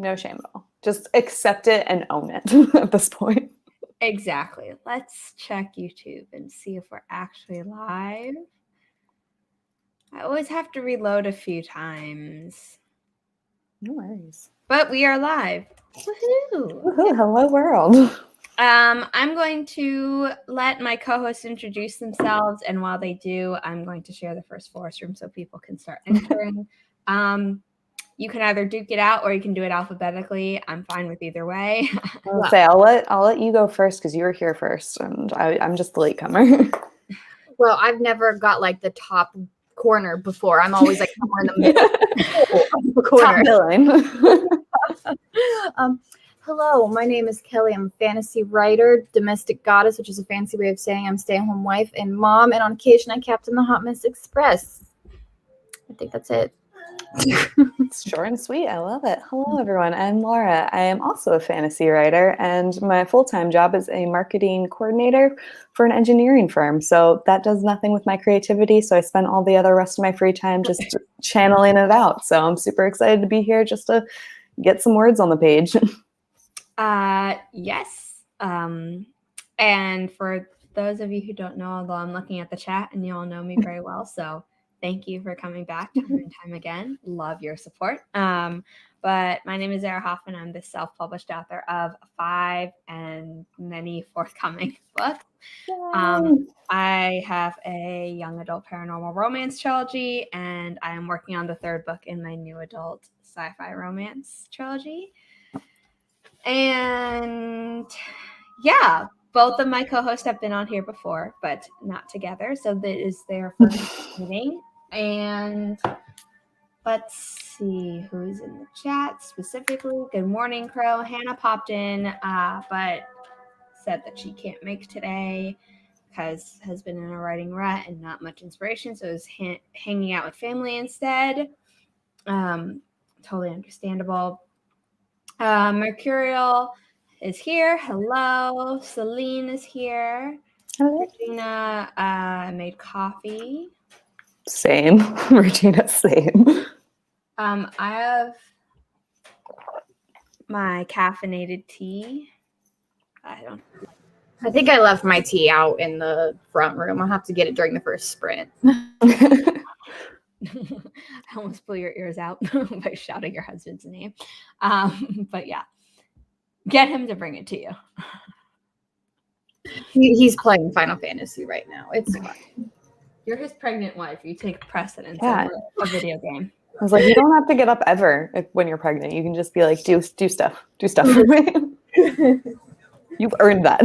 No shame at all. Just accept it and own it at this point. Exactly. Let's check YouTube and see if we're actually live. I always have to reload a few times. No worries. But we are live. Woohoo! Woohoo, hello world. I'm going to let my co-hosts introduce themselves, and while they do, I'm going to share the first forest room so people can start entering. You can either duke it out or you can do it alphabetically. I'm fine with either way. I'll let you go first because you were here first, and I'm just the latecomer. Well, I've never got like the top corner before. I'm always like somewhere in the middle of the corner. Top billing. Hello, my name is Kelly. I'm a fantasy writer, domestic goddess, which is a fancy way of saying I'm stay-at-home wife and mom, and on occasion I captain the Hot Mess Express. I think that's it. It's short and sweet. I love it. Hello, everyone. I'm Laura. I am also a fantasy writer, and my full-time job is a marketing coordinator for an engineering firm. So that does nothing with my creativity. So I spend all the other rest of my free time just channeling it out. So I'm super excited to be here just to get some words on the page. Yes. And for those of you who don't know, although I'm looking at the chat and you all know me very well, so thank you for coming back time and time again. Love your support. But my name is Zara Hoffman. I'm the self-published author of 5 and many forthcoming books. I have a young adult paranormal romance trilogy, and I am working on the 3rd book in my new adult sci-fi romance trilogy. And yeah, both of my co-hosts have been on here before, but not together. So that is their first meeting. And let's see who's in the chat specifically. Good morning, Crow. Hannah popped in, but said that she can't make today because has been in a writing rut and not much inspiration. So is hanging out with family instead. Totally understandable. Mercurial is here. Hello. Celine is here. Hello. Regina made coffee. Same. Regina, same. I have my caffeinated tea. I think I left my tea out in the front room. I'll have to get it during the first sprint. I almost blew your ears out by shouting your husband's name. But yeah, get him to bring it to you. He's playing Final Fantasy right now. It's fine. You're his pregnant wife. You take precedence over a video game. I was like, you don't have to get up ever when you're pregnant. You can just be like, do stuff for me. You've earned that.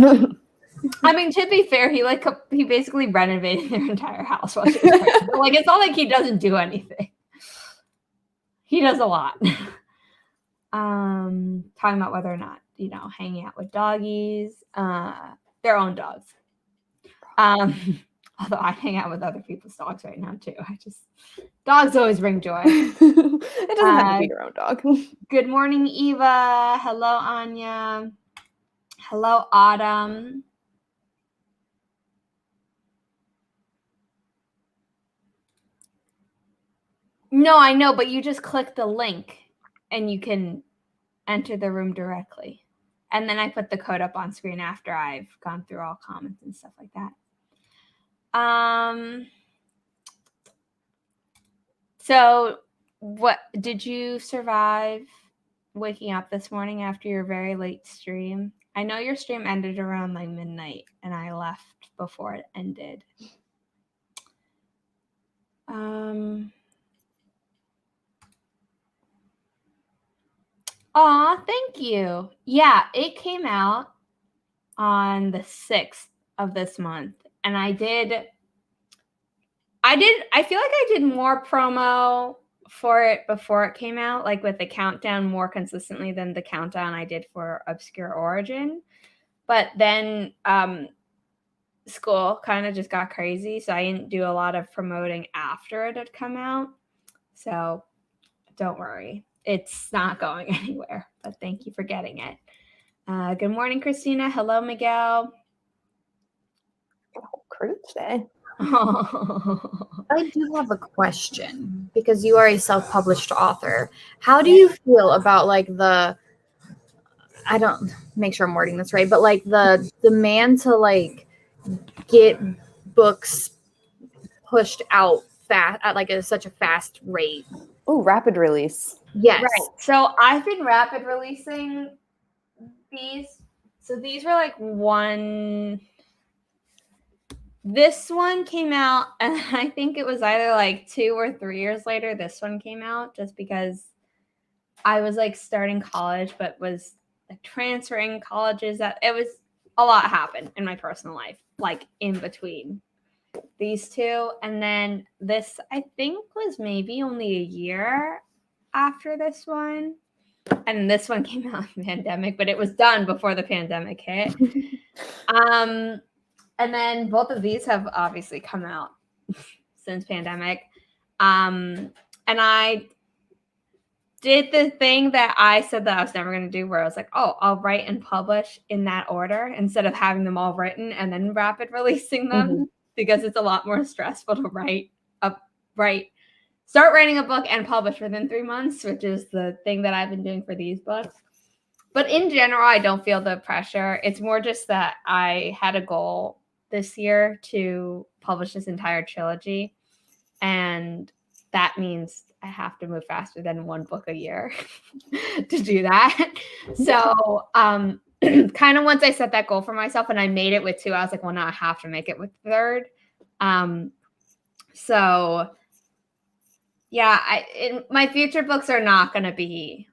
I mean, to be fair, he basically renovated their entire house while she was pregnant. Like, it's not like he doesn't do anything. He does a lot. Talking about whether or not, hanging out with doggies, their own dogs. Although I hang out with other people's dogs right now too. Dogs always bring joy. It doesn't have to be your own dog. Good morning, Eva. Hello, Anya. Hello, Autumn. No, I know, but you just click the link and you can enter the room directly. And then I put the code up on screen after I've gone through all comments and stuff like that. So what did you survive waking up this morning after your very late stream? I know your stream ended around like midnight and I left before it ended. Aw, thank you. Yeah, it came out on the 6th of this month. And I feel like I did more promo for it before it came out, like with the countdown more consistently than the countdown I did for Obscure Origin. But then school kind of just got crazy, so I didn't do a lot of promoting after it had come out. So don't worry. It's not going anywhere, but thank you for getting it. Good morning, Christina. Hello, Miguel. Crew today. I do have a question because you are a self-published author. How do you feel about like I don't make sure I'm wording this right, but like the demand to like get books pushed out fast at like such a fast rate? Oh, rapid release. Yes. Right. So I've been rapid releasing these. So these were like this one came out, and I think it was either like 2 or 3 years later this one came out, just because I was like starting college, but was like transferring colleges. That it was a lot happened in my personal life, like in between these two. And then this, I think, was maybe only a year after this one. And this one came out in the pandemic, but it was done before the pandemic hit. And then both of these have obviously come out since pandemic. And I did the thing that I said that I was never going to do, where I was like, oh, I'll write and publish in that order instead of having them all written and then rapid releasing them, because it's a lot more stressful to start writing a book and publish within 3 months, which is the thing that I've been doing for these books. But in general, I don't feel the pressure. It's more just that I had a goal this year to publish this entire trilogy, and that means I have to move faster than 1 book a year to do that. So kind of once I set that goal for myself and I made it with 2, I was like, well, now I have to make it with the 3rd. So yeah, my future books are not going to be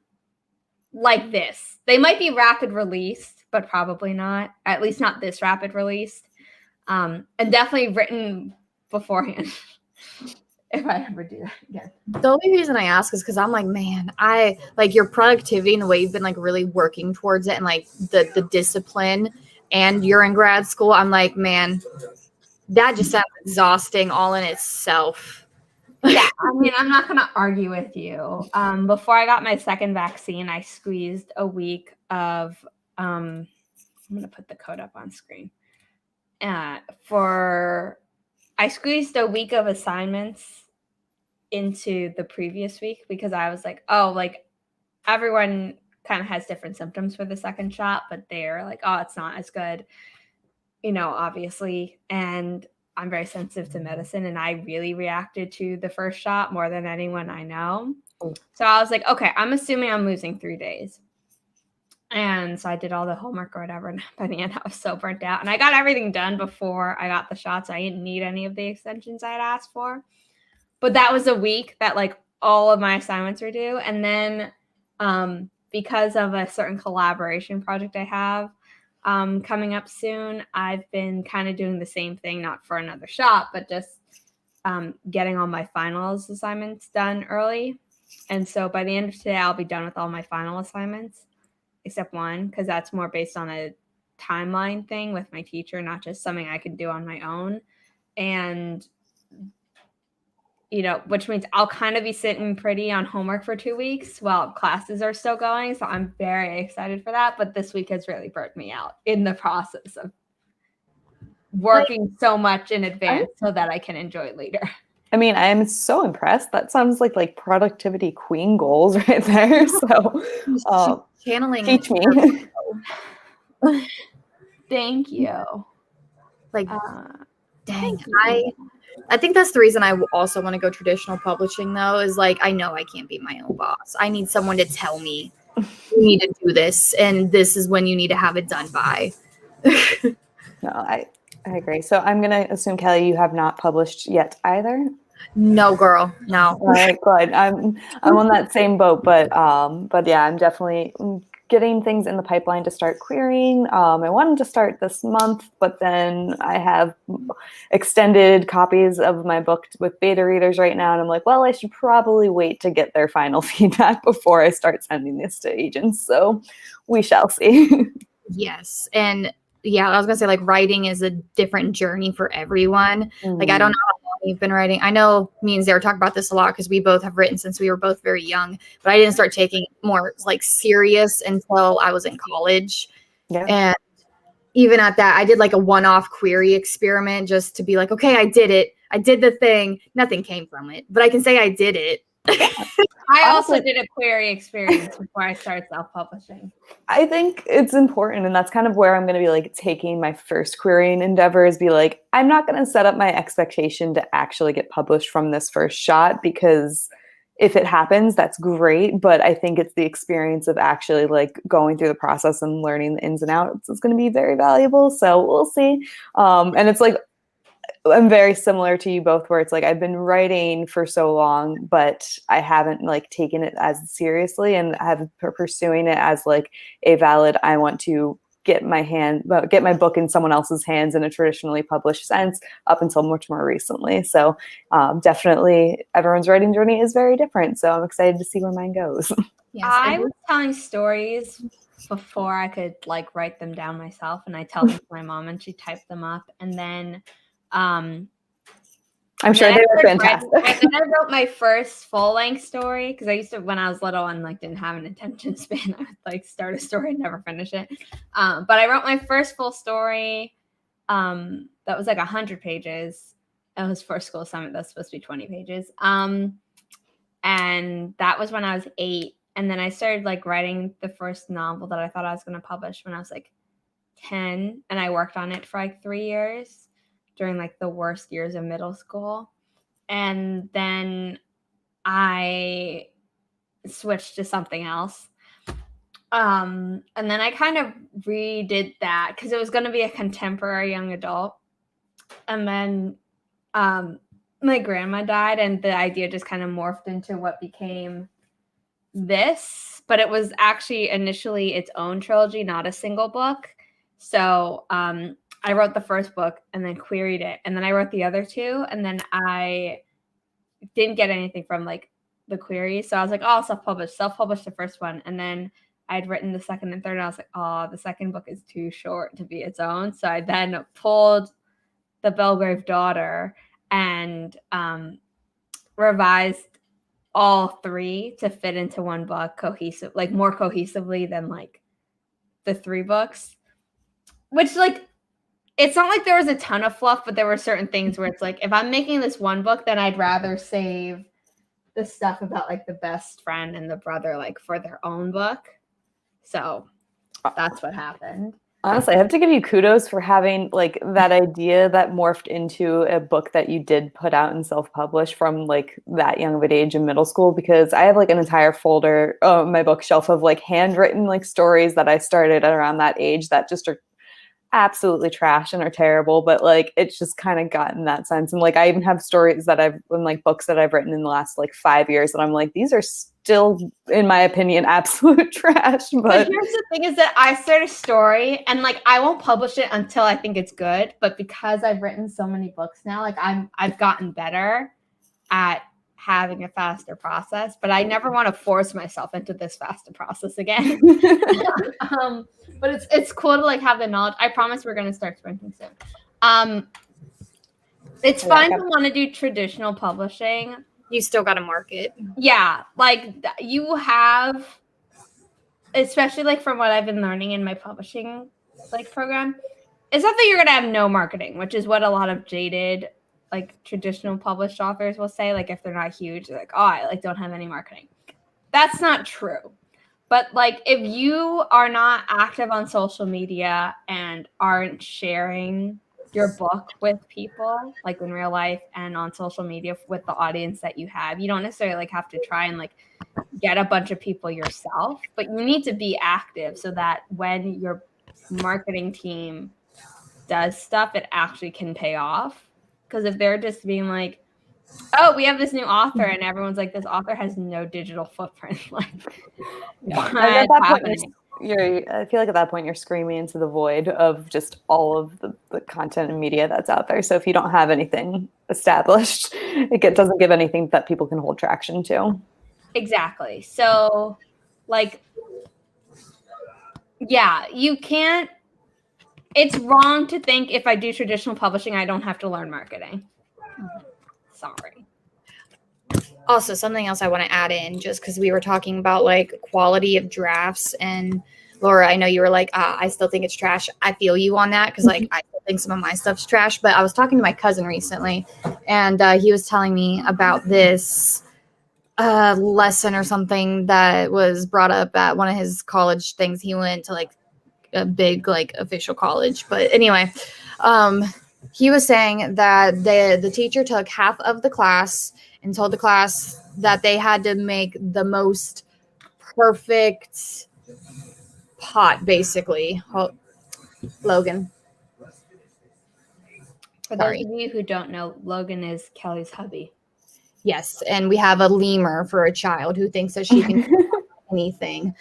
like this. They might be rapid released, but probably not, at least not this rapid released. And definitely written beforehand. If I ever do that again. The only reason I ask is because I'm like, man, I like your productivity and the way you've been like really working towards it, and like the discipline, and you're in grad school. I'm like, man, that just sounds exhausting all in itself. Yeah, I mean, I'm not going to argue with you. Before I got my 2nd vaccine, I squeezed a week of, I'm going to put the code up on screen. I squeezed a week of assignments into the previous week, because I was like, oh, like everyone kind of has different symptoms for the 2nd shot, but they're like, oh, it's not as good, obviously. And I'm very sensitive to medicine, and I really reacted to the 1st shot more than anyone I know. So I was like, okay, I'm assuming I'm losing 3 days. And so I did all the homework or whatever, and by the end I was so burnt out. And I got everything done before I got the shots. I didn't need any of the extensions I had asked for. But that was a week that like all of my assignments were due. And then because of a certain collaboration project I have coming up soon, I've been kind of doing the same thing, not for another shot, but just getting all my finals assignments done early. And so by the end of today, I'll be done with all my final assignments, except one, because that's more based on a timeline thing with my teacher, not just something I can do on my own. And which means I'll kind of be sitting pretty on homework for 2 weeks while classes are still going. So I'm very excited for that. But this week has really burnt me out in the process of working so much in advance so that I can enjoy it later. I mean, I am so impressed. That sounds like productivity queen goals right there. So channeling. Teach me. Thank you. Like, dang, I think that's the reason I also want to go traditional publishing, though, is like, I know I can't be my own boss. I need someone to tell me, you need to do this, and this is when you need to have it done by. No, I agree. So I'm going to assume, Kelli, you have not published yet either? No, girl, no. All right, good. I'm on that same boat, but yeah, I'm definitely getting things in the pipeline to start querying. I wanted to start this month, but then I have extended copies of my book with beta readers right now, and I'm like, well, I should probably wait to get their final feedback before I start sending this to agents. So we shall see. Yes, and yeah, I was gonna say, like, writing is a different journey for everyone. Like, I don't know how long you've been writing. I know me and Zara talk about this a lot because we both have written since we were both very young, but I didn't start taking it more like serious until I was in college. Yeah. And even at that, I did like a one-off query experiment just to be like, okay, I did it. I did the thing. Nothing came from it, but I can say I did it. I also did a query experience before I started self-publishing. I think it's important, and that's kind of where I'm going to be like taking my first querying endeavor is be like, I'm not going to set up my expectation to actually get published from this first shot, because if it happens, that's great. But I think it's the experience of actually like going through the process and learning the ins and outs is going to be very valuable. So we'll see. And it's like, I'm very similar to you both, where it's like I've been writing for so long, but I haven't like taken it as seriously and have pursuing it as like a valid, I want to get my book in someone else's hands in a traditionally published sense up until much more recently. So definitely everyone's writing journey is very different. So I'm excited to see where mine goes. Yes, I was telling stories before I could like write them down myself, and I tell them to my mom and she typed them up, and then I'm sure they were fantastic. And then I wrote my first full-length story, because I used to, when I was little and like didn't have an attention span, I would like start a story and never finish it. But I wrote my first full story that was like 100 pages. It was for School Summit. That's supposed to be 20 pages. And that was when I was 8. And then I started like writing the first novel that I thought I was going to publish when I was like 10. And I worked on it for like 3 years during like the worst years of middle school. And then I switched to something else. And then I kind of redid that because it was going to be a contemporary young adult. And then my grandma died, and the idea just kind of morphed into what became this. But it was actually initially its own trilogy, not a single book. So I wrote the first book and then queried it. And then I wrote the other 2. And then I didn't get anything from like the queries. So I was like, oh, I'll self-publish the first one. And then I'd written the second and third. And I was like, oh, the second book is too short to be its own. So I then pulled The Belgrave Daughter and revised all 3 to fit into one book more cohesively than like the 3 books, which like, it's not like there was a ton of fluff, but there were certain things where it's like, if I'm making this one book, then I'd rather save the stuff about like the best friend and the brother like for their own book. So that's what happened. Honestly, I have to give you kudos for having like that idea that morphed into a book that you did put out and self-publish from like that young of an age in middle school, because I have like an entire folder on my bookshelf of like handwritten like stories that I started at around that age that just are absolutely trash and are terrible, but like it's just kind of gotten that sense. And like I even have stories that I've like books that I've written in the last like 5 years that I'm like, these are still, in my opinion, absolute trash. But here's the thing is that I start a story and like I won't publish it until I think it's good. But because I've written so many books now, like I've gotten better at having a faster process, but I never want to force myself into this faster process again. But it's cool to like have the knowledge. I promise we're going to start sprinting soon. It's fine to want to do traditional publishing. You still got to market. Yeah. Like you have, especially like from what I've been learning in my publishing like program, it's not that you're going to have no marketing, which is what a lot of jaded like traditional published authors will say. Like if they're not huge, they're like, oh, I like don't have any marketing. That's not true. But like if you are not active on social media and aren't sharing your book with people like in real life and on social media with the audience that you have, you don't necessarily like have to try and like get a bunch of people yourself, but you need to be active so that when your marketing team does stuff, it actually can pay off. Because if they're just being like, oh, we have this new author, and everyone's like, this author has no digital footprint. Like, at that point, I feel like at that point you're screaming into the void of just all of the content and media that's out there. So if you don't have anything established, it doesn't give anything that people can hold traction to. Exactly. So, like, yeah, you can't. It's wrong to think if I do traditional publishing, I don't have to learn marketing. Sorry. Also, something else I want to add in, just because we were talking about like quality of drafts and Laura, I know you were like, I still think it's trash. I feel you on that because like I still think some of my stuff's trash. But I was talking to my cousin recently, and he was telling me about this lesson or something that was brought up at one of his college things. He went to like a big like official college, but anyway, he was saying that the teacher took half of the class and told the class that they had to make the most perfect pot, basically. Logan. For those of you who don't know, Logan is Kelly's hubby. Yes, and we have a lemur for a child who thinks that she can do anything.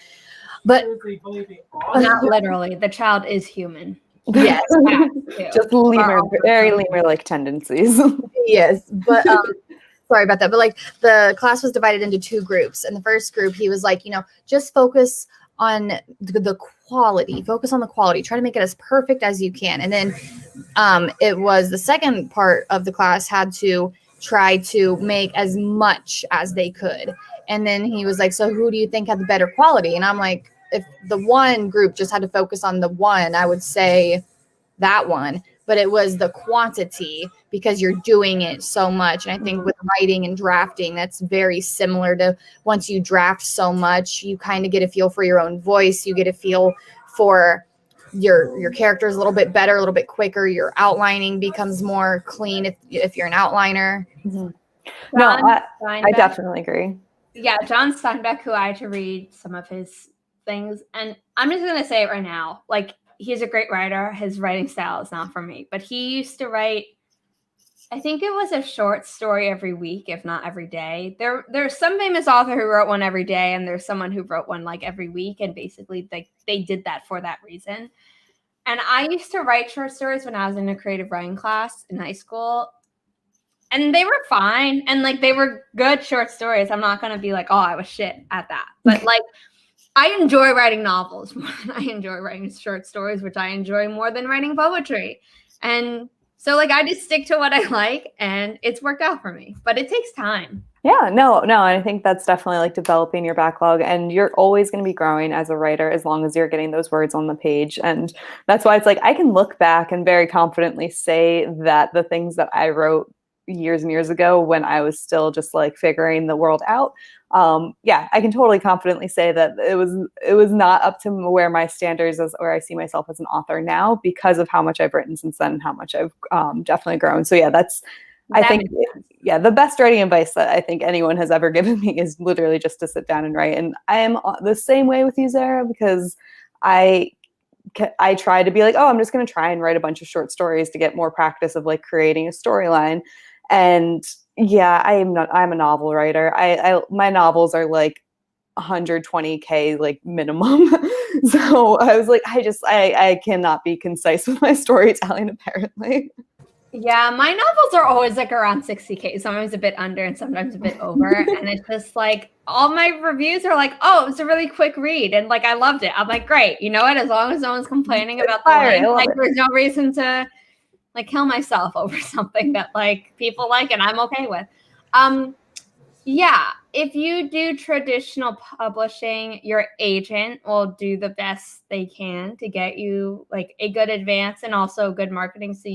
But not literally, the child is human. Yes, just lemur, very lemur-like tendencies. Yes, but sorry about that. But like the class was divided into two groups, and the first group, he was like, just focus on the quality. Focus on the quality. Try to make it as perfect as you can. And then it was the second part of the class had to try to make as much as they could. And then he was like, so who do you think had the better quality? And I'm like, if the one group just had to focus on the one, I would say that one. But it was the quantity because you're doing it so much. And I think with writing and drafting, that's very similar to once you draft so much, you kind of get a feel for your own voice. You get a feel for your characters a little bit better, a little bit quicker. Your outlining becomes more clean if you're an outliner. Mm-hmm. No, I definitely agree. Yeah, John Steinbeck, who I had to read some of his things, and I'm just going to say it right now, like, he's a great writer. His writing style is not for me, but he used to write, I think it was a short story every week, if not every day. There's some famous author who wrote one every day, and there's someone who wrote one like every week, and basically they did that for that reason. And I used to write short stories when I was in a creative writing class in high school, and they were fine, and like they were good short stories. I'm not going to be like, oh, I was shit at that, but like I enjoy writing novels more than I enjoy writing short stories, which I enjoy more than writing poetry. And so like, I just stick to what I like, and it's worked out for me, but it takes time. Yeah, no. And I think that's definitely like developing your backlog, and you're always going to be growing as a writer as long as you're getting those words on the page. And that's why it's like, I can look back and very confidently say that the things that I wrote years and years ago when I was still just like figuring the world out, yeah, I can totally confidently say that it was not up to where my standards as where I see myself as an author now, because of how much I've written since then and how much I've definitely grown. So yeah, I think the best writing advice that I think anyone has ever given me is literally just to sit down and write. And I am the same way with you, Zara, because I try to be like, oh, I'm just going to try and write a bunch of short stories to get more practice of like creating a storyline. And yeah, I'm a novel writer. My novels are like 120K like minimum. So I was like, I cannot be concise with my storytelling, apparently. Yeah, my novels are always like around 60K, sometimes a bit under and sometimes a bit over. And it's just like, all my reviews are like, oh, it was a really quick read. And like, I loved it. I'm like, great. You know what? As long as no one's complaining about the length, like there's no reason to like kill myself over something that like people like and I'm okay with. Yeah, if you do traditional publishing, your agent will do the best they can to get you like a good advance and also good marketing so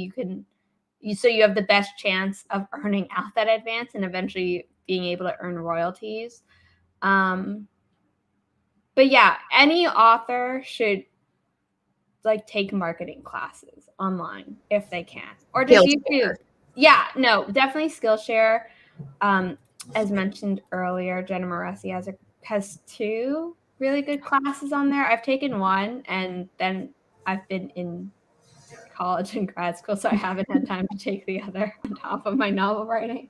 you have the best chance of earning out that advance and eventually being able to earn royalties. But yeah, any author should like take marketing classes online if they can, or just YouTube. Yeah, no, definitely Skillshare. As mentioned earlier, Jenna Moresi has 2 really good classes on there. I've taken one, and then I've been in college and grad school, so I haven't had time to take the other on top of my novel writing.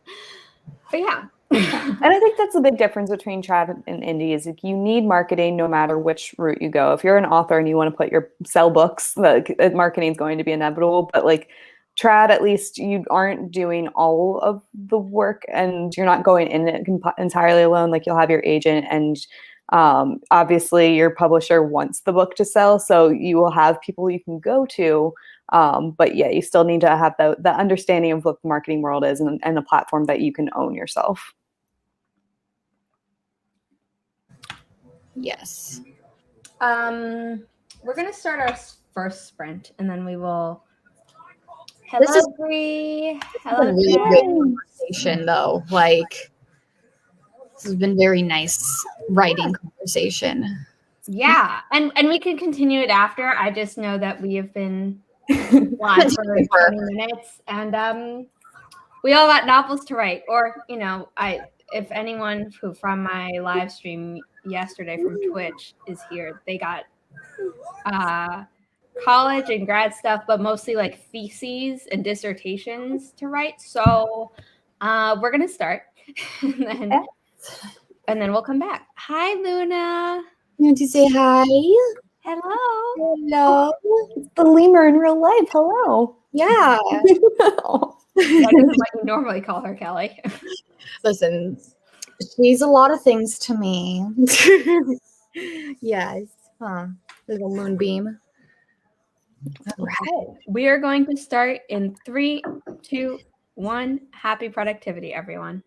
But yeah. And I think that's a big difference between trad and indie is you need marketing no matter which route you go. If you're an author and you want to sell books, like marketing is going to be inevitable, but like trad, at least you aren't doing all of the work and you're not going in it entirely alone. Like you'll have your agent and obviously your publisher wants the book to sell. So you will have people you can go to. But yeah, you still need to have the understanding of what the marketing world is and a platform that you can own yourself. Yes. We're gonna start our first sprint, and then we will. This is- Hello, Bree. It's Hello, been really Jen. good conversation, though. Like, this has been very nice writing conversation. Yeah, and we can continue it after. I just know that we have been live for 20 minutes, and we all got novels to write. Or if anyone who from my live stream yesterday from Twitch is here, they got college and grad stuff, but mostly like theses and dissertations to write. So we're gonna start, and then we'll come back. Hi, Luna. You want to say hi? Hello. Hello. It's the lemur in real life. Hello. Yeah. That isn't what you normally call her, Kelly. Listen, she's a lot of things to me. Yes. Huh. Little moonbeam. Okay. We are going to start in 3, 2, 1. Happy productivity, everyone.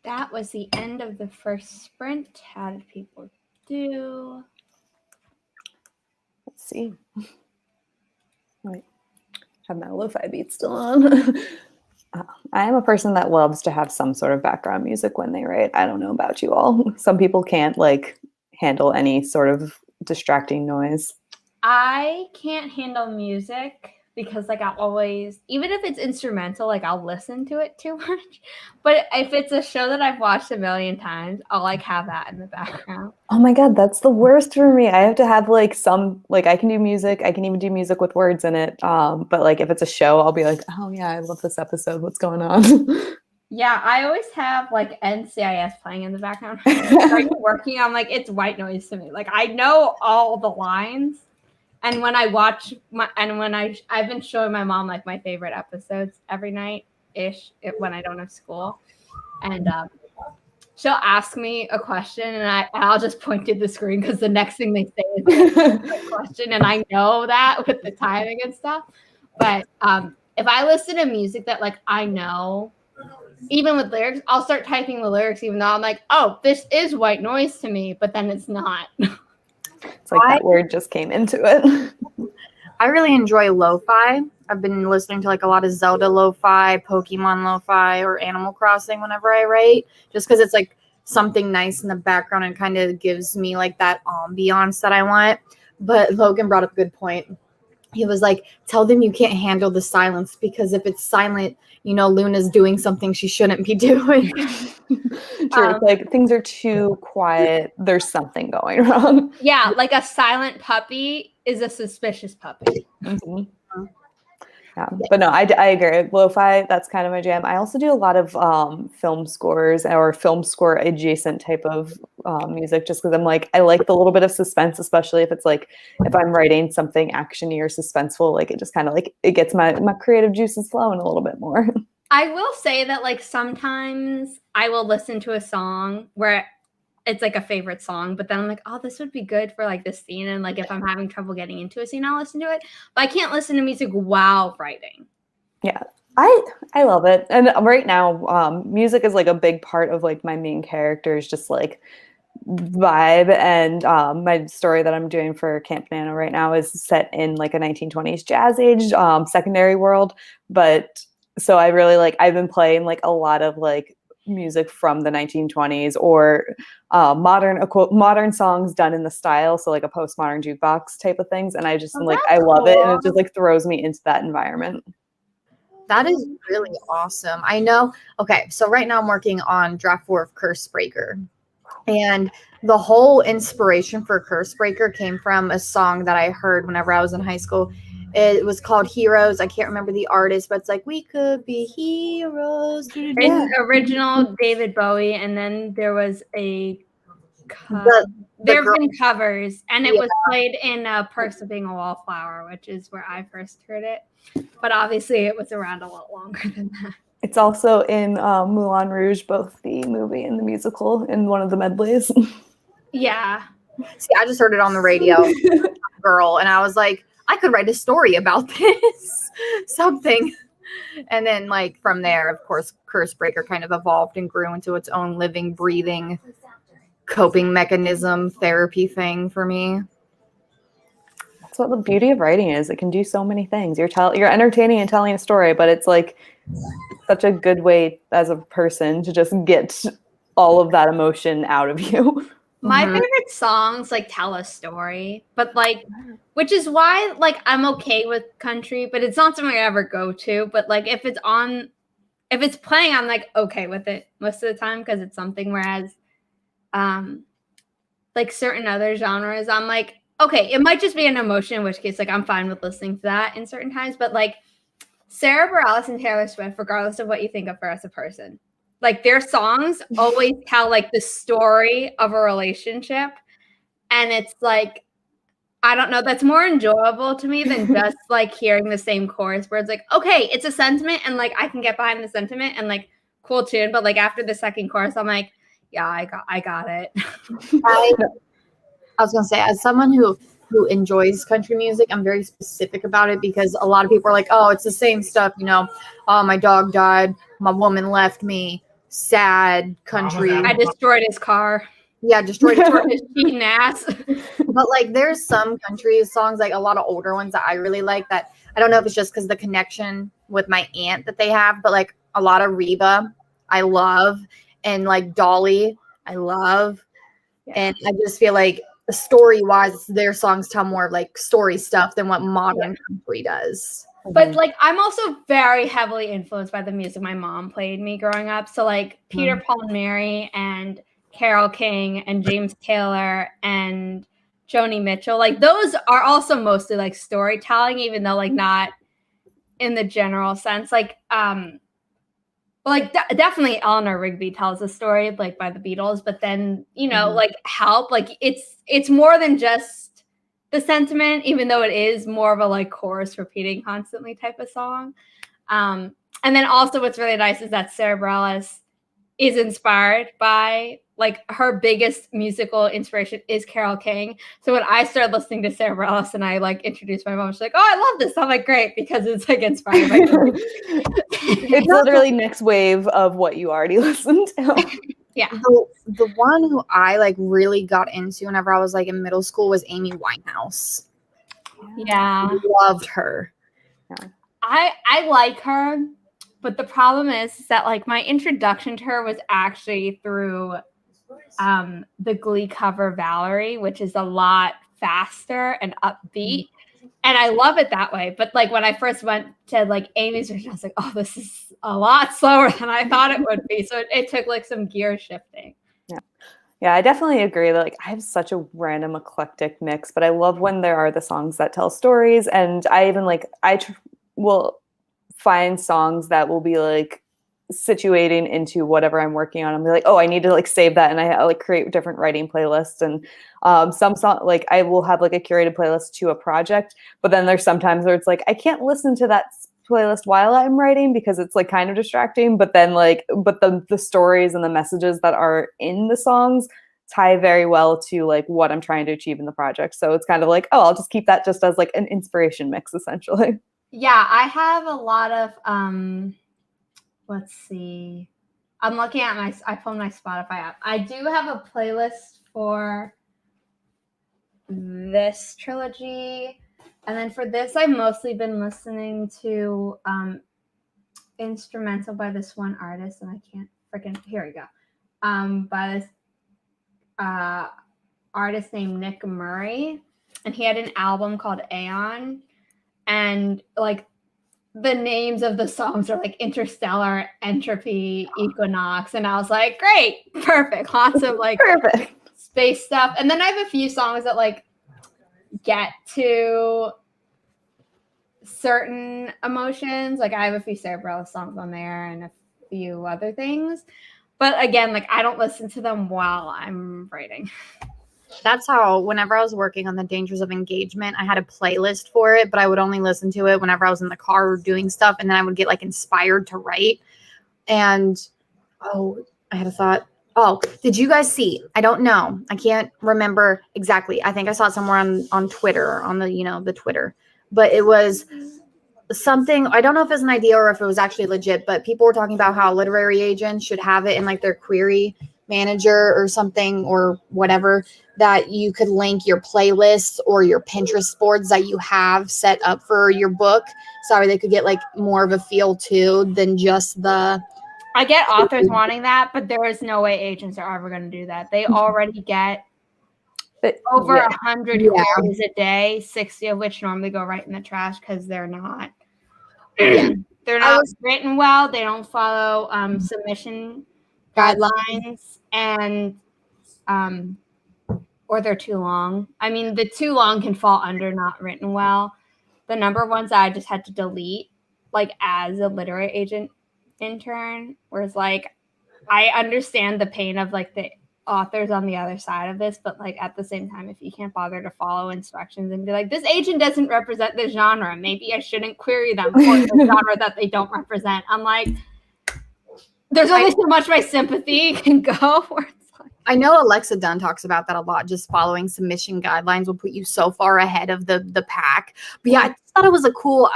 that was the end of the first sprint. How did people do? Let's see. Wait, have my lo-fi beat still on. I am a person that loves to have some sort of background music when they write. I don't know about you all. Some people can't like handle any sort of distracting noise. I can't handle music because like I'll always, even if it's instrumental, like I'll listen to it too much. But if it's a show that I've watched a million times, I'll like have that in the background. Oh my God, that's the worst for me. I have to have like some, like I can do music. I can even do music with words in it. But like if it's a show, I'll be like, oh yeah, I love this episode. What's going on? Yeah, I always have like NCIS playing in the background. Like working, I'm like, it's white noise to me. Like I know all the lines. And when I watch I've been showing my mom like my favorite episodes every night ish when I don't have school, and she'll ask me a question and I'll just point to the screen because the next thing they say is a question, and I know that with the timing and stuff. But if I listen to music that like I know, even with lyrics, I'll start typing the lyrics even though I'm like, oh, this is white noise to me, but then it's not. It's like that word just came into it. I really enjoy lo-fi. I've been listening to like a lot of Zelda lo-fi, Pokemon lo-fi, or Animal Crossing whenever I write, just because it's like something nice in the background and kind of gives me like that ambiance that I want. But Logan brought up a good point. He was like, tell them you can't handle the silence, because if it's silent, you know, Luna's doing something she shouldn't be doing. True. It's like things are too quiet. There's something going wrong. Yeah, like a silent puppy is a suspicious puppy. Mm-hmm. Yeah, but no, I agree. Lo-fi, that's kind of my jam. I also do a lot of film scores or film score adjacent type of music, just because I'm like, I like the little bit of suspense, especially if it's like, if I'm writing something actiony or suspenseful, like it just kind of like, it gets my creative juices flowing a little bit more. I will say that like sometimes I will listen to a song where it's like a favorite song, but then I'm like, oh, this would be good for like this scene. And like, if I'm having trouble getting into a scene, I'll listen to it. But I can't listen to music while writing. Yeah, I love it. And right now, music is like a big part of like my main character's just like vibe. And my story that I'm doing for Camp Nano right now is set in like a 1920s jazz age, secondary world. But so I really like, I've been playing like a lot of like music from the 1920s or modern songs done in the style, so like a postmodern jukebox type of things, and I just like I love it, and it just like throws me into that environment. That is really awesome. I know. Okay, so right now I'm working on draft 4 of Cursebreaker, and the whole inspiration for Cursebreaker came from a song that I heard whenever I was in high school. It was called Heroes. I can't remember the artist, but it's like, we could be heroes. It's original David Bowie, and then there was a there have been covers, and it was played in Perks of Being a Wallflower, which is where I first heard it. But obviously it was around a lot longer than that. It's also in Moulin Rouge, both the movie and the musical, in one of the medleys. Yeah. See, I just heard it on the radio, girl, and I was like, I could write a story about this, something. And then like from there, of course, Cursebreaker kind of evolved and grew into its own living, breathing coping mechanism therapy thing for me. That's what the beauty of writing is. It can do so many things. You're entertaining and telling a story, but it's like such a good way as a person to just get all of that emotion out of you. My favorite songs like tell a story, but like, which is why like I'm okay with country, but it's not something I ever go to. But like if it's playing, I'm like okay with it most of the time because it's something. Whereas, like certain other genres, I'm like okay, it might just be an emotion, in which case like I'm fine with listening to that in certain times. But like Sarah Bareilles and Taylor Swift, regardless of what you think of her as a person, like their songs always tell like the story of a relationship. And it's like, I don't know, that's more enjoyable to me than just like hearing the same chorus where it's like, okay, it's a sentiment and like I can get behind the sentiment and like cool tune. But like after the second chorus, I'm like, yeah, I got it. I was going to say, as someone who enjoys country music, I'm very specific about it because a lot of people are like, oh, it's the same stuff, you know, oh, my dog died, my woman left me, sad country. I destroyed his car. Yeah, destroyed His cheating ass. But like there's some country songs, like a lot of older ones that I really like, that I don't know if it's just because the connection with my aunt that they have, but like a lot of Reba I love, and like Dolly I love. Yeah. And I just feel like story wise their songs tell more of like story stuff than what modern country does. But like I'm also very heavily influenced by the music my mom played me growing up. So like Peter, Paul and Mary and Carole King and James Taylor and Joni Mitchell, like those are also mostly like storytelling, even though like not in the general sense. Like definitely Eleanor Rigby tells a story like by the Beatles, but then like Help, like it's more than just the sentiment, even though it is more of a like chorus repeating constantly type of song. And then also what's really nice is that Sarah Bareilles is inspired by, like, her biggest musical inspiration is Carole King. So when I started listening to Sarah Bareilles and I like introduced my mom, she's like, "Oh, I love this." I'm like, "Great," because it's like inspired by it's literally next wave of what you already listened to. Yeah. The one who I like really got into whenever I was like in middle school was Amy Winehouse. Yeah. I loved her. Yeah. I like her, but the problem is that like my introduction to her was actually through the Glee cover Valerie, which is a lot faster and upbeat. And I love it that way. But like when I first went to like Amy's version, I was like, "Oh, this is a lot slower than I thought it would be." So it took like some gear shifting. Yeah, I definitely agree that like I have such a random eclectic mix, but I love when there are the songs that tell stories. And I even like will find songs that will be like situating into whatever I'm working on. I'm like, "Oh, I need to like save that," and I like create different writing playlists. And some song, like I will have like a curated playlist to a project, but then there's sometimes where it's like I can't listen to that playlist while I'm writing because it's like kind of distracting. But then like, but the stories and the messages that are in the songs tie very well to like what I'm trying to achieve in the project. So it's kind of like, oh, I'll just keep that just as like an inspiration mix, essentially. Yeah, I have a lot of let's see. I'm looking at I pulled my Spotify app. I do have a playlist for this trilogy. And then for this, I've mostly been listening to instrumental by this one artist, and I can't freaking, here we go. By this artist named Nick Murray. And he had an album called Aeon. And like the names of the songs are like Interstellar, Entropy, Equinox. And I was like, great, perfect. Lots of like space stuff. And then I have a few songs that like get to certain emotions. Like I have a few Sarah Bareilles songs on there and a few other things. But again, like I don't listen to them while I'm writing. That's how, whenever I was working on The Dangers of Engagement, I had a playlist for it, but I would only listen to it whenever I was in the car or doing stuff. And then I would get like inspired to write. And, I had a thought. Oh, did you guys see? I don't know. I can't remember exactly. I think I saw it somewhere on Twitter, on the, the Twitter. But it was something, I don't know if it's an idea or if it was actually legit, but people were talking about how literary agents should have it in like their query manager or something or whatever, that you could link your playlists or your Pinterest boards that you have set up for your book. Sorry, they could get like more of a feel too than just the... I get authors wanting that, but there is no way agents are ever going to do that. They already get over 100 queries a day, 60 of which normally go right in the trash because they're not they're not written well. They don't follow submission guidelines, and or they're too long. I mean, the too long can fall under not written well. The number of ones that I just had to delete, like as a literary agent intern, whereas like I understand the pain of like the authors on the other side of this, but like at the same time, if you can't bother to follow instructions and be like, this agent doesn't represent the genre, maybe I shouldn't query them for the genre that they don't represent. I'm like, there's only so much my sympathy can go. Where it's like, I know Alexa Dunn talks about that a lot. Just following submission guidelines will put you so far ahead of the pack. But yeah, I just thought it was a cool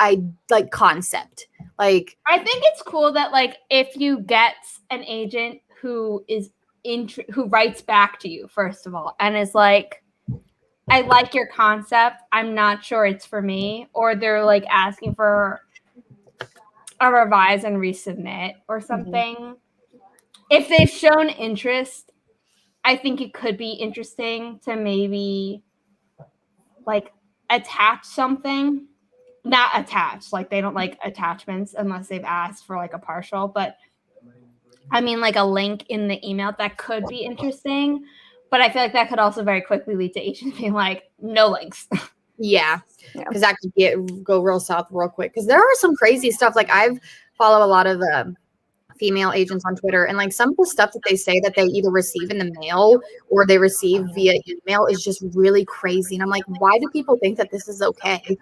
concept. Like, I think it's cool that like if you get an agent who is who writes back to you first of all and is like, I like your concept, I'm not sure it's for me, or they're like asking for a revise and resubmit or something. If they've shown interest, I think it could be interesting to maybe like attach something. Not attached, like they don't like attachments unless they've asked for like a partial, but I mean like a link in the email that could be interesting, but I feel like that could also very quickly lead to agents being like, no links. yeah, because that could go real south real quick. Because there are some crazy stuff. Like I've followed a lot of female agents on Twitter, and like some of the stuff that they say that they either receive in the mail or they receive via email is just really crazy. And I'm like, why do people think that this is okay?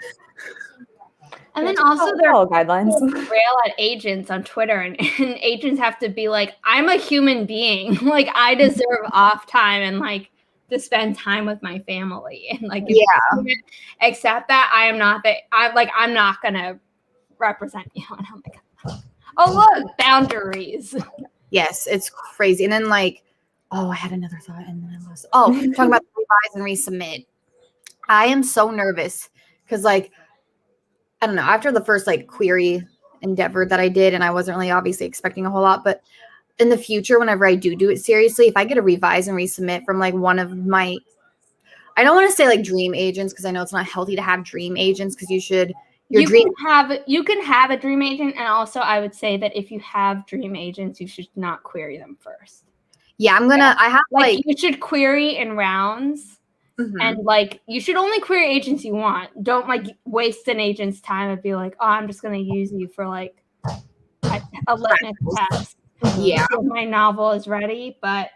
And then also there are guidelines rail at agents on Twitter, and agents have to be like, I'm a human being. Like I deserve off time and like to spend time with my family. And like, if you accept that, I'm not gonna represent you. And I'm like, oh look, boundaries. Yes, it's crazy. And then like, I had another thought and then I lost. Talking about the revise and resubmit. I am so nervous because like, I don't know, after the first like query endeavor that I did, and I wasn't really obviously expecting a whole lot, but in the future, whenever I do it seriously, if I get a revise and resubmit from like one of my, I don't want to say like dream agents, because I know it's not healthy to have dream agents, because you can have a dream agent, and also I would say that if you have dream agents, you should not query them first. Yeah, I have like you should query in rounds. And like you should only query agents you want. Don't like waste an agent's time and be like, oh, I'm just gonna use you for like a litmus test. Yeah, my novel is ready, but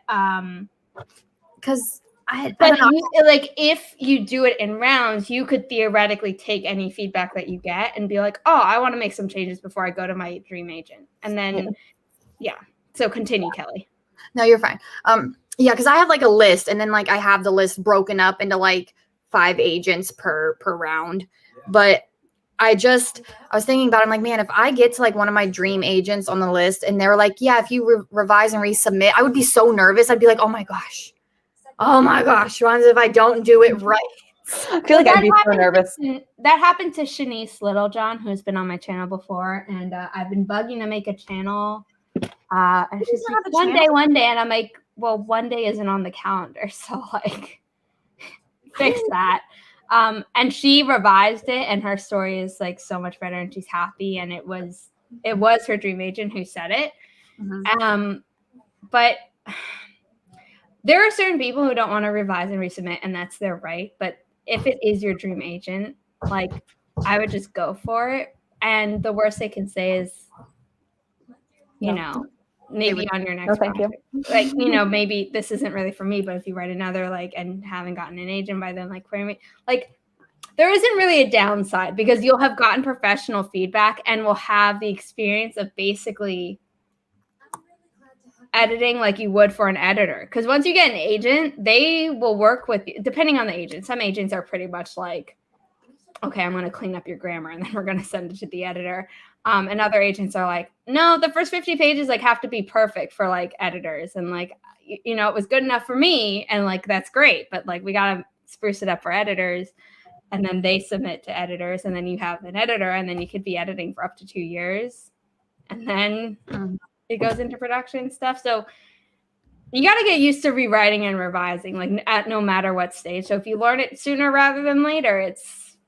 because like if you do it in rounds, you could theoretically take any feedback that you get and be like, oh, I want to make some changes before I go to my dream agent, and then So continue, Kelly. No, you're fine. Yeah, because I have like a list, and then like I have the list broken up into like 5 agents per round. But I was thinking about it. I'm like, man, if I get to like one of my dream agents on the list and they're like, yeah, if you revise and resubmit, I would be so nervous. I'd be like, oh my gosh, what if I don't do it right? I feel like I'd be so nervous. That happened to Shanice Littlejohn, who's been on my channel before, and I've been bugging to make a channel. And she's like, one day, and I'm like, well, one day isn't on the calendar, so like fix that. And she revised it, and her story is like so much better, and she's happy, and it was her dream agent who said it. But there are certain people who don't want to revise and resubmit, and that's their right. But if it is your dream agent, like I would just go for it. And the worst they can say is, you know, maybe on your next project. Like, you know, maybe this isn't really for me, but if you write another, like, and haven't gotten an agent by then, like, query me, like, there isn't really a downside because you'll have gotten professional feedback and will have the experience of basically editing like you would for an editor. Because once you get an agent, they will work with you, depending on the agent. Some agents are pretty much like, okay, I'm going to clean up your grammar and then we're going to send it to the editor. And other agents are like, no, the first 50 pages like have to be perfect for like editors. And like, you know, it was good enough for me. And like, that's great. But like, we got to spruce it up for editors. And then they submit to editors. And then you have an editor. And then you could be editing for up to 2 years. And then it goes into production stuff. So you got to get used to rewriting and revising, like at no matter what stage. So if you learn it sooner rather than later, it's,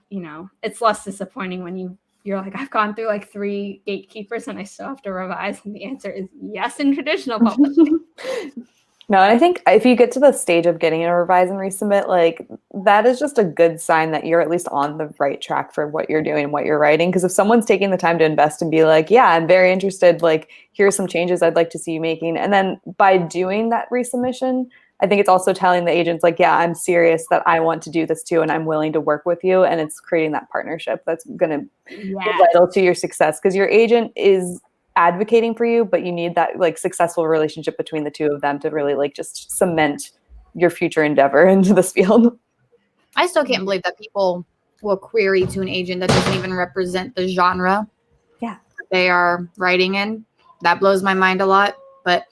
you know, it's less disappointing when you're like, I've gone through like 3 gatekeepers and I still have to revise. And the answer is yes in traditional publishing. No, and I think if you get to the stage of getting a revise and resubmit, like that is just a good sign that you're at least on the right track for what you're doing and what you're writing. Because if someone's taking the time to invest and be like, yeah, I'm very interested, like here's some changes I'd like to see you making. And then by doing that resubmission, I think it's also telling the agents like, yeah, I'm serious that I want to do this too, and I'm willing to work with you. And it's creating that partnership that's going to be vital to your success, because your agent is advocating for you, but you need that like successful relationship between the two of them to really like just cement your future endeavor into this field. I still can't believe that people will query to an agent that doesn't even represent the genre Yeah. they are writing in. That blows my mind a lot. But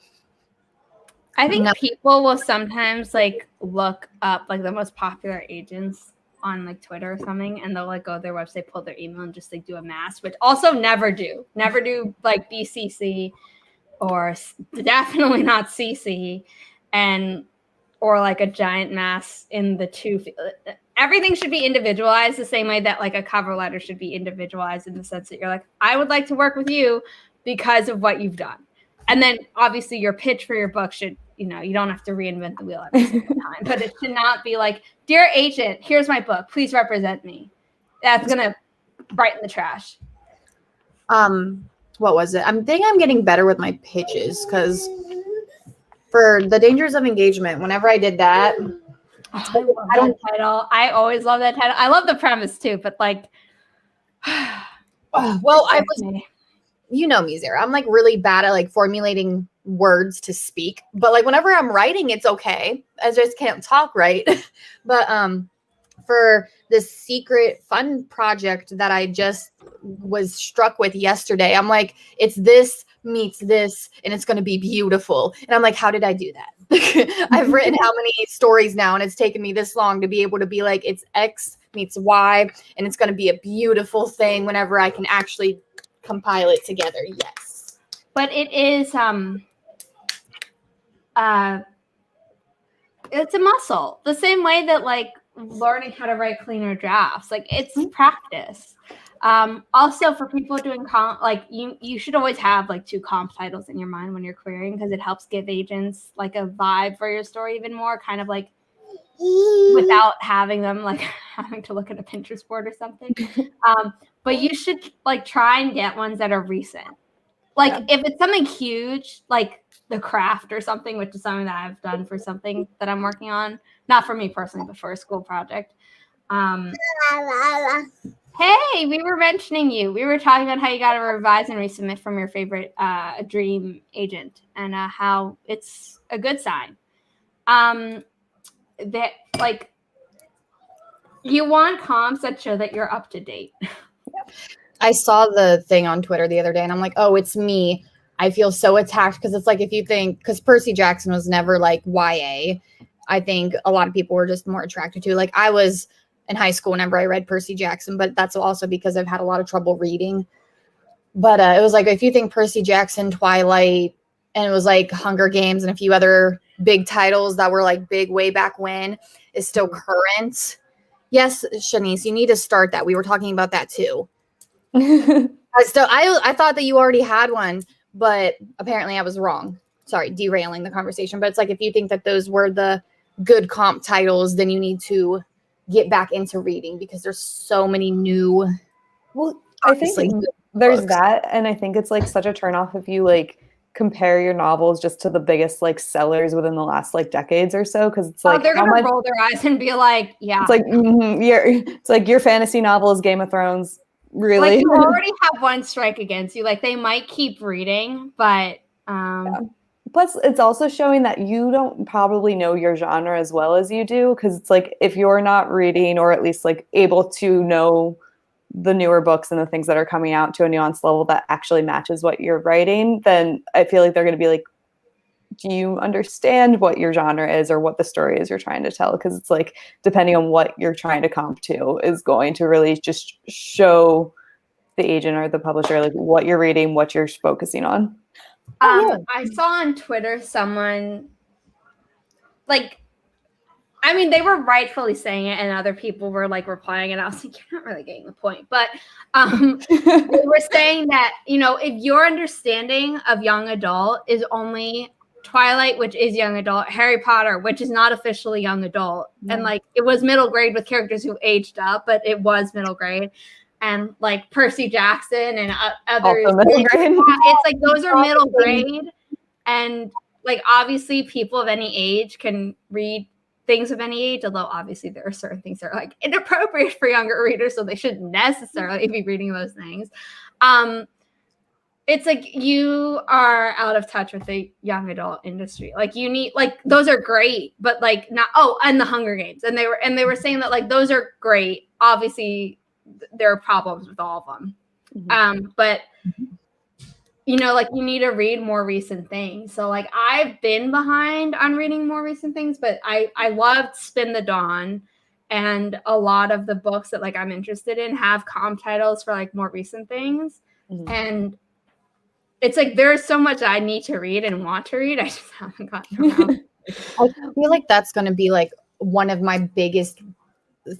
I think people will sometimes like look up like the most popular agents on like Twitter or something, and they'll like go to their website, pull their email, and just like do a mass, which also never do like BCC or definitely not CC, and or like a giant mass in the two. Everything should be individualized the same way that like a cover letter should be individualized in the sense that you're like, I would like to work with you because of what you've done. And then obviously your pitch for your book should, you don't have to reinvent the wheel every single time, but it should not be like, dear agent, here's my book. Please represent me. That's going to brighten the trash. What was it? I'm getting better with my pitches because for The Dangers of Engagement, whenever I did that, I love that title. I always love that title. I love the premise too, but like, well, you know me, Zara. I'm like really bad at like formulating words to speak, but like whenever I'm writing, it's okay. I just can't talk right. But for this secret fun project that I just was struck with yesterday, I'm like, it's this meets this, and it's going to be beautiful. And I'm like, how did I do that? I've written how many stories now, and it's taken me this long to be able to be like, it's X meets Y, and it's going to be a beautiful thing whenever I can actually compile it together. Yes. But it is it's a muscle. The same way that like learning how to write cleaner drafts. Like it's practice. Also for people doing comp, like you should always have like 2 comp titles in your mind when you're querying, because it helps give agents like a vibe for your story even more, kind of like without having them like having to look at a Pinterest board or something. But you should like try and get ones that are recent. Like if it's something huge, like The Craft or something, which is something that I've done for something that I'm working on, not for me personally, but for a school project. Hey, we were mentioning you. We were talking about how you got to revise and resubmit from your favorite dream agent, and how it's a good sign. That like you want comps that show that you're up to date. I saw the thing on Twitter the other day, and I'm like, oh, it's me. I feel so attacked because it's like, if you think, because Percy Jackson was never like YA, I think a lot of people were just more attracted to. Like I was in high school whenever I read Percy Jackson, but that's also because I've had a lot of trouble reading. But it was like, if you think Percy Jackson, Twilight, and it was like Hunger Games and a few other big titles that were like big way back when is still current. Yes, Shanice, you need to start that. We were talking about that too. I thought that you already had one, but apparently I was wrong. Sorry, derailing the conversation. But it's like, if you think that those were the good comp titles, then you need to get back into reading, because there's so many new. Well, I think there's books. That, and I think it's like such a turnoff if you like compare your novels just to the biggest like sellers within the last like decades or so, because it's like they're gonna roll their eyes and be like, yeah, it's like it's like your fantasy novel is Game of Thrones. Really? Like you already have one strike against you. Like they might keep reading, but yeah. Plus it's also showing that you don't probably know your genre as well as you do, because it's like, if you're not reading, or at least like able to know the newer books and the things that are coming out to a nuanced level that actually matches what you're writing, then I feel like they're going to be like, do you understand what your genre is or what the story is you're trying to tell? Because it's like, depending on what you're trying to comp to is going to really just show the agent or the publisher like what you're reading, what you're focusing on. I saw on Twitter someone like, I mean, they were rightfully saying it, and other people were like replying, and I was like, you're not really getting the point. But they were saying that, if your understanding of young adult is only Twilight, which is young adult, Harry Potter, which is not officially young adult, and like it was middle grade with characters who aged up, but it was middle grade, and like Percy Jackson and others, it's like those are middle grade, and like obviously people of any age can read things of any age, although obviously there are certain things that are like inappropriate for younger readers, so they shouldn't necessarily be reading those things. it's like you are out of touch with the young adult industry. Like you need like those are great, but like not and the Hunger Games. And they were saying that like those are great. Obviously there are problems with all of them. But you know, like you need to read more recent things. So like I've been behind on reading more recent things, but I loved Spin the Dawn, and a lot of the books that like I'm interested in have titles for like more recent things. And it's like there's so much I need to read and want to read. I just haven't gotten around. I feel like that's going to be like one of my biggest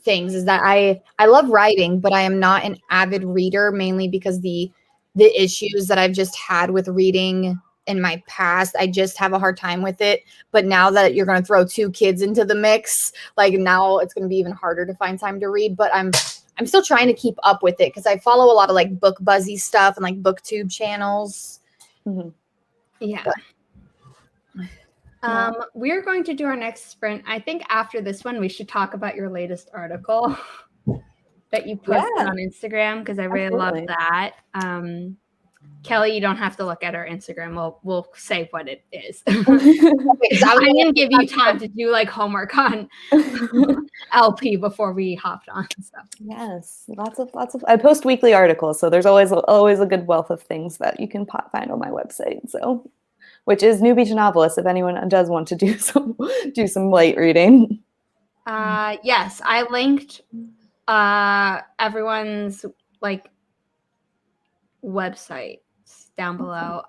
things is that I love writing, but I am not an avid reader, mainly because the issues that I've just had with reading in my past, I just have a hard time with it. But now that you're going to throw 2 kids into the mix, like now it's going to be even harder to find time to read. But I'm still trying to keep up with it because I follow a lot of like book buzzy stuff and like booktube channels. Yeah. We're going to do our next sprint. I think after this one, we should talk about your latest article that you posted on Instagram, because I really love that. Kelly, you don't have to look at our Instagram. We'll say what it is. I didn't give you time to do like homework on LP before we hopped on and stuff. Yes, lots of. I post weekly articles, so there's always a good wealth of things that you can find on my website. So, which is New Beach Novelist, if anyone does want to do some light reading. Yes, I linked everyone's like websites down below.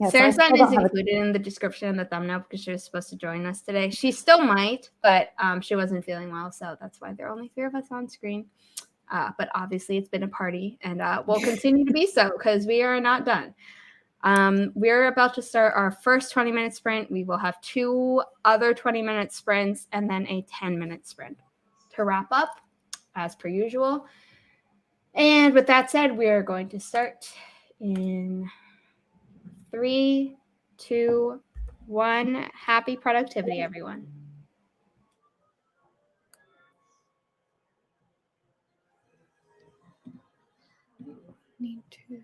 Sarah's one is included in the description and the thumbnail because she was supposed to join us today. She still might, but she wasn't feeling well, so that's why there are only 3 of us on screen. But obviously it's been a party, and we'll continue to be so because we are not done. We're about to start our first 20-minute sprint. We will have 2 other 20-minute sprints and then a 10-minute sprint to wrap up as per usual. And with that said, we are going to start in 3, 2, 1. Happy productivity, everyone. Need to.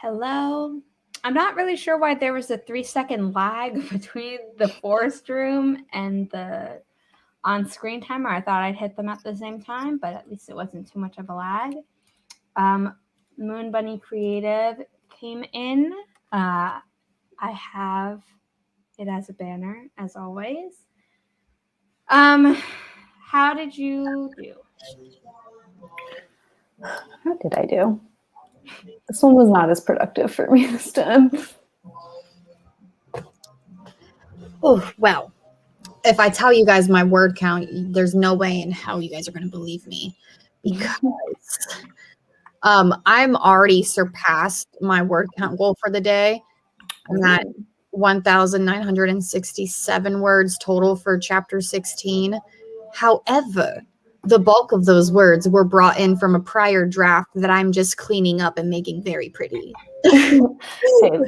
Hello. I'm not really sure why there was a 3-second lag between the forest room and the on-screen timer. I thought I'd hit them at the same time, but at least it wasn't too much of a lag. Moon Bunny Creative came in. I have it as a banner, as always. How did you do? How did I do? This one was not as productive for me this time. Oh, well, if I tell you guys my word count, there's no way in hell you guys are going to believe me, because I'm already surpassed my word count goal for the day. I'm at 1,967 words total for chapter 16. However, the bulk of those words were brought in from a prior draft that I'm just cleaning up and making very pretty. Hey,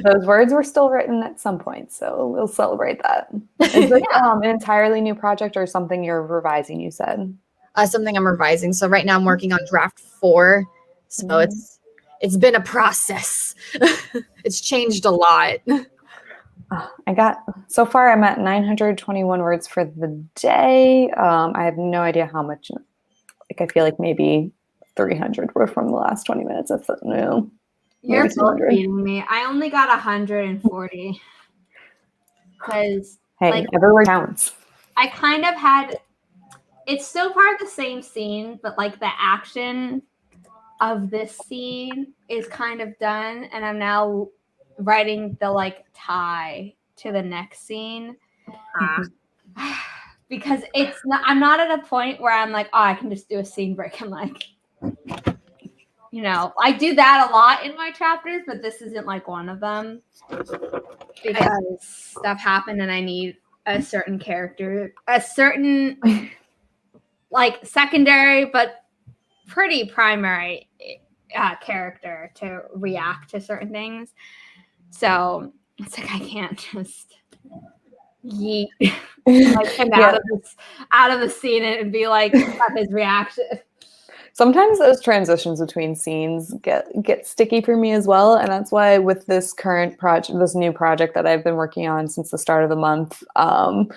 those words were still written at some point, so we'll celebrate that. Is this an entirely new project or something you're revising, you said? Something I'm revising. So right now I'm working on draft 4. So it's been a process. It's changed a lot. So far I'm at 921 words for the day. I have no idea how much. Like, I feel like maybe 300 were from the last 20 minutes. That's new. You're both beating me. I only got 140. Because hey, every word counts. I kind of had, it's so far the same scene, but like the action of this scene is kind of done, and I'm now writing the like tie to the next scene. Because it's not, I'm not at a point where I'm like, oh, I can just do a scene break. I'm like, you know, I do that a lot in my chapters, but this isn't like one of them, because stuff happened and I need a certain character, a certain like secondary but pretty primary character to react to certain things. So it's like I can't just yeet like him out of the scene and be like his reaction. Sometimes those transitions between scenes get sticky for me as well, and that's why with this current project, this new project that I've been working on since the start of the month, I'm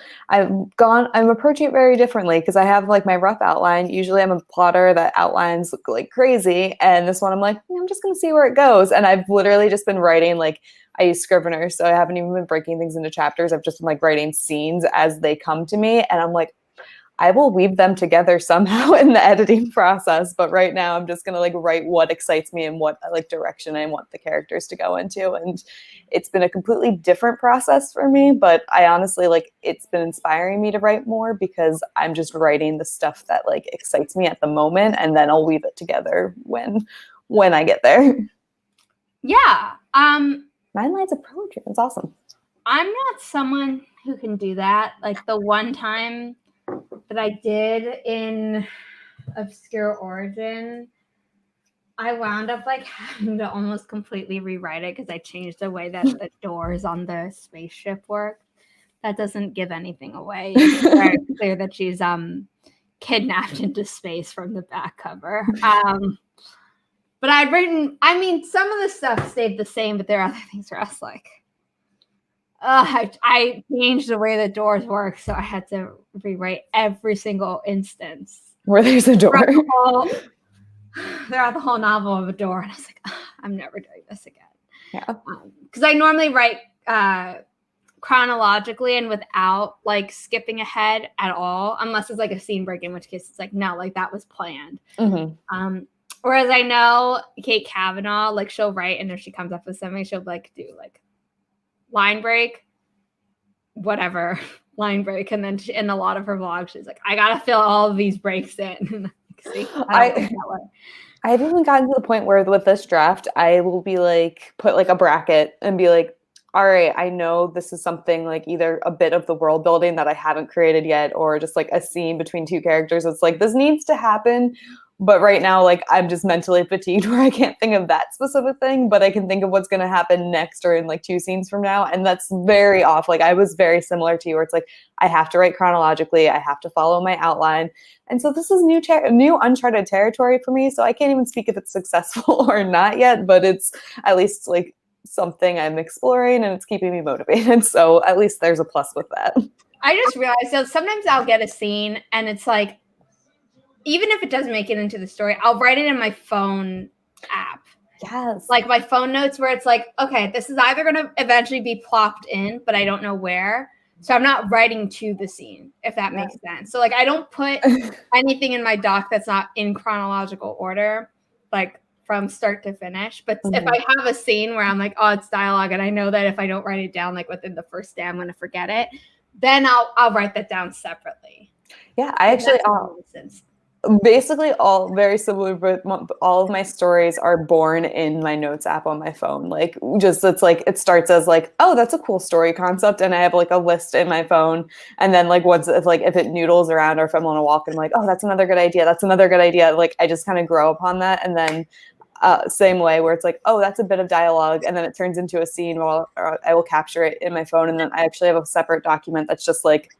approaching it very differently, because I have like my rough outline. Usually I'm a plotter that outlines like crazy, and this one I'm like, I'm just gonna see where it goes, and I've literally just been writing, like, I use Scrivener, so I haven't even been breaking things into chapters. I've just been like writing scenes as they come to me, and I'm like, I will weave them together somehow in the editing process. But right now I'm just going to like write what excites me and what like direction I want the characters to go into. And it's been a completely different process for me, but I honestly like, it's been inspiring me to write more, because I'm just writing the stuff that like excites me at the moment. And then I'll weave it together when I get there. Yeah. 9 lines of poetry. That's awesome. I'm not someone who can do that. Like the one time that I did in Obscure Origin, I wound up like having to almost completely rewrite it because I changed the way that the doors on the spaceship work. That doesn't give anything away. It's very clear that she's kidnapped into space from the back cover. But I'd written, I mean, some of the stuff stayed the same, but there are other things where I was like, I changed the way the doors work, so I had to rewrite every single instance where there's a door. Throughout the whole novel of a door, and I was like, I'm never doing this again. Yeah, because I normally write chronologically and without like skipping ahead at all, unless it's like a scene break, in which case it's like, no, like that was planned. Whereas I know Kate Kavanaugh, like she'll write, and if she comes up with something, she'll like do like line break, whatever, line break. And then in a lot of her vlogs, she's like, I got to fill all of these breaks in. See, I've even gotten to the point where with this draft, I will be like, put like a bracket and be like, all right, I know this is something like either a bit of the world building that I haven't created yet, or just like a scene between two characters. It's like, this needs to happen But right now, like, I'm just mentally fatigued where I can't think of that specific thing, but I can think of what's going to happen next or in like 2 scenes from now. And that's very off. Like, I was very similar to you where it's like, I have to write chronologically. I have to follow my outline. And so this is new uncharted territory for me. So I can't even speak if it's successful or not yet, but it's at least like something I'm exploring and it's keeping me motivated. So at least there's a plus with that. I just realized that sometimes I'll get a scene and it's like, even if it doesn't make it into the story, I'll write it in my phone app. Yes. Like my phone notes where it's like, okay, this is either going to eventually be plopped in, but I don't know where. So I'm not writing to the scene, if that makes sense. So like I don't put anything in my doc that's not in chronological order, like from start to finish. But if I have a scene where I'm like, oh, it's dialogue, and I know that if I don't write it down like within the first day, I'm going to forget it, then I'll write that down separately. Yeah, I actually basically all very similar, but all of my stories are born in my notes app on my phone. Like, just it's like it starts as like, oh, that's a cool story concept, and I have like a list in my phone, and then like once if it noodles around or if I'm on a walk and I'm like, oh, that's another good idea, like I just kind of grow upon that. And then same way where it's like, oh, that's a bit of dialogue, and then it turns into a scene or I will capture it in my phone, and then I actually have a separate document that's just like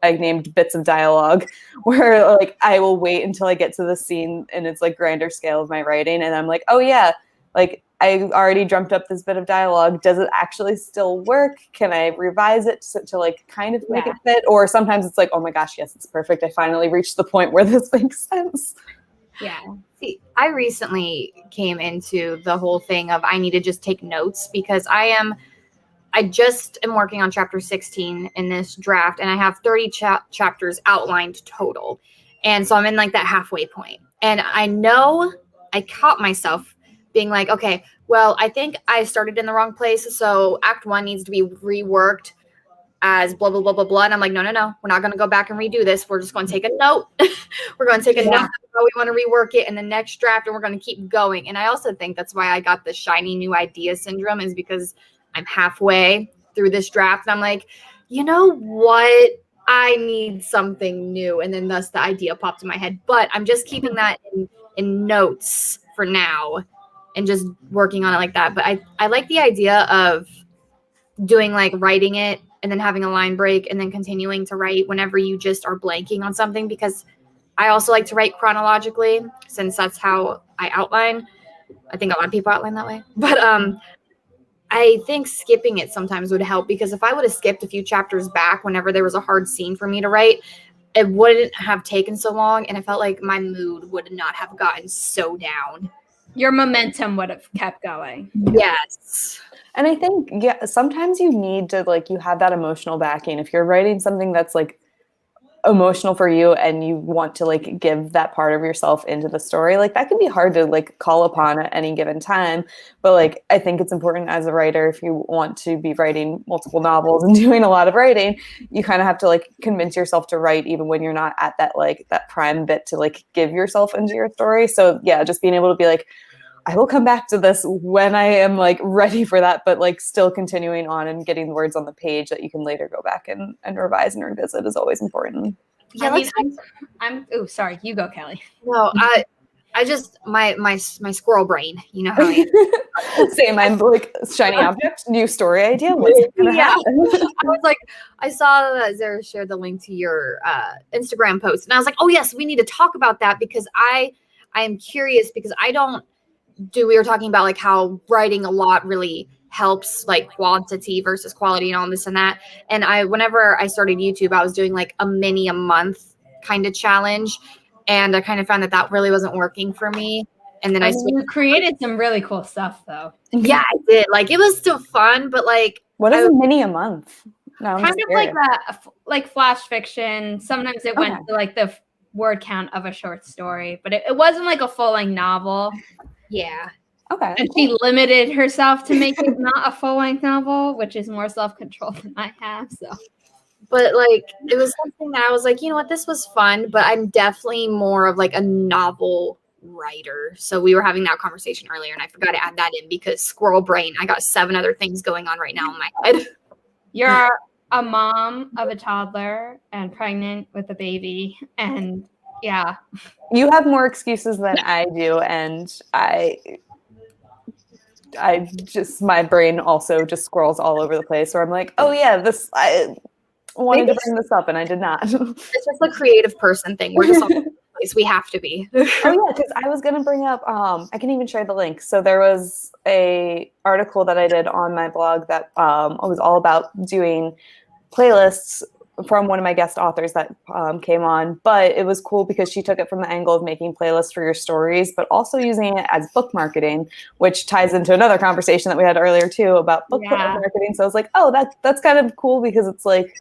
I named bits of dialogue where like I will wait until I get to the scene and it's like grander scale of my writing, and I'm like, oh yeah, like I already dreamt up this bit of dialogue. Does it actually still work? Can I revise it to like kind of make it fit? Or sometimes it's like, oh my gosh, yes, it's perfect. I finally reached the point where this makes sense. Yeah. See, I recently came into the whole thing of I need to just take notes because I just am working on chapter 16 in this draft, and I have 30 chapters outlined total. And so I'm in like that halfway point. And I know I caught myself being like, okay, well, I think I started in the wrong place. So act 1 needs to be reworked as blah, blah, blah, blah, blah. And I'm like, no. We're not going to go back and redo this. We're just going to take a note. We're going to take a note of how we want to rework it in the next draft, and we're going to keep going. And I also think that's why I got the shiny new idea syndrome, is because I'm halfway through this draft and I'm like, you know what? I need something new. And then thus the idea popped in my head. But I'm just keeping that in notes for now and just working on it like that. But I like the idea of doing like writing it and then having a line break and then continuing to write whenever you just are blanking on something, because I also like to write chronologically since that's how I outline. I think a lot of people outline that way. But I think skipping it sometimes would help, because if I would have skipped a few chapters back whenever there was a hard scene for me to write, it wouldn't have taken so long, and I felt like my mood would not have gotten so down. Your momentum would have kept going. Yes. And I think, sometimes you need to, like, you have that emotional backing. If you're writing something that's like emotional for you and you want to like give that part of yourself into the story, like that can be hard to like call upon at any given time. But like, I think it's important as a writer, if you want to be writing multiple novels and doing a lot of writing, you kind of have to like convince yourself to write even when you're not at that like that prime bit to like give yourself into your story. So yeah, just being able to be like, I will come back to this when I am like ready for that, but like still continuing on and getting the words on the page that you can later go back and revise and revisit is always important. Yeah, I'm oh, sorry, you go, Kelly. No, I just my squirrel brain, you know how I am. Same, I'm like shiny object, new story idea. What's gonna happen? I was like, I saw that Zara shared the link to your Instagram post, and I was like, oh yes, we need to talk about that, because I am curious, because we were talking about like how writing a lot really helps like quantity versus quality and all this and that. And whenever I started YouTube, I was doing like a month kind of challenge. And I kind of found that really wasn't working for me. And then you created some really cool stuff though. Yeah, I did. Like it was still fun, but like, what is a month? No, kind of like that, like flash fiction. Sometimes it went to like the word count of a short story, but it wasn't like a full-length novel. Yeah. Okay. And she limited herself to make it not a full-length novel, which is more self-control than I have. So, but like it was something that I was like, you know what, this was fun, but I'm definitely more of like a novel writer. So we were having that conversation earlier, and I forgot to add that in because squirrel brain. I got 7 other things going on right now in my head. You're a mom of a toddler and pregnant with a baby, and Yeah. You have more excuses than I do, and I just, my brain also just scrolls all over the place where I'm like, oh yeah, this, I wanted to bring this up and I did not. It's just the creative person thing. We're just all over the place. We have to be. Oh yeah, because I was gonna bring up, I can even share the link. So there was a article that I did on my blog that was all about doing playlists from one of my guest authors that came on, but it was cool because she took it from the angle of making playlists for your stories, but also using it as book marketing, which ties into another conversation that we had earlier too about book marketing. So I was like, oh, that's kind of cool because it's like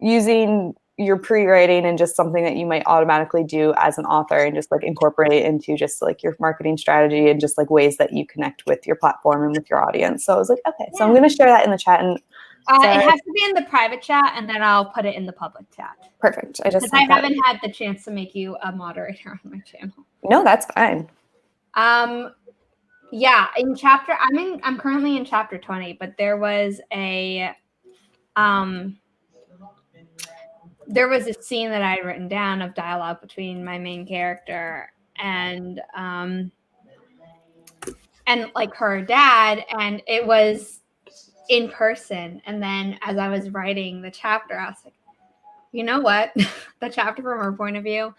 using your pre-writing and just something that you might automatically do as an author and just like incorporate it into just like your marketing strategy and just like ways that you connect with your platform and with your audience. So I was like, okay, so I'm going to share that in the chat. And it has to be in the private chat, and then I'll put it in the public chat. Perfect. I haven't had the chance to make you a moderator on my channel. No, that's fine. Yeah, in chapter, I'm currently in chapter 20, but there was a scene that I had written down of dialogue between my main character and like her dad, and it was in person. And then as I was writing the chapter, I was like, you know what? The chapter from her point of view,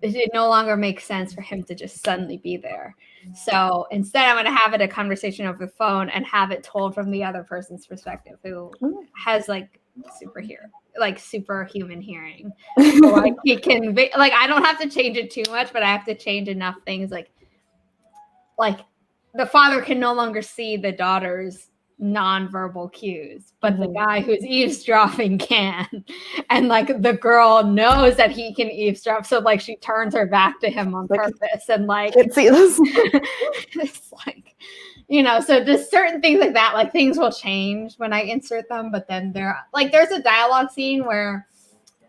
it no longer makes sense for him to just suddenly be there. So instead, I'm going to have it a conversation over the phone and have it told from the other person's perspective, who has like superhuman hearing. So, like he can like, I don't have to change it too much, but I have to change enough things. Like the father can no longer see the daughter's nonverbal cues, but the guy who's eavesdropping can. And like the girl knows that he can eavesdrop, so like she turns her back to him on purpose, and like it's like, you know, so just certain things like that, like things will change when I insert them. But then there's a dialogue scene where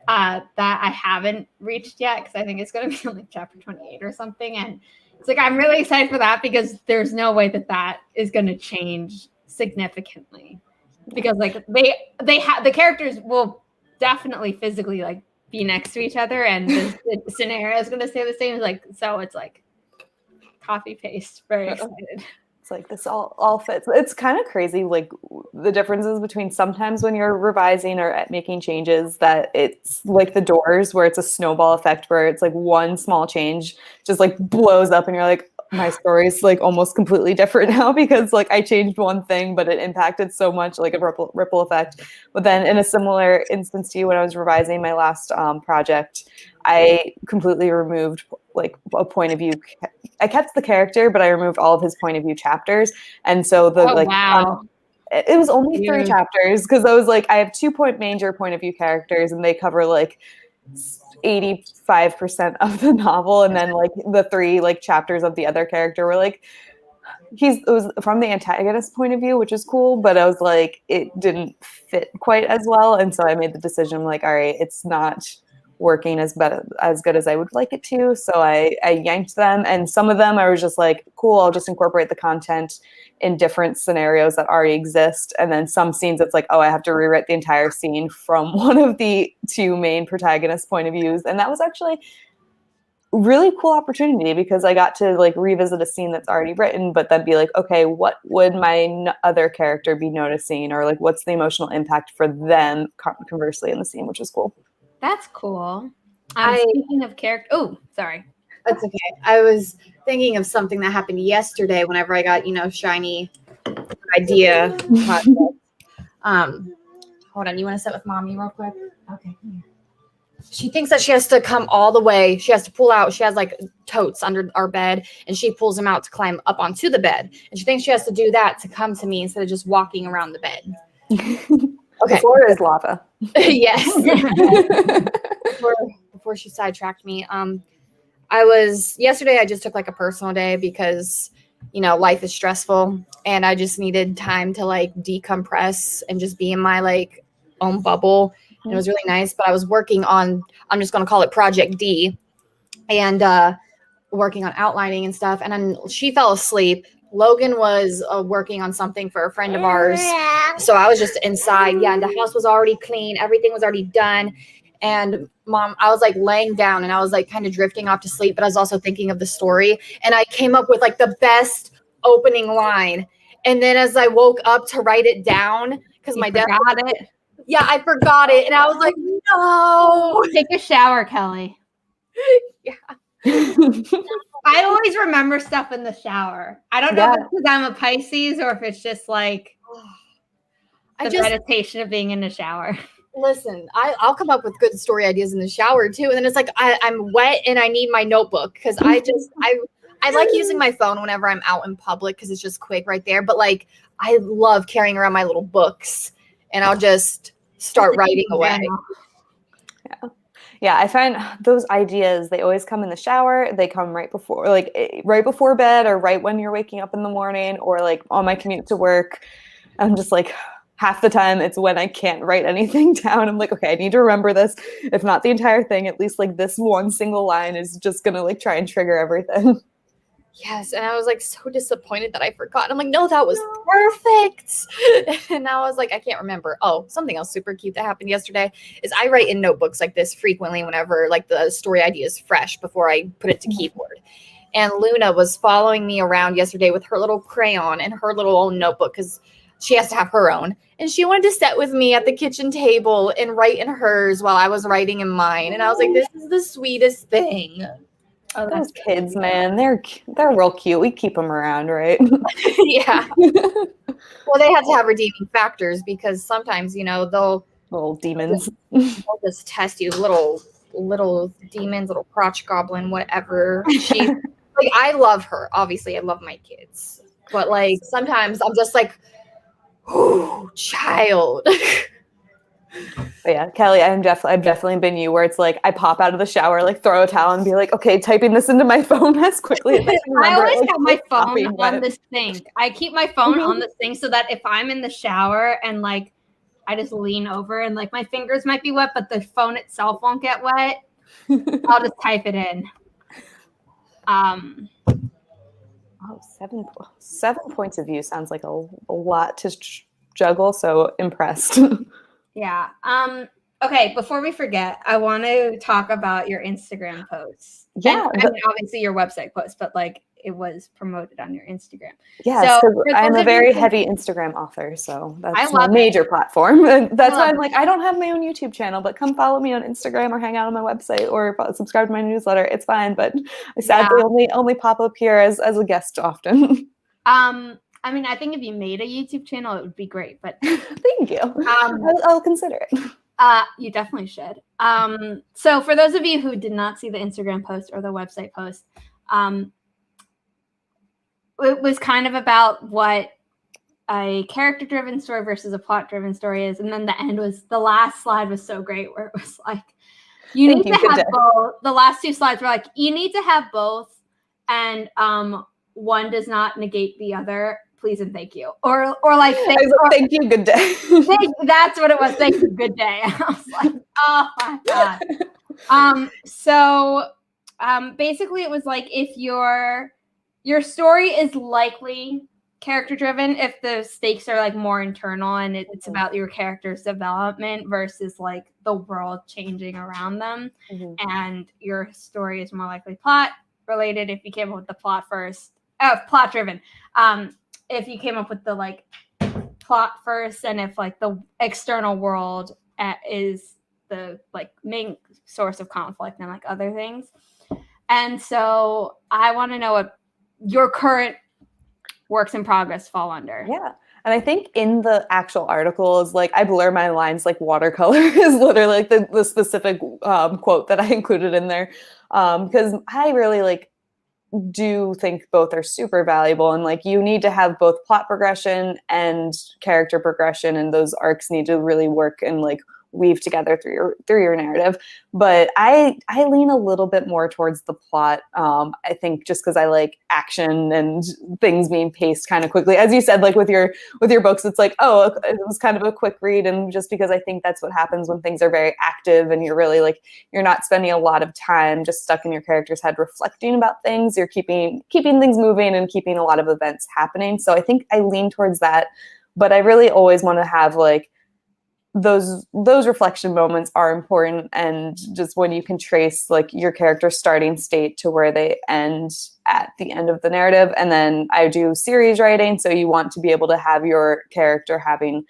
that I haven't reached yet, because I think it's going to be like chapter 28 or something, and it's like I'm really excited for that because there's no way that is going to change significantly, because like the characters will definitely physically like be next to each other, and the scenario is going to stay the same. Like, so it's like copy paste. Very excited. It's like this all fits. It's kind of crazy, like the differences between sometimes when you're revising or making changes, that it's like The Doors, where it's a snowball effect, where it's like one small change just like blows up and you're like, my story's like almost completely different now because like I changed one thing, but it impacted so much, like a ripple effect. But then in a similar instance to you, when I was revising my last project, I completely removed like a point of view. I kept the character, but I removed all of his point of view chapters. And so it was only 3 chapters, because I was like, I have 2 major point of view characters, and they cover like 85% of the novel, and then like the 3 like chapters of the other character were like it was from the antagonist point of view, which is cool, but I was like, it didn't fit quite as well, and so I made the decision, like, all right, it's not working as good as I would like it to, so I yanked them. And some of them I was just like, cool, I'll just incorporate the content in different scenarios that already exist. And then some scenes, it's like, oh, I have to rewrite the entire scene from one of the 2 main protagonist point of views. And that was actually really cool opportunity, because I got to like revisit a scene that's already written, but then be like, okay, what would my other character be noticing, or like what's the emotional impact for them conversely in the scene, which is cool. That's cool. Speaking of character, oh, sorry. That's okay. I was thinking of something that happened yesterday whenever I got, shiny idea. Hold on. You want to sit with mommy real quick? Okay. She thinks that she has to come all the way. She has to pull out. She has like totes under our bed, and she pulls them out to climb up onto the bed. And she thinks she has to do that to come to me instead of just walking around the bed. Okay. The floor is lava. Yes. Before she sidetracked me, yesterday I just took like a personal day because, life is stressful, and I just needed time to like decompress and just be in my like own bubble. And it was really nice, but I was working on, I'm just going to call it Project D, and working on outlining and stuff. And then she fell asleep. Logan was working on something for a friend of ours. So I was just inside. Yeah, and the house was already clean. Everything was already done. And Mom, I was like laying down and I was like kind of drifting off to sleep, but I was also thinking of the story. And I came up with like the best opening line. And then as I woke up to write it down, because my dad forgot it. Yeah, I forgot it. And I was like, no. Take a shower, Kelly. Yeah. I always remember stuff in the shower. I don't know if it's because I'm a Pisces or if it's just like meditation of being in the shower. Listen, I'll come up with good story ideas in the shower too. And then it's like I'm wet and I need my notebook because I like using my phone whenever I'm out in public because it's just quick right there. But like I love carrying around my little books and I'll just start writing away. Yeah, I find those ideas, they always come in the shower. They come right before bed or right when you're waking up in the morning or like on my commute to work. I'm just like, half the time it's when I can't write anything down. I'm like, okay, I need to remember this. If not the entire thing, at least like this one single line is just going to like try and trigger everything. Yes. And I was like so disappointed that I forgot. I'm like, no, that was perfect. And I was like, I can't remember. Oh, something else super cute that happened yesterday is I write in notebooks like this frequently whenever like the story idea is fresh before I put it to keyboard. And Luna was following me around yesterday with her little crayon and her little own notebook because she has to have her own. And she wanted to sit with me at the kitchen table and write in hers while I was writing in mine. And I was like, this is the sweetest thing. Oh, those kids, man, they're real cute. We keep them around, right? Yeah. Well, they have to have redeeming factors because sometimes, they'll little demons. They'll just test you, little demons, little crotch goblin, whatever. She's like, I love her. Obviously, I love my kids, but like sometimes I'm just like, oh, child. But yeah, Kelly, I've definitely been you where it's like I pop out of the shower, like throw a towel and be like, okay, typing this into my phone as quickly as I can remember. I always have my phone on the sink. I keep my phone on the sink so that if I'm in the shower and like I just lean over and like my fingers might be wet, but the phone itself won't get wet, I'll just type it in. Seven points of view sounds like a lot to juggle. So impressed. Yeah. Okay. Before we forget, I want to talk about your Instagram posts. Yeah. And, I mean, obviously your website post, but like it was promoted on your Instagram. Yes, so I'm a very heavy Instagram author, so that's my major platform. And that's why I'm like, I don't have my own YouTube channel, but come follow me on Instagram or hang out on my website or subscribe to my newsletter. It's fine, but I sadly only pop up here as a guest often. I mean, I think if you made a YouTube channel, it would be great, but thank you. I'll consider it. You definitely should. So for those of you who did not see the Instagram post or the website post, it was kind of about what a character-driven story versus a plot-driven story is. And then the last slide was so great where it was like, you need to have both. The last two slides were like, you need to have both. And one does not negate the other. Please and thank you. Or like, thank you, good day. That's what it was. Thank you, good day. I was like, oh my God. So basically it was like, if your story is likely character driven, if the stakes are like more internal and it's about your character's development versus like the world changing around them. Mm-hmm. And your story is more likely plot related if you came up with the plot first. Plot driven. If you came up with the like plot first, and if like the external world is the like main source of conflict and like other things. And so I want to know what your current works in progress fall under. Yeah. And I think in the actual article is like, I blur my lines like watercolor is literally like the specific quote that I included in there. Because I really like do think both are super valuable, and like you need to have both plot progression and character progression, and those arcs need to really work and like weave together through your narrative. But I lean a little bit more towards the plot. I think just because I like action and things being paced kind of quickly. As you said, like with your books, it's like, oh, it was kind of a quick read. And just because I think that's what happens when things are very active and you're really like, you're not spending a lot of time just stuck in your character's head reflecting about things. You're keeping things moving and keeping a lot of events happening. So I think I lean towards that. But I really always want to have like those reflection moments are important, and just when you can trace like your character's starting state to where they end at the end of the narrative. And then I do series writing, so you want to be able to have your character having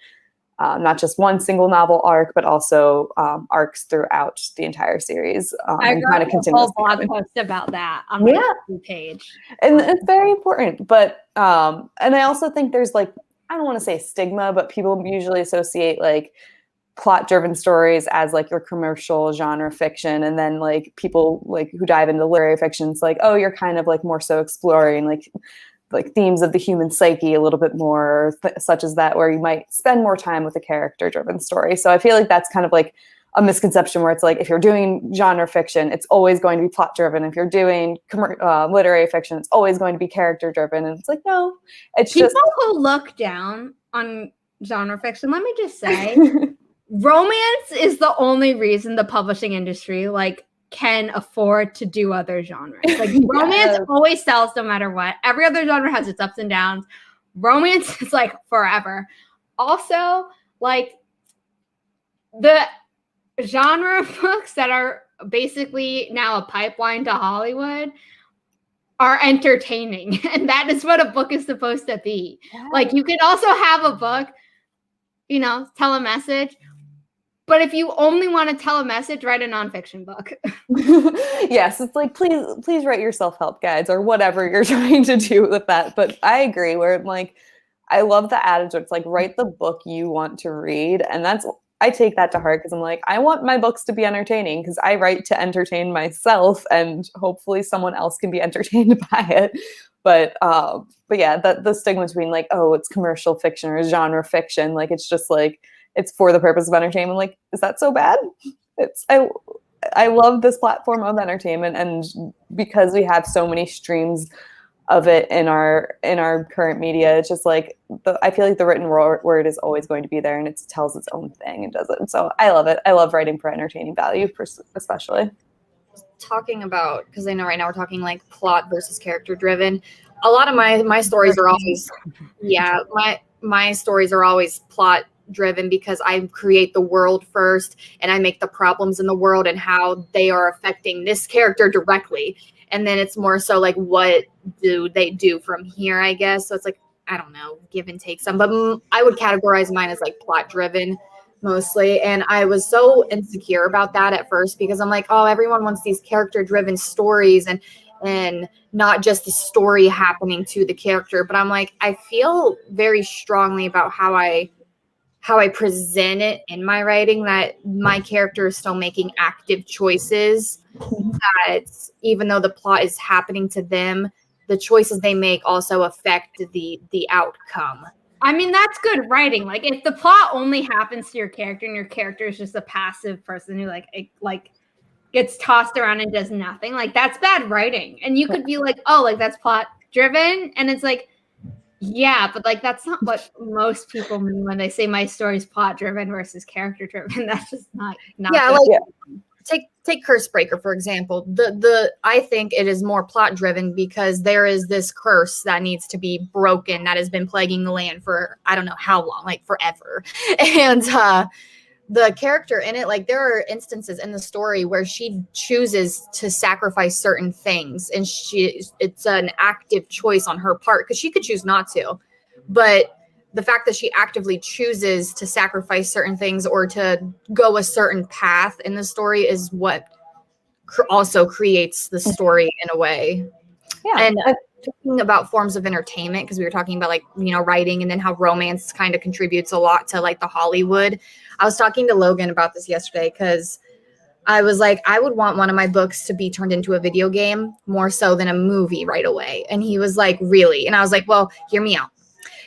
not just one single novel arc, but also arcs throughout the entire series. I wrote a whole blog post about that on my page. And it's very important. But and I also think there's like, I don't want to say stigma, but people usually associate like plot-driven stories as like your commercial genre fiction, and then like people like who dive into literary fiction, it's like, oh, you're kind of like more so exploring like themes of the human psyche a little bit more, such as that, where you might spend more time with a character-driven story. So I feel like that's kind of like a misconception where it's like, if you're doing genre fiction, it's always going to be plot-driven. If you're doing literary fiction, it's always going to be character-driven. And it's like, no, it's people just who look down on genre fiction. Let me just say, romance is the only reason the publishing industry like can afford to do other genres. Like romance always sells no matter what. Every other genre has its ups and downs. Romance is like forever. Also, like the genre books that are basically now a pipeline to Hollywood are entertaining. And that is what a book is supposed to be. Yeah. Like you can also have a book, you know, tell a message. But if you only want to tell a message, write a nonfiction book. Yes, it's like, please write your self-help guides or whatever you're trying to do with that. But I agree, where I'm like, I love the adage where it's like, write the book you want to read. And I take that to heart, because I'm like, I want my books to be entertaining, because I write to entertain myself, and hopefully someone else can be entertained by it. But yeah, the stigma between like, oh, it's commercial fiction or genre fiction, like it's just like, it's for the purpose of entertainment. Like, is that so bad? I love this platform of entertainment, and because we have so many streams of it in our current media, it's just like I feel like the written word is always going to be there, and it tells its own thing and does it. And so I love it. I love writing for entertaining value, especially. Talking about, because I know right now we're talking like plot versus character driven. A lot of my stories are always, my stories are always plot driven, because I create the world first, and I make the problems in the world and how they are affecting this character directly. And then it's more so like, what do they do from here, I guess. So it's like, I don't know, give and take some, but I would categorize mine as like plot driven mostly. And I was so insecure about that at first, because I'm like, oh, everyone wants these character driven stories and not just the story happening to the character. But I'm like, I feel very strongly about how I present it in my writing, that my character is still making active choices, that even though the plot is happening to them, the choices they make also affect the outcome. I mean, that's good writing. Like, if the plot only happens to your character, and your character is just a passive person who like gets tossed around and does nothing, like that's bad writing. And you could be like, oh, like that's plot driven, and it's like, yeah, but like that's not what most people mean when they say my story is plot driven versus character driven. That's just not yeah, good. Like take Cursebreaker, for example. I think it is more plot driven, because there is this curse that needs to be broken that has been plaguing the land for I don't know how long, like forever. And the character in it, like there are instances in the story where she chooses to sacrifice certain things, and it's an active choice on her part, because she could choose not to, but the fact that she actively chooses to sacrifice certain things or to go a certain path in the story is what also creates the story in a way. Yeah. And talking about forms of entertainment, because we were talking about like, you know, writing, and then how romance kind of contributes a lot to like the Hollywood. I was talking to Logan about this yesterday, because I was like, I would want one of my books to be turned into a video game more so than a movie right away. And he was like, really? And I was like, well, hear me out.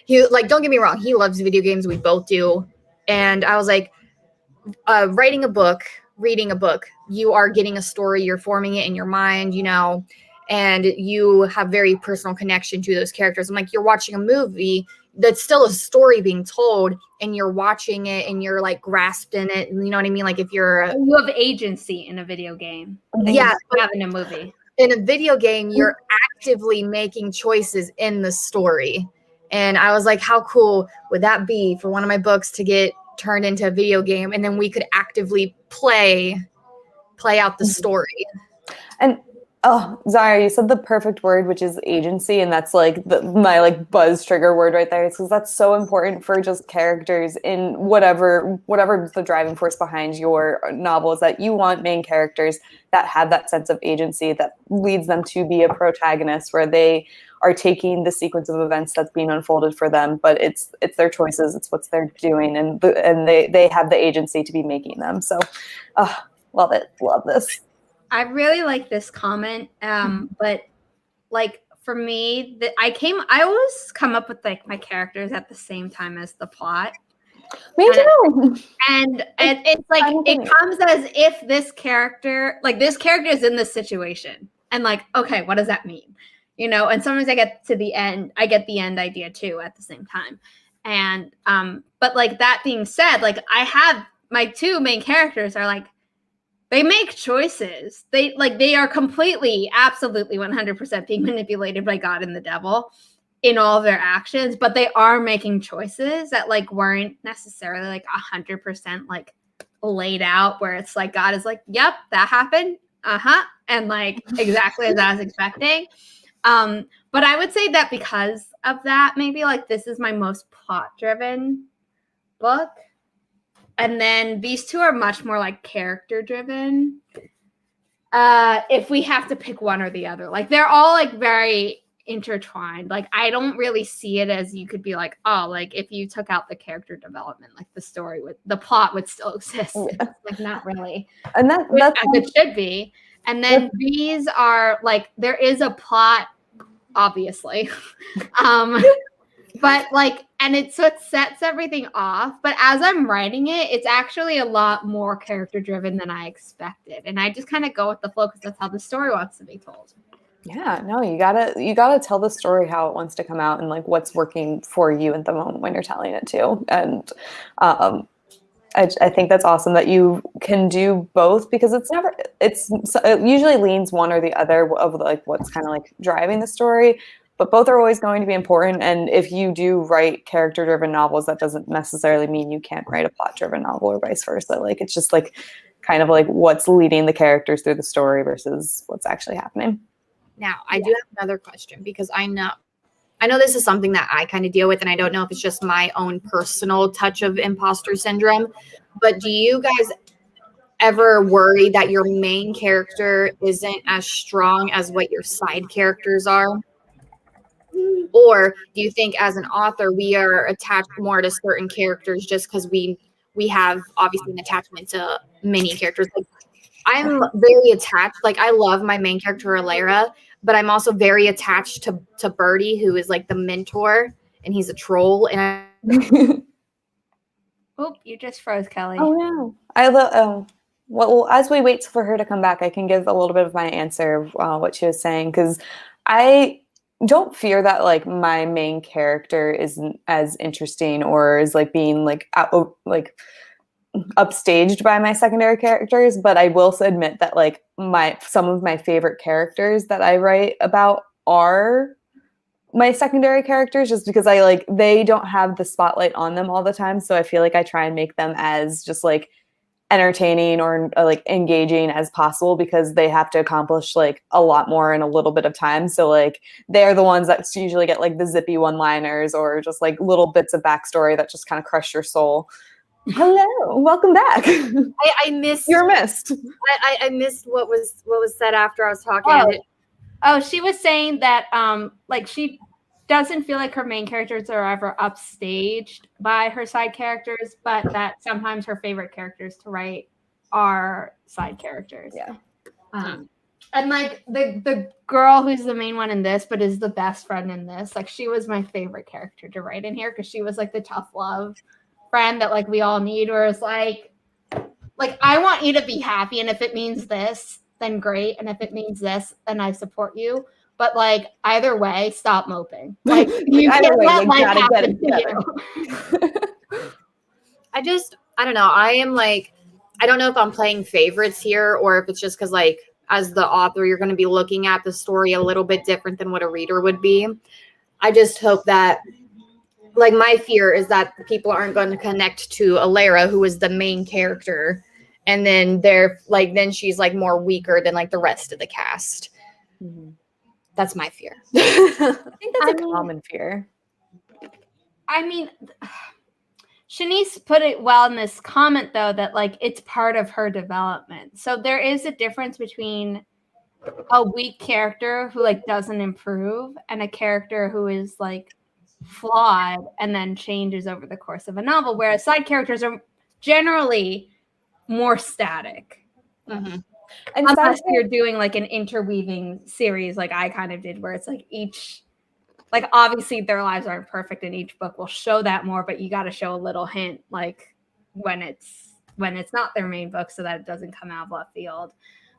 He like, don't get me wrong, he loves video games. We both do. And I was like, writing a book, reading a book, you are getting a story, you're forming it in your mind, you know, and you have very personal connection to those characters. I'm like, you're watching a movie that's still a story being told, and you're watching it and you're like grasped in it. You know what I mean? Like if you have agency in a video game. Yeah. Having a movie. In a video game, you're actively making choices in the story. And I was like, how cool would that be for one of my books to get turned into a video game, and then we could actively play out the story. And oh, Zara, you said the perfect word, which is agency, and that's like my like buzz trigger word right there. Because that's so important for just characters in whatever the driving force behind your novel is, that you want main characters that have that sense of agency that leads them to be a protagonist, where they are taking the sequence of events that's being unfolded for them, but it's their choices, it's what they're doing, and they have the agency to be making them. So, love it, love this. I really like this comment, but like for me, I always come up with like my characters at the same time as the plot. Me too. And it's like it comes as if this character is in this situation, and like, okay, what does that mean? You know, and sometimes I get the end idea too at the same time. And but like that being said, like I have my two main characters are like, they make choices. They are completely, absolutely 100% being manipulated by God and the devil in all of their actions, but they are making choices that like weren't necessarily like 100% like laid out, where it's like God is like, yep, that happened. And like exactly as I was expecting. But I would say that because of that, maybe like this is my most plot-driven book. And then these two are much more like character-driven. If we have to pick one or the other, like they're all like very intertwined. Like I don't really see it as you could be like, oh, like if you took out the character development, like the plot would still exist. Yeah. Like not really. And that's as it should be. And then these are like, there is a plot, obviously. But like, and it sets everything off. But as I'm writing it, it's actually a lot more character driven than I expected. And I just kind of go with the flow because that's how the story wants to be told. Yeah, no, you gotta tell the story how it wants to come out and like what's working for you at the moment when you're telling it too. And I think that's awesome that you can do both, because it usually leans one or the other of like what's kind of like driving the story, but both are always going to be important. And if you do write character driven novels, that doesn't necessarily mean you can't write a plot driven novel or vice versa. Like it's just like kind of like what's leading the characters through the story versus what's actually happening. Now, I do have another question, because I know this is something that I kind of deal with, and I don't know if it's just my own personal touch of imposter syndrome, but do you guys ever worry that your main character isn't as strong as what your side characters are? Or do you think as an author, we are attached more to certain characters just because we have obviously an attachment to many characters? Like, I'm very attached. Like, I love my main character, Alara, but I'm also very attached to Birdie, who is like the mentor, and he's a troll. And Oh, you just froze, Kelly. Oh no! I love. Well, as we wait for her to come back, I can give a little bit of my answer of what she was saying, because I don't fear that like my main character isn't as interesting or is like being like upstaged by my secondary characters, but I will admit that like some of my favorite characters that I write about are my secondary characters, just because they don't have the spotlight on them all the time. So I feel like I try and make them as just like entertaining or like engaging as possible, because they have to accomplish like a lot more in a little bit of time. So like they're the ones that usually get like the zippy one-liners or just like little bits of backstory that just kind of crush your soul. Hello, welcome back. I missed. You're missed. I missed what was said after I was talking. Oh, she was saying that like she doesn't feel like her main characters are ever upstaged by her side characters, but that sometimes her favorite characters to write are side characters. Yeah. And like the girl who's the main one in this, but is the best friend in this, like she was my favorite character to write in here, because she was like the tough love friend that like we all need, where it's like I want you to be happy, and if it means this, then great, and if it means this, then I support you. But like either way, stop moping. Like you can't let life happen to you. I don't know. I am like, I don't know if I'm playing favorites here, or if it's just because like as the author, you're going to be looking at the story a little bit different than what a reader would be. I just hope that like my fear is that people aren't going to connect to Alara, who is the main character, and then then she's like more weaker than like the rest of the cast. That's my fear. I think that's a common fear. I mean, Shanice put it well in this comment, though, that like it's part of her development. So there is a difference between a weak character who like doesn't improve and a character who is like flawed and then changes over the course of a novel, whereas side characters are generally more static. And unless you're doing like an interweaving series like I kind of did, where it's like each, like obviously their lives aren't perfect and each book will show that more, but you got to show a little hint like when it's not their main book, so that it doesn't come out of left field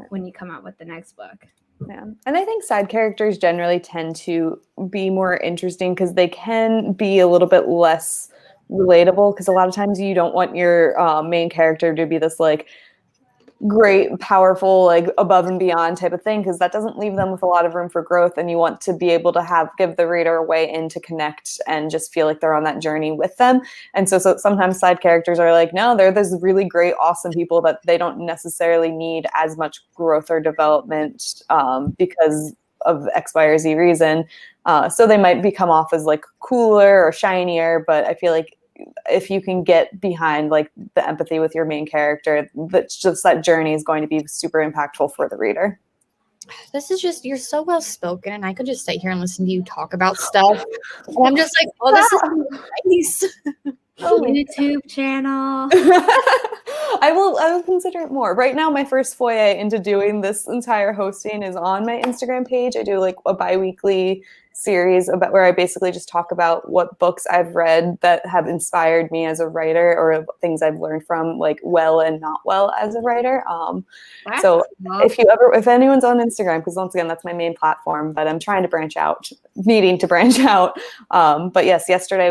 when you come out with the next book. Yeah. And I think side characters generally tend to be more interesting because they can be a little bit less relatable, because a lot of times you don't want your main character to be this like great, powerful, like above and beyond type of thing, because that doesn't leave them with a lot of room for growth. And you want to be able to give the reader a way in to connect and just feel like they're on that journey with them. And so sometimes side characters are like, no, they're those really great, awesome people that they don't necessarily need as much growth or development because of X, Y, or Z reason. So they might become off as like cooler or shinier, but I feel like if you can get behind like the empathy with your main character, that's just that journey is going to be super impactful for the reader. This is just, you're so well spoken, and I could just sit here and listen to you talk about stuff. And I'm just like, oh, this is nice. YouTube channel. I will consider it more. Right now, my first foray into doing this entire hosting is on my Instagram page. I do like a bi-weekly series about where I basically just talk about what books I've read that have inspired me as a writer, or things I've learned from like well and not well as a writer. So if anyone's on Instagram, because once again, that's my main platform, but I'm trying to needing to branch out. But yes, yesterday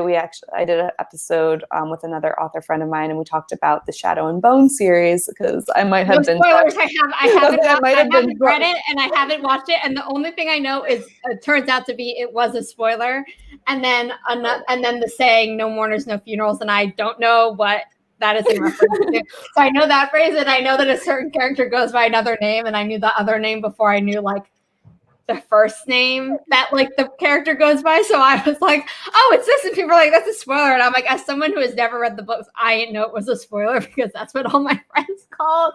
I did an episode with another author friend of mine, and we talked about the Shadow and Bone series, because I might have been spoilers. I haven't read it and I haven't watched it, and the only thing I know is it turns out to be it was a spoiler, and then the saying "no mourners, no funerals," and I don't know what that is in reference to. So I know that phrase, and I know that a certain character goes by another name, and I knew the other name before I knew like the first name that like the character goes by. So I was like, oh, it's this, and people are like, that's a spoiler, and I'm like, as someone who has never read the books, I didn't know it was a spoiler because that's what all my friends called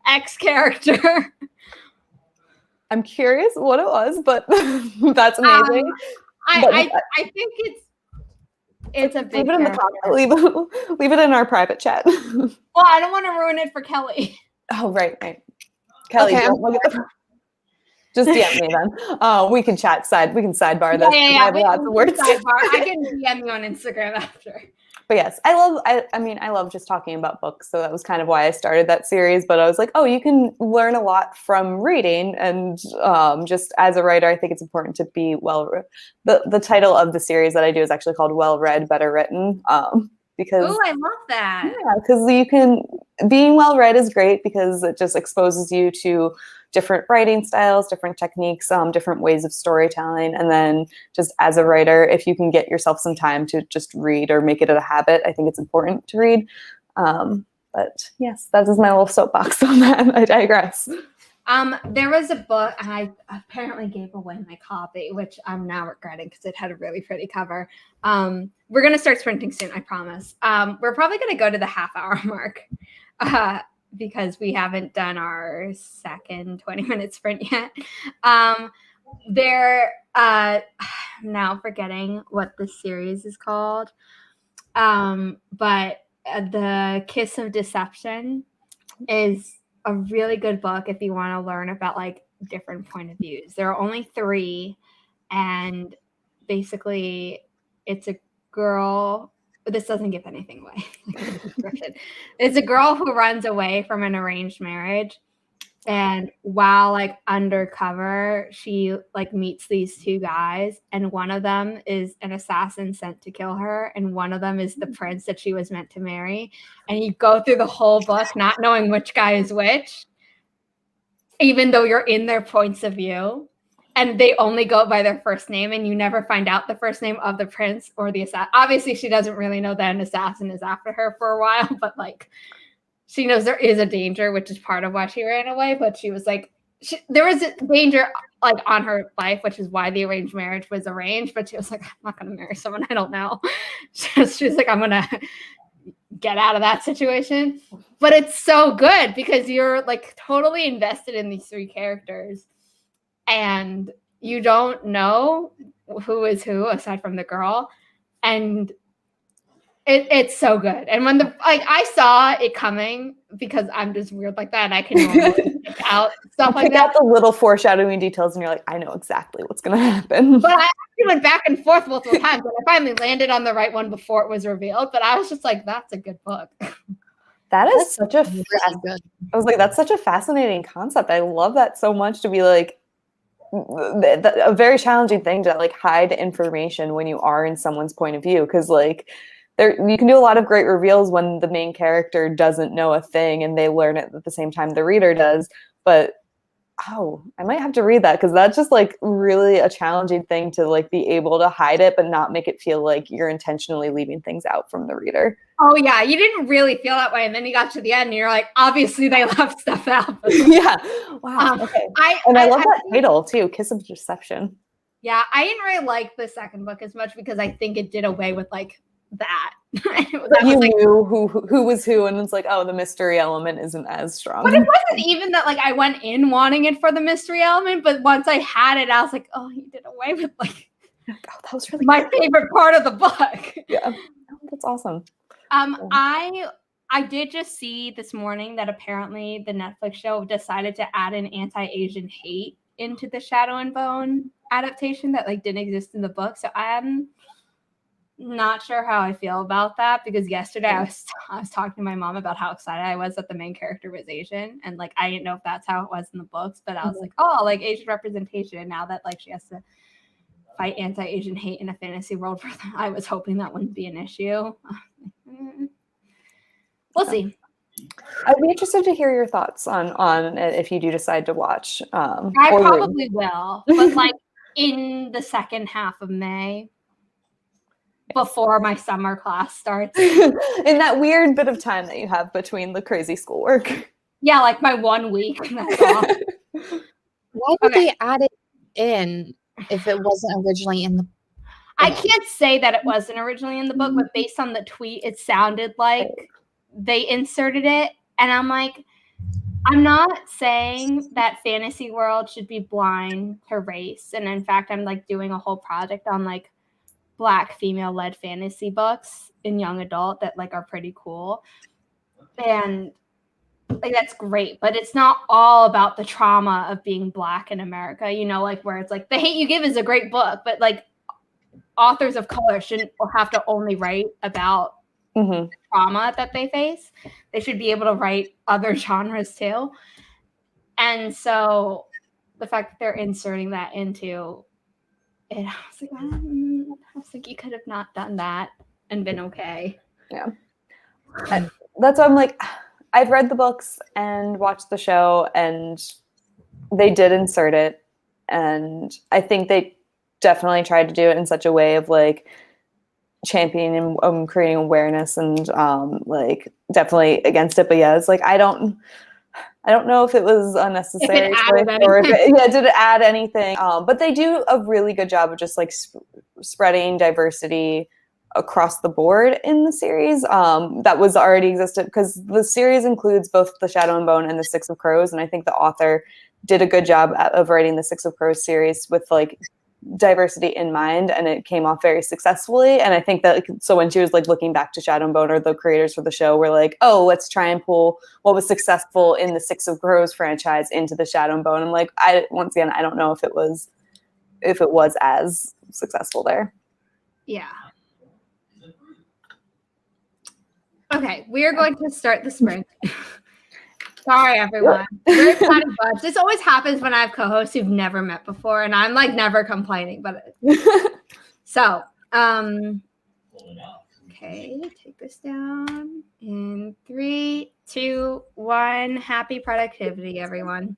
X character. I'm curious what it was, but that's amazing. I think it's a big. Leave it in the leave it in our private chat. Well, I don't want to ruin it for Kelly. Oh, right. Kelly, okay, just DM me then. We can chat we can sidebar this. Yeah, I have lots of words. I can DM you on Instagram after. But yes, I love just talking about books. So that was kind of why I started that series. But I was like, oh, you can learn a lot from reading. And just as a writer, I think it's important to be the title of the series that I do is actually called Well Read, Better Written. Because I love that. Yeah, because being well read is great because it just exposes you to different writing styles, different techniques, different ways of storytelling. And then just as a writer, if you can get yourself some time to just read or make it a habit, I think it's important to read. But yes, that is my little soapbox on that. I digress. There was a book, and I apparently gave away my copy, which I'm now regretting because it had a really pretty cover. We're going to start sprinting soon, I promise. We're probably going to go to the half-hour mark because we haven't done our second 20-minute sprint yet. I'm now forgetting what the series is called. But The Kiss of Deception is a really good book if you want to learn about like different point of views. There are only 3, and basically it's a girl. This doesn't give anything away. It's a girl who runs away from an arranged marriage, and while like undercover, she like meets these 2 guys, and one of them is an assassin sent to kill her, and one of them is the prince that she was meant to marry. And you go through the whole book not knowing which guy is which, even though you're in their points of view. and they only go by their first name, and you never find out the first name of the prince or the assassin. Obviously, she doesn't really know that an assassin is after her for a while, but like she knows there is a danger, which is part of why she ran away. But she was like, there was a danger like on her life, which is why the arranged marriage was arranged. But she was like, I'm not going to marry someone I don't know. She was like, I'm going to get out of that situation. But it's so good because you're like totally invested in these three characters and you don't know who is who aside from the girl. And it's so good. And when I saw it coming because I'm just weird like that and I can normally pick out stuff like that. Out the little foreshadowing details and you're like, I know exactly what's going to happen. But I actually went back and forth multiple times and I finally landed on the right one before it was revealed. But I was just like, that's a good book. That's such a good. I was like, that's such a fascinating concept. I love that so much to be like a very challenging thing to like hide information when you are in someone's point of view. Cause like you can do a lot of great reveals when the main character doesn't know a thing and they learn it at the same time the reader does. But I might have to read that because that's just like really a challenging thing to like be able to hide it but not make it feel like you're intentionally leaving things out from the reader. Oh yeah, you didn't really feel that way, and then you got to the end, and you're like, obviously they left stuff out. Yeah, wow. Okay, I love that title too, "Kiss of Deception." Yeah, I didn't really like the second book as much because I think it did away with like that. You knew who was who, and it's like, oh, the mystery element isn't as strong. But it wasn't even that like I went in wanting it for the mystery element, but once I had it, I was like, oh, you did away with like that was really my favorite part of the book. Yeah, that's awesome. I did just see this morning that apparently the Netflix show decided to add an anti-Asian hate into the Shadow and Bone adaptation that like didn't exist in the book. So I'm not sure how I feel about that because yesterday I was talking to my mom about how excited I was that the main character was Asian and like I didn't know if that's how it was in the books, but I was like, oh, like Asian representation now that like she has to fight anti-Asian hate in a fantasy world. I was hoping that wouldn't be an issue. We'll see. I'd be interested to hear your thoughts on it if you do decide to watch. I probably will, but like in the second half of May, before my summer class starts. In that weird bit of time that you have between the crazy schoolwork. Yeah, like my 1 week. That's all. Why would they add it in if it wasn't originally in the I can't say that it wasn't originally in the book, but based on the tweet, it sounded like they inserted it. And I'm like, I'm not saying that fantasy world should be blind to race. And in fact, I'm like doing a whole project on like Black female-led fantasy books in young adult that like are pretty cool. And like that's great, but it's not all about the trauma of being Black in America, you know, like where it's like The Hate You Give is a great book, but like authors of color shouldn't have to only write about the trauma that they face. They should be able to write other genres too. And so the fact that they're inserting that into it, I was like, you could have not done that and been okay. Yeah. That's why I'm like, I've read the books and watched the show and they did insert it. And I think they definitely tried to do it in such a way of like championing and creating awareness and like definitely against it. But yeah, it's like, I don't know if it was unnecessary or if did it add anything. But they do a really good job of just like spreading diversity across the board in the series that was already existed, because the series includes both the Shadow and Bone and the Six of Crows, and I think the author did a good job of writing the Six of Crows series with like diversity in mind, and it came off very successfully. And I think that so when she was like looking back to Shadow and Bone, or the creators for the show were like, oh, let's try and pull what was successful in the Six of Crows franchise into the Shadow and Bone. I'm like, I don't know if it was as successful there. Yeah. Okay, we are going to start the sprint. Sorry, everyone. We're excited bunch. This always happens when I have co-hosts who've never met before, and I'm like never complaining. But so, okay, take this down in 3, 2, 1. Happy productivity, everyone.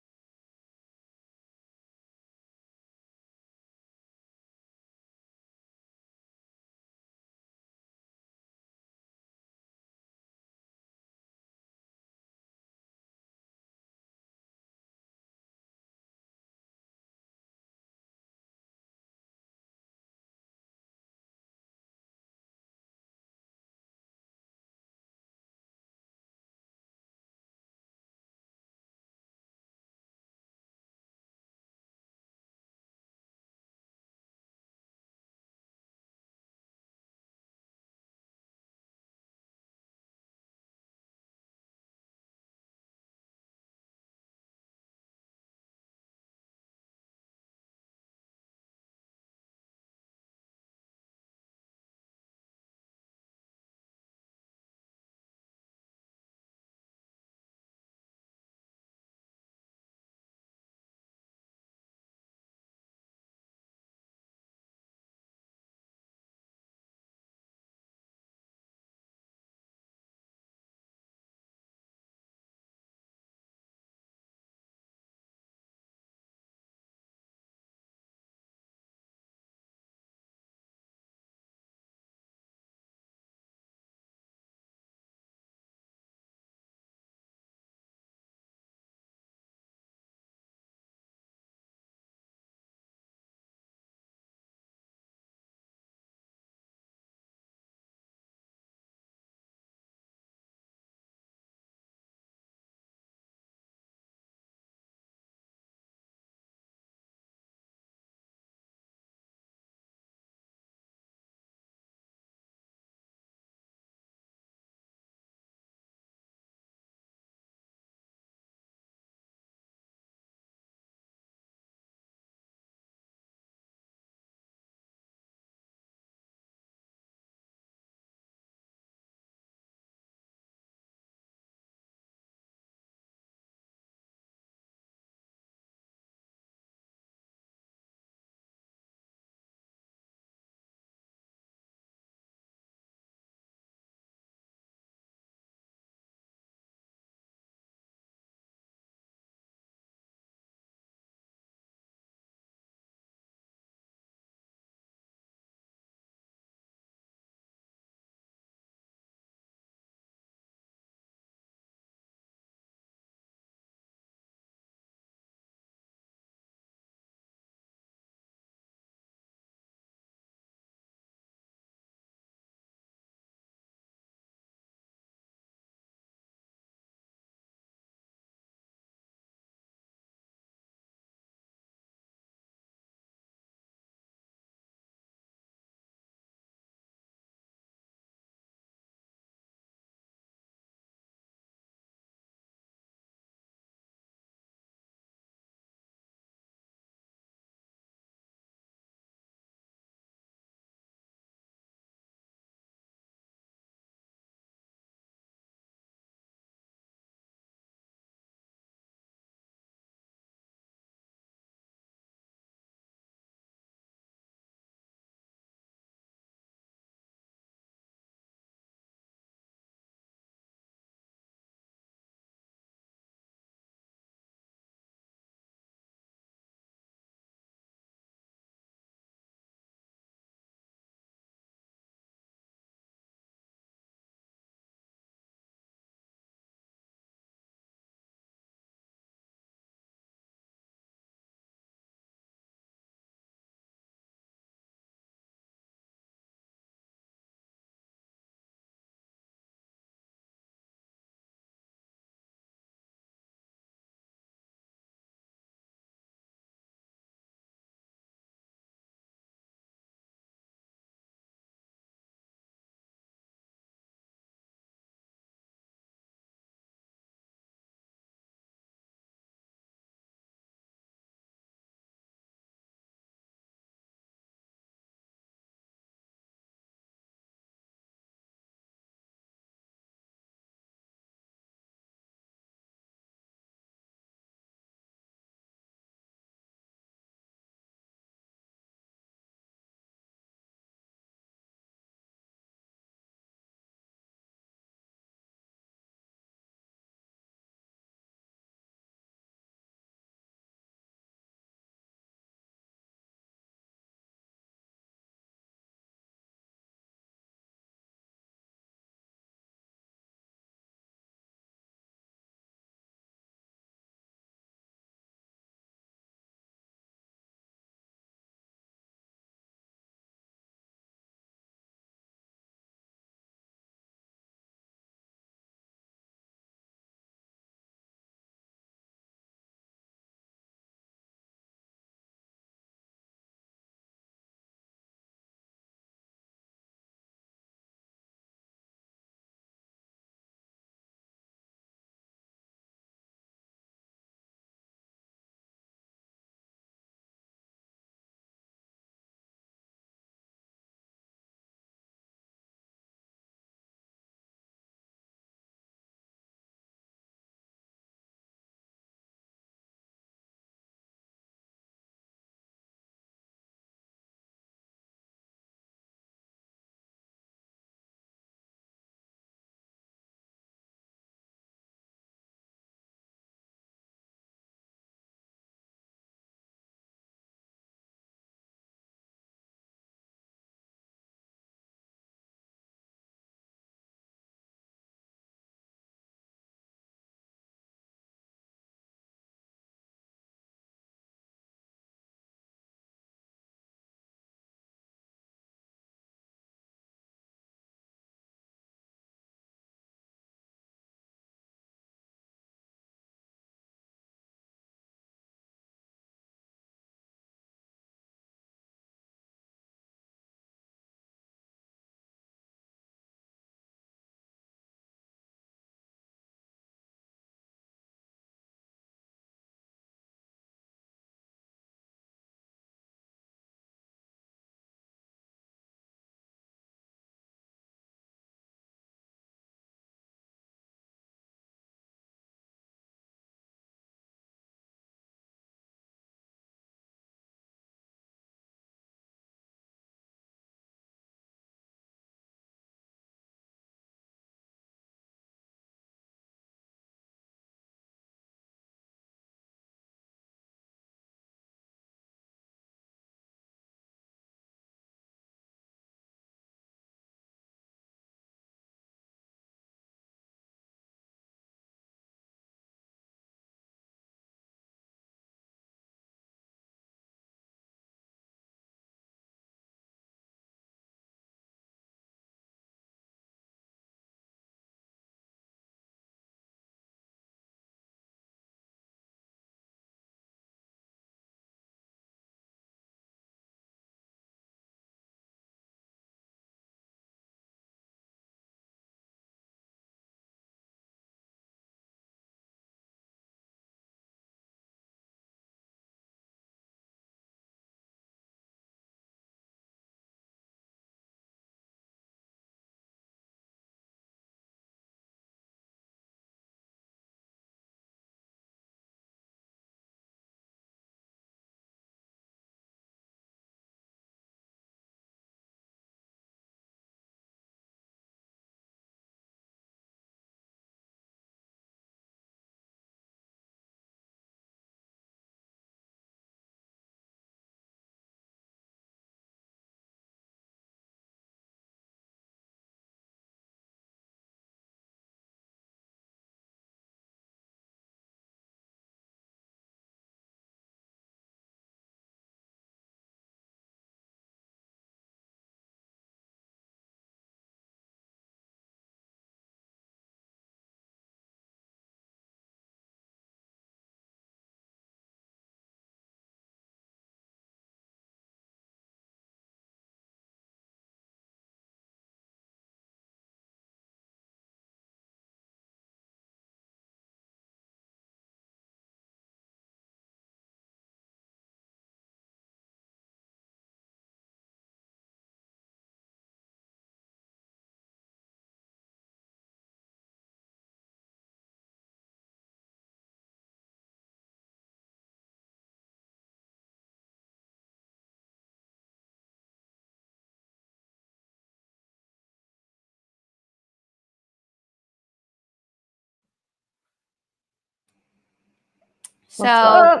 So up?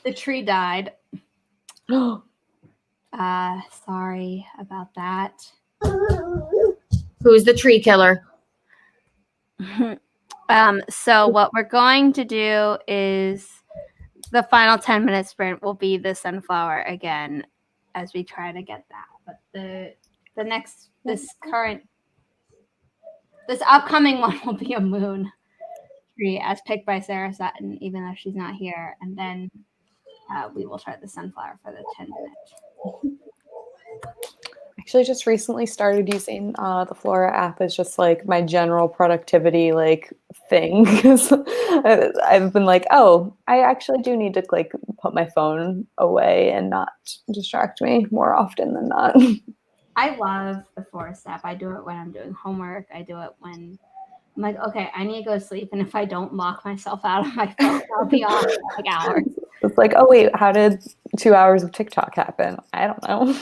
the tree died. Sorry about that. Who's the tree killer? So what we're going to do is the final 10-minute sprint will be the sunflower again as we try to get that. But the next this upcoming one will be a moon tree as picked by Sarah Sutton, even though she's not here. And then we will try the sunflower for the 10 minutes. Actually just recently started using the Flora app as just like my general productivity like thing. I've been like, oh, I actually do need to like put my phone away and not distract me more often than not. I love the Forest app. I do it when I'm doing homework. I do it when I'm like, okay, I need to go to sleep. And if I don't lock myself out of my phone, I'll be off for like hours. It's like, oh wait, how did 2 hours of TikTok happen? I don't know.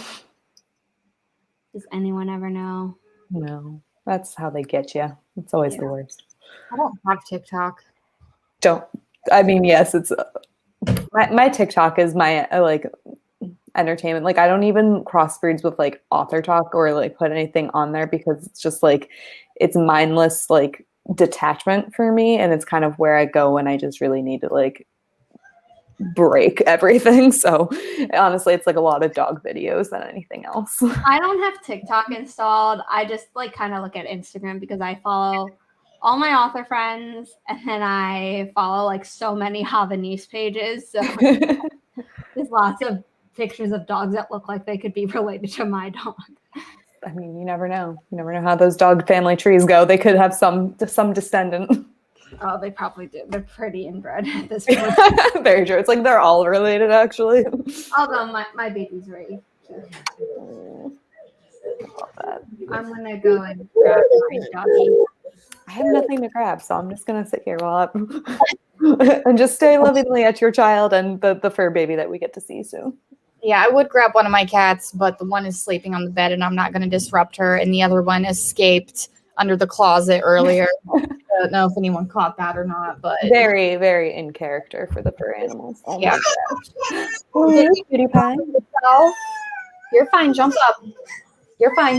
Does anyone ever know? No, that's how they get you. It's always the worst. I don't have TikTok. I mean, yes, it's my TikTok is my like entertainment. Like I don't even crossbreeds with like author talk or like put anything on there because it's just like it's mindless like detachment for me, and it's kind of where I go when I just really need to like break everything. So honestly, it's like a lot of dog videos than anything else. I don't have TikTok installed. I just like kind of look at Instagram because I follow all my author friends and then I follow like so many Havanese pages. So there's lots of pictures of dogs that look like they could be related to my dog. I mean, you never know. You never know how those dog family trees go. They could have some descendant. Oh, they probably do. They're pretty inbred at this point. Very true. It's like they're all related, actually. Although my baby's very cute. I'm gonna go and grab my doggy. I have nothing to grab, so I'm just gonna sit here while and just stay lovingly at your child and the fur baby that we get to see soon. Yeah, I would grab one of my cats, but the one is sleeping on the bed and I'm not going to disrupt her. And the other one escaped under the closet earlier. I don't know if anyone caught that or not, but very, very in character for the fur animals. Oh yeah. Cutie pie. You're fine. Jump up. You're fine.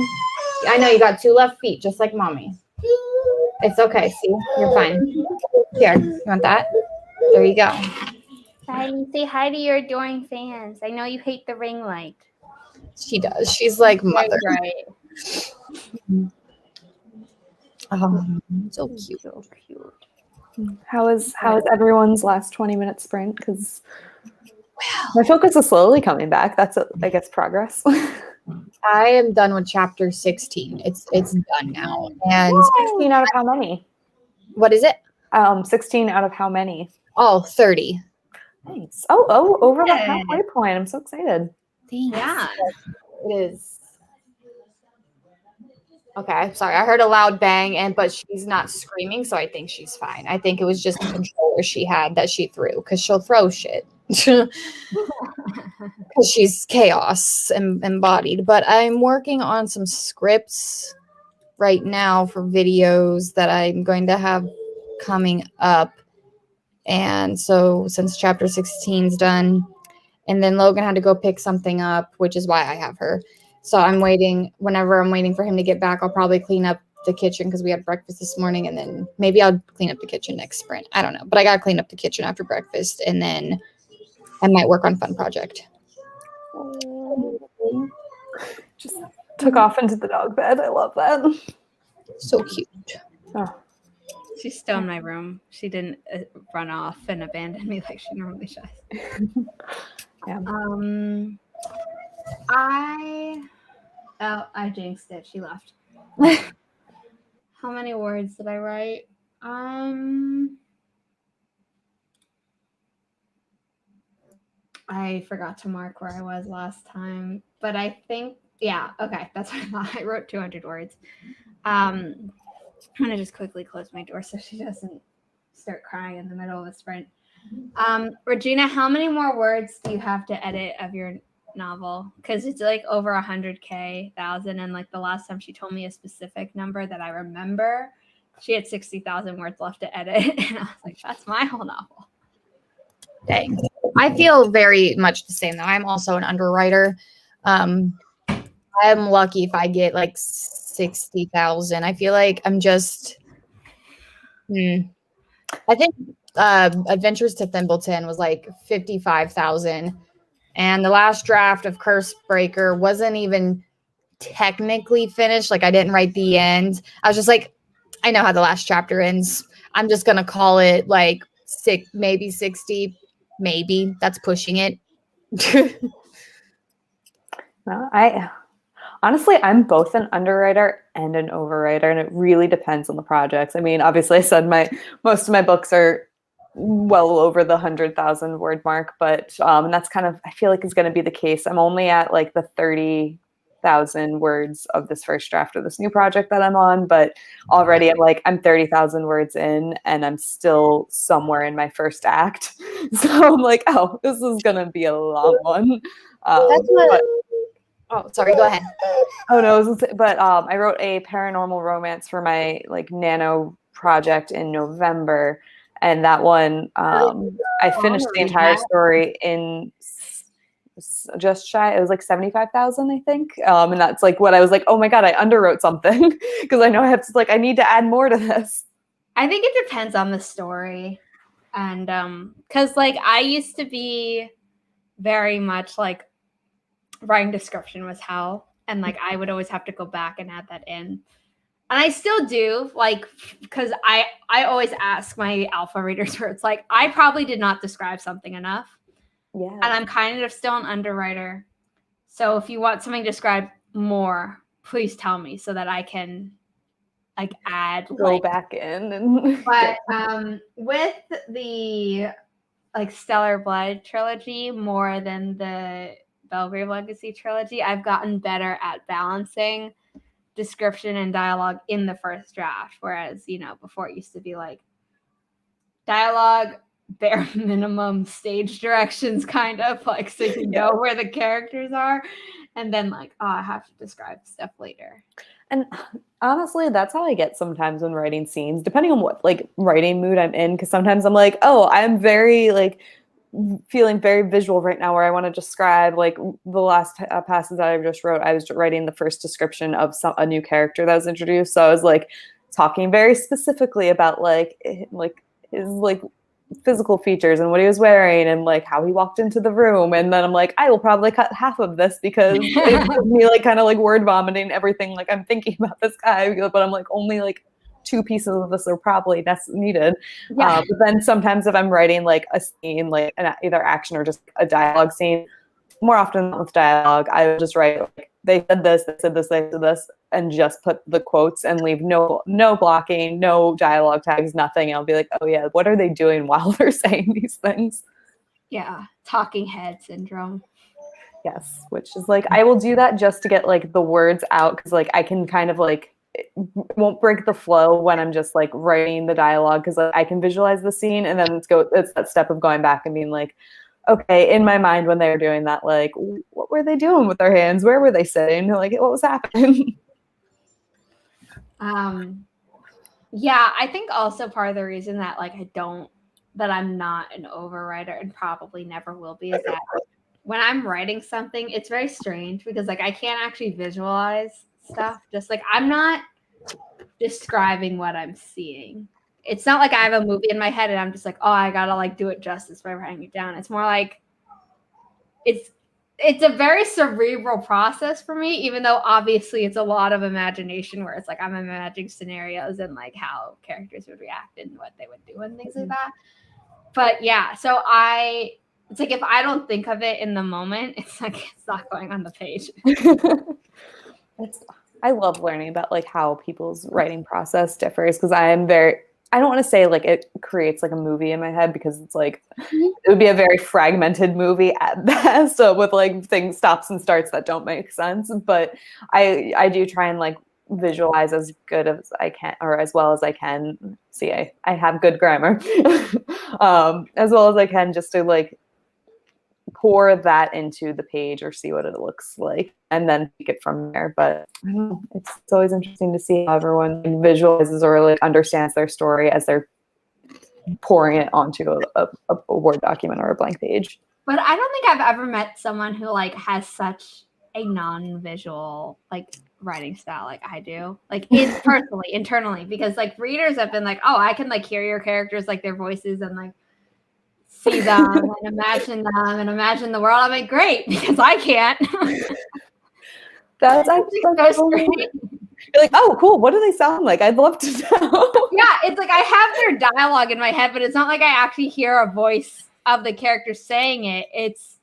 I know you got 2 left feet, just like mommy. It's okay. See, you're fine. Here, you want that? There you go. Say hi to your adoring fans. I know you hate the ring light. She does. She's like mother. Right. So cute. So cute. How is everyone's last 20-minute sprint? Because my focus is slowly coming back. That's I guess progress. I am done with chapter 16. It's done now. And 16 out of how many? What is it? 16 out of how many? Oh, 30. Nice. Oh, over the halfway point. I'm so excited. Thanks. Yeah. It is. Okay, sorry. I heard a loud bang, but she's not screaming, so I think she's fine. I think it was just a controller she had that she threw, because she'll throw shit. Because she's chaos embodied. But I'm working on some scripts right now for videos that I'm going to have coming up. And so since chapter 16 is done, and then Logan had to go pick something up, which is why I have her. So I'm waiting. Whenever I'm waiting for him to get back, I'll probably clean up the kitchen because we had breakfast this morning, and then maybe I'll clean up the kitchen next sprint. I don't know, but I got to clean up the kitchen after breakfast, and then I might work on fun project. Just took off into the dog bed. I love that. So cute. Oh. She's still in my room. She didn't run off and abandon me like she normally does. Yeah. I jinxed it. She left. How many words did I write? I forgot to mark where I was last time, but I think, yeah, okay, that's what I thought. I wrote 200 words. I'm gonna just quickly close my door so she doesn't start crying in the middle of a sprint. Regina, how many more words do you have to edit of your novel? Because it's like over 100,000, and like the last time she told me a specific number that I remember, she had 60,000 words left to edit, and I was like, that's my whole novel. Dang. I feel very much the same though. I'm also an underwriter. I'm lucky if I get like 60,000. I feel like I'm just I think Adventures to Thimbleton was like 55,000. And the last draft of Curse Breaker wasn't even technically finished. Like I didn't write the end. I was just like, I know how the last chapter ends. I'm just gonna call it like maybe 60. Maybe that's pushing it. No, honestly, I'm both an underwriter and an overwriter, and it really depends on the projects. I mean, obviously, I said most of my books are well over the 100,000 word mark, but and that's kind of, I feel like is going to be the case. I'm only at like the 30,000 words of this first draft of this new project that I'm on, but already I'm 30,000 words in, and I'm still somewhere in my first act. So I'm like, oh, this is going to be a long one. That's what. Oh, sorry. Go ahead. Oh no, but I wrote a paranormal romance for my like nano project in November, and that one I finished the entire story in just shy. It was like 75,000, I think, and that's like what I was like. Oh my god, I underwrote something because I know I have to I need to add more to this. I think it depends on the story, and because like I used to be very much like writing description was hell, and like I would always have to go back and add that in, and I still do, like, because I always ask my alpha readers where it's like I probably did not describe something enough, and I'm kind of still an underwriter, so if you want something described more, please tell me so that I can like add go back in and but with the like Stellar Blood trilogy more than the Belgrave Legacy trilogy, I've gotten better at balancing description and dialogue in the first draft. Whereas, before it used to be like dialogue, bare minimum stage directions, kind of like so you know where the characters are. And then like, oh, I have to describe stuff later. And honestly, that's how I get sometimes when writing scenes, depending on what like writing mood I'm in. Because sometimes I'm like, oh, I'm very like feeling very visual right now, where I want to describe like the last passage that I just wrote. I was writing the first description of a new character that was introduced, so I was like talking very specifically about like his like physical features and what he was wearing and like how he walked into the room. And then I'm like, I will probably cut half of this because it's me like kind of like word vomiting everything like I'm thinking about this guy, but I'm like only like 2 pieces of this are probably needed. But then sometimes if I'm writing like a scene, like either action or just a dialogue scene, more often with dialogue, I would just write like they said this, they said this, they said this, and just put the quotes and leave no blocking, no dialogue tags, nothing. And I'll be like, oh yeah, what are they doing while they're saying these things? Yeah, talking head syndrome. Yes, which is like I will do that just to get like the words out, because like I can kind of like it won't break the flow when I'm just like writing the dialogue, because like, I can visualize the scene, and then it's that step of going back and being like, okay, in my mind when they were doing that, like what were they doing with their hands? Where were they sitting? Like what was happening? Yeah, I think also part of the reason that like that I'm not an overwriter and probably never will be is that when I'm writing something, it's very strange because like I can't actually visualize stuff. Just like I'm not describing what I'm seeing. It's not like I have a movie in my head and I'm just like, oh, I gotta like do it justice by writing it down. It's more like it's a very cerebral process for me, even though obviously it's a lot of imagination where it's like I'm imagining scenarios and like how characters would react and what they would do and things like that. But yeah, so it's like if I don't think of it in the moment, it's like it's not going on the page. I love learning about like how people's writing process differs, because I don't want to say like it creates like a movie in my head, because it's like it would be a very fragmented movie at best, so with like things stops and starts that don't make sense. But I do try and like visualize as good as I can, or as well as I can. See, I have good grammar. As well as I can, just to like pour that into the page or see what it looks like and then take it from there. But I don't know, it's always interesting to see how everyone visualizes or like understands their story as they're pouring it onto a Word document or a blank page. But I don't think I've ever met someone who like has such a non-visual like writing style like I do. Like personally, internally, because like readers have been like, oh, I can like hear your characters, like their voices, and like see them and imagine the world. I'm like, great, because I can't. That's actually so great. You're like, oh, cool. What do they sound like? I'd love to know. Yeah, it's like I have their dialogue in my head, but it's not like I actually hear a voice of the character saying it. It's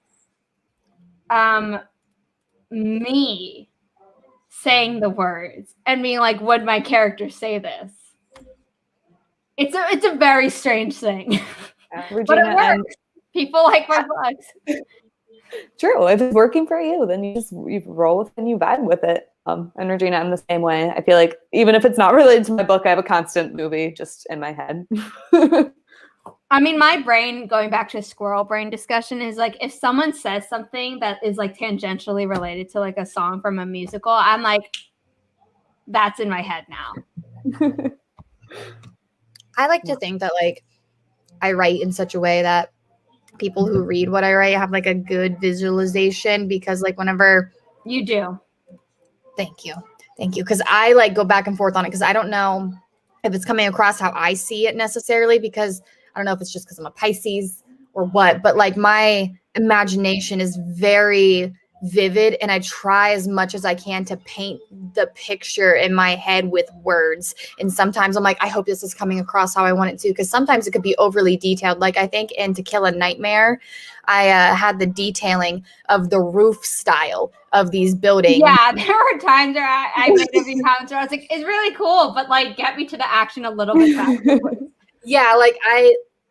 me saying the words and being like, would my character say this? It's a very strange thing. But it works. People like my books. True. If it's working for you, then you roll with it and you vibe with it. And Regina, I'm the same way. I feel like even if it's not related to my book, I have a constant movie just in my head. I mean, my brain, going back to squirrel brain discussion, is like if someone says something that is like tangentially related to like a song from a musical, I'm like, that's in my head now. I like to think that like I write in such a way that people who read what I write have like a good visualization, because like whenever you do. Thank you. Because I like go back and forth on it because I don't know if it's coming across how I see it necessarily, because I don't know if it's just because I'm a Pisces or what, but like my imagination is very vivid and I try as much as I can to paint the picture in my head with words. And sometimes I'm like, I hope this is coming across how I want it to, because sometimes it could be overly detailed. Like I think in To Kill a Nightmare, I had the detailing of the roof style of these buildings. Yeah, there were times where I made a few comments where I was like, it's really cool, but like get me to the action a little bit faster. Yeah, like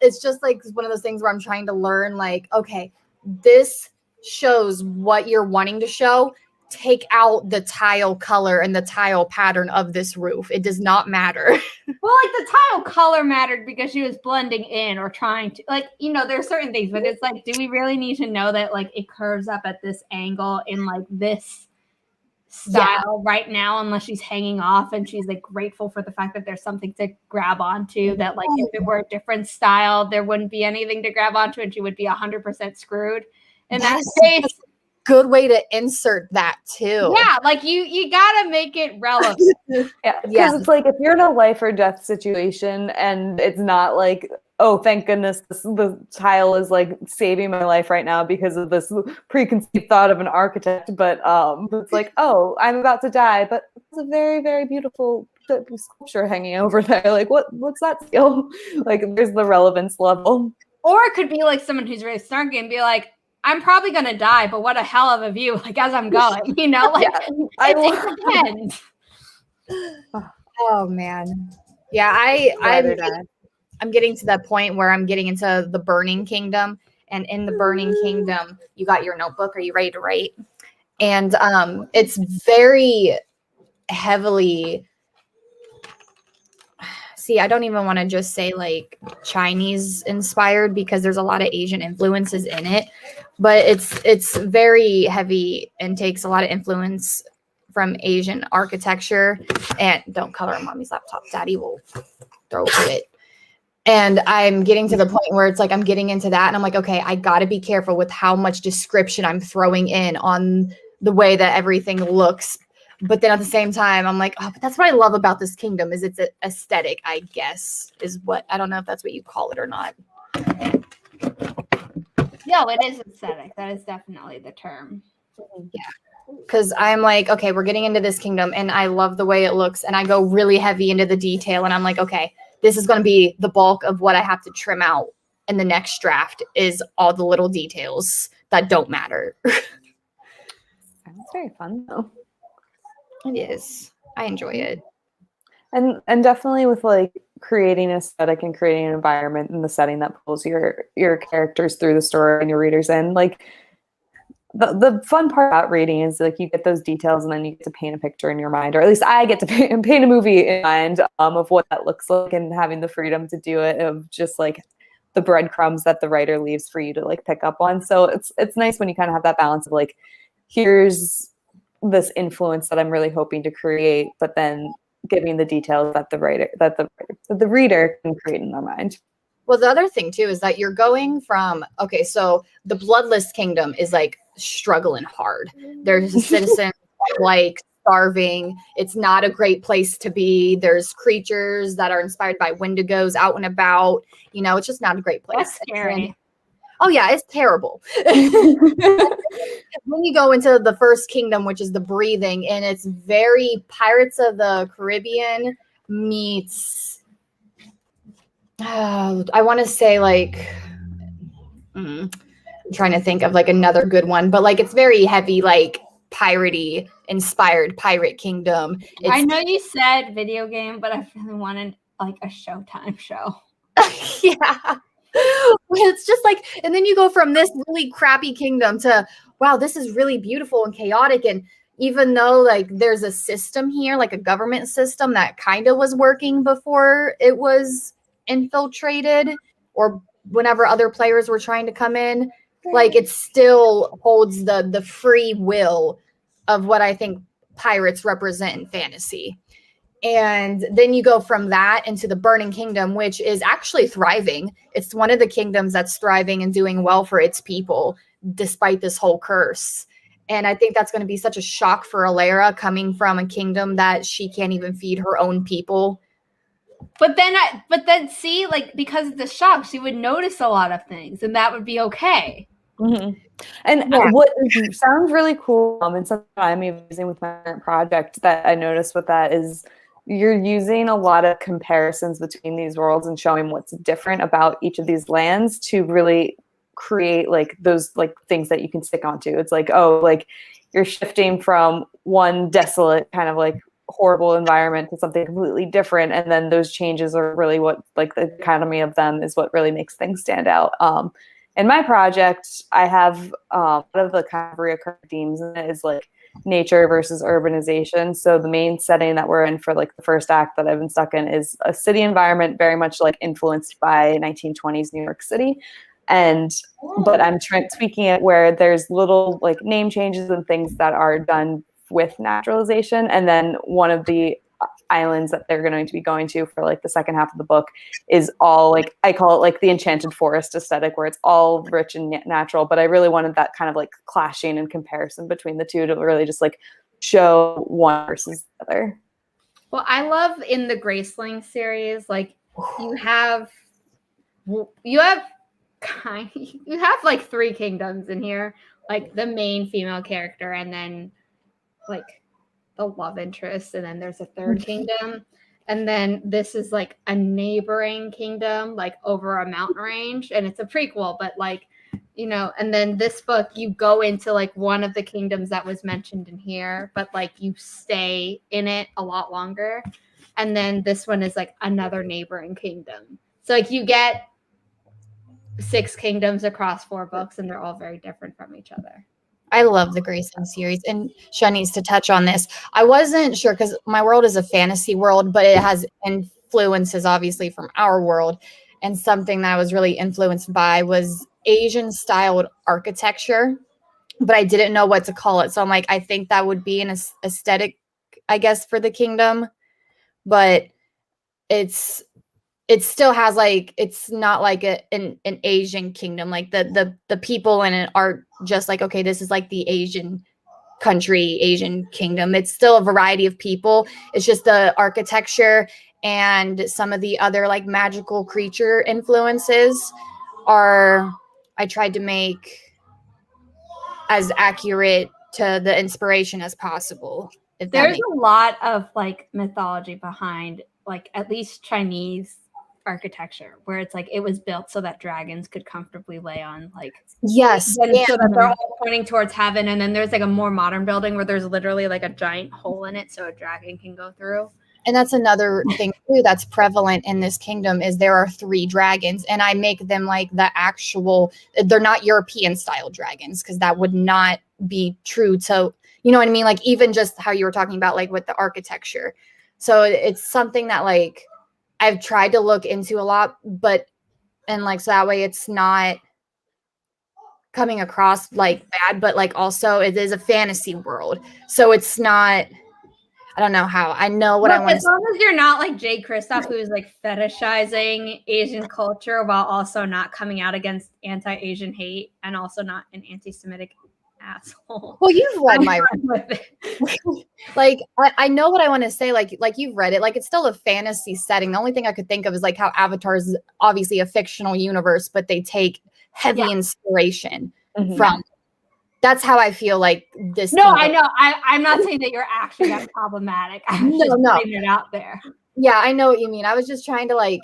it's just like one of those things where I'm trying to learn like, okay, this shows what you're wanting to show. Take out the tile color and the tile pattern of this roof. It does not matter. Well, like the tile color mattered because she was blending in or trying to, like, you know, there are certain things, but it's like, do we really need to know that like it curves up at this angle in like this style right now, unless she's hanging off and she's like grateful for the fact that there's something to grab onto, that like if it were a different style, there wouldn't be anything to grab onto and she would be 100% screwed. In that case, good way to insert that too. Yeah, like you gotta make it relevant. Yeah, because it's like if you're in a life or death situation and it's not like, oh, thank goodness the tile is like saving my life right now because of this preconceived thought of an architect, but it's like, oh, I'm about to die, but it's a very, very beautiful sculpture hanging over there. Like, what's that skill? Like, there's the relevance level. Or it could be like someone who's really snarky and be like, I'm probably gonna die, but what a hell of a view! Like as I'm going, you know, like it depends. Oh man, yeah, I'm getting to that point where I'm getting into the Burning Kingdom, and in the Burning Kingdom, you got your notebook. Are you ready to write? And it's very heavily. See, I don't even want to just say like Chinese inspired because there's a lot of Asian influences in it, but it's very heavy and takes a lot of influence from Asian architecture. And don't color on mommy's laptop. Daddy will throw it. And I'm getting to the point where it's like I'm getting into that and I'm like, okay, I got to be careful with how much description I'm throwing in on the way that everything looks. But then at the same time, I'm like, oh, but that's what I love about this kingdom is it's aesthetic, I guess, is what, I don't know if that's what you call it or not. No, it is aesthetic. That is definitely the term. Yeah. Because I'm like, okay, we're getting into this kingdom and I love the way it looks. And I go really heavy into the detail. And I'm like, okay, this is going to be the bulk of what I have to trim out in the next draft is all the little details that don't matter. Sounds very fun, though. It is. I enjoy it. And definitely with like creating an aesthetic and creating an environment in the setting that pulls your characters through the story and your readers in. Like the fun part about reading is like you get those details and then you get to paint a picture in your mind, or at least I get to paint a movie in mind of what that looks like, and having the freedom to do it, of just like the breadcrumbs that the writer leaves for you to like pick up on. So it's nice when you kind of have that balance of like, here's this influence that I'm really hoping to create, but then giving the details that the reader can create in their mind. Well, the other thing too is that you're going from, okay, so the Bloodless Kingdom is like struggling hard. There's a citizen like starving. It's not a great place to be. There's creatures that are inspired by Wendigos out and about. You know, it's just not a great place. That's scary. Oh yeah, it's terrible. When you go into the first kingdom, which is the breathing, and it's very Pirates of the Caribbean meets I want to say like I'm trying to think of like another good one, but like it's very heavy, like piratey inspired pirate kingdom. I know you said video game, but I really wanted like a Showtime show. Yeah. It's just like, and then you go from this really crappy kingdom to, wow, this is really beautiful and chaotic. And even though like there's a system here, like a government system that kind of was working before it was infiltrated or whenever other players were trying to come in, like it still holds the free will of what I think pirates represent in fantasy. And then you go from that into the Burning Kingdom, which is actually thriving. It's one of the kingdoms that's thriving and doing well for its people, despite this whole curse. And I think that's going to be such a shock for Alara coming from a kingdom that she can't even feed her own people. But then see, like, because of the shock, she would notice a lot of things, and that would be okay. Mm-hmm. And what sounds really cool, and something I'm using with my current project that I noticed with that is you're using a lot of comparisons between these worlds and showing what's different about each of these lands to really create like those like things that you can stick onto. It's like, oh, like you're shifting from one desolate kind of like horrible environment to something completely different, and then those changes are really what like the economy of them is what really makes things stand out. In my project, I have one of the kind of recurring themes in it is like nature versus urbanization. So the main setting that we're in for like the first act that I've been stuck in is a city environment very much like influenced by 1920s New York City. But I'm tweaking it where there's little like name changes and things that are done with naturalization. And then one of the islands that they're going to be going to for like the second half of the book is all like, I call it like the enchanted forest aesthetic, where it's all rich and natural. But I really wanted that kind of like clashing and comparison between the two to really just like show one versus the other. Well, I love in the Graceling series, like you have like 3 kingdoms in here, like the main female character, and then like the love interest, and then there's a third kingdom, and then this is like a neighboring kingdom like over a mountain range, and it's a prequel, but like, you know, and then this book you go into like one of the kingdoms that was mentioned in here, but like you stay in it a lot longer, and then this one is like another neighboring kingdom, so like you get 6 kingdoms across 4 books, and they're all very different from each other. I love the Grayson series, and Sean needs to touch on this. I wasn't sure because my world is a fantasy world, but it has influences obviously from our world. And something that I was really influenced by was Asian styled architecture, but I didn't know what to call it. So I'm like, I think that would be an aesthetic, I guess, for the kingdom, but it still has like, it's not like an Asian kingdom. Like the people in it are just like, okay, this is like the Asian country, Asian kingdom. It's still a variety of people. It's just the architecture and some of the other like magical creature influences are, I tried to make as accurate to the inspiration as possible. There's a lot of like mythology behind like at least Chinese architecture, where it's like it was built so that dragons could comfortably lay on like yes, so that they're all pointing towards heaven. And then there's like a more modern building where there's literally like a giant hole in it so a dragon can go through. And that's another thing too that's prevalent in this kingdom is there are 3 dragons, and I make them like the actual, they're not European style dragons because that would not be true to, you know what I mean? Like even just how you were talking about like with the architecture. So it's something that like I've tried to look into a lot, but, and like, so that way it's not coming across like bad, but like also it is a fantasy world. So it's not, I don't know how. I know what I Look, want as to. long as you're not like Jay Kristoff, who's like fetishizing Asian culture while also not coming out against anti-Asian hate and also not an anti-Semitic asshole. Well, you've read I'm my fine with it. like I know what I want to say. Like you've read it. Like it's still a fantasy setting. The only thing I could think of is like how Avatar is obviously a fictional universe, but they take heavy Yeah. inspiration Mhm. from. That's how I feel like this. No, kingdom- I know. I'm not saying that you're actually that problematic. I'm No, just no. putting it out there. Yeah, I know what you mean. I was just trying to like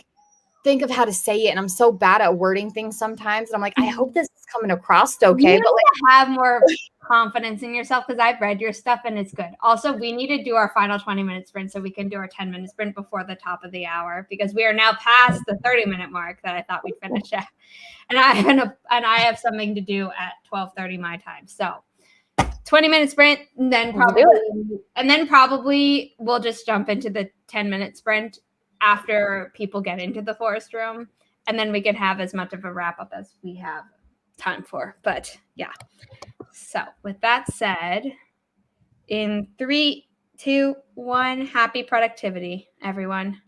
think of how to say it, and I'm so bad at wording things sometimes. And I'm like, I hope this is coming across okay. You But like, need to have more confidence in yourself because I've read your stuff and it's good. Also, we need to do our final 20-minute sprint so we can do our 10-minute sprint before the top of the hour because we are now past the 30-minute mark that I thought we'd finish at. And I have something to do at 12:30 my time. So 20-minute sprint, and then probably we'll just jump into the 10-minute sprint after people get into the forest room, and then we can have as much of a wrap up as we have time for. But yeah. So with that said, in 3, 2, 1, happy productivity, everyone.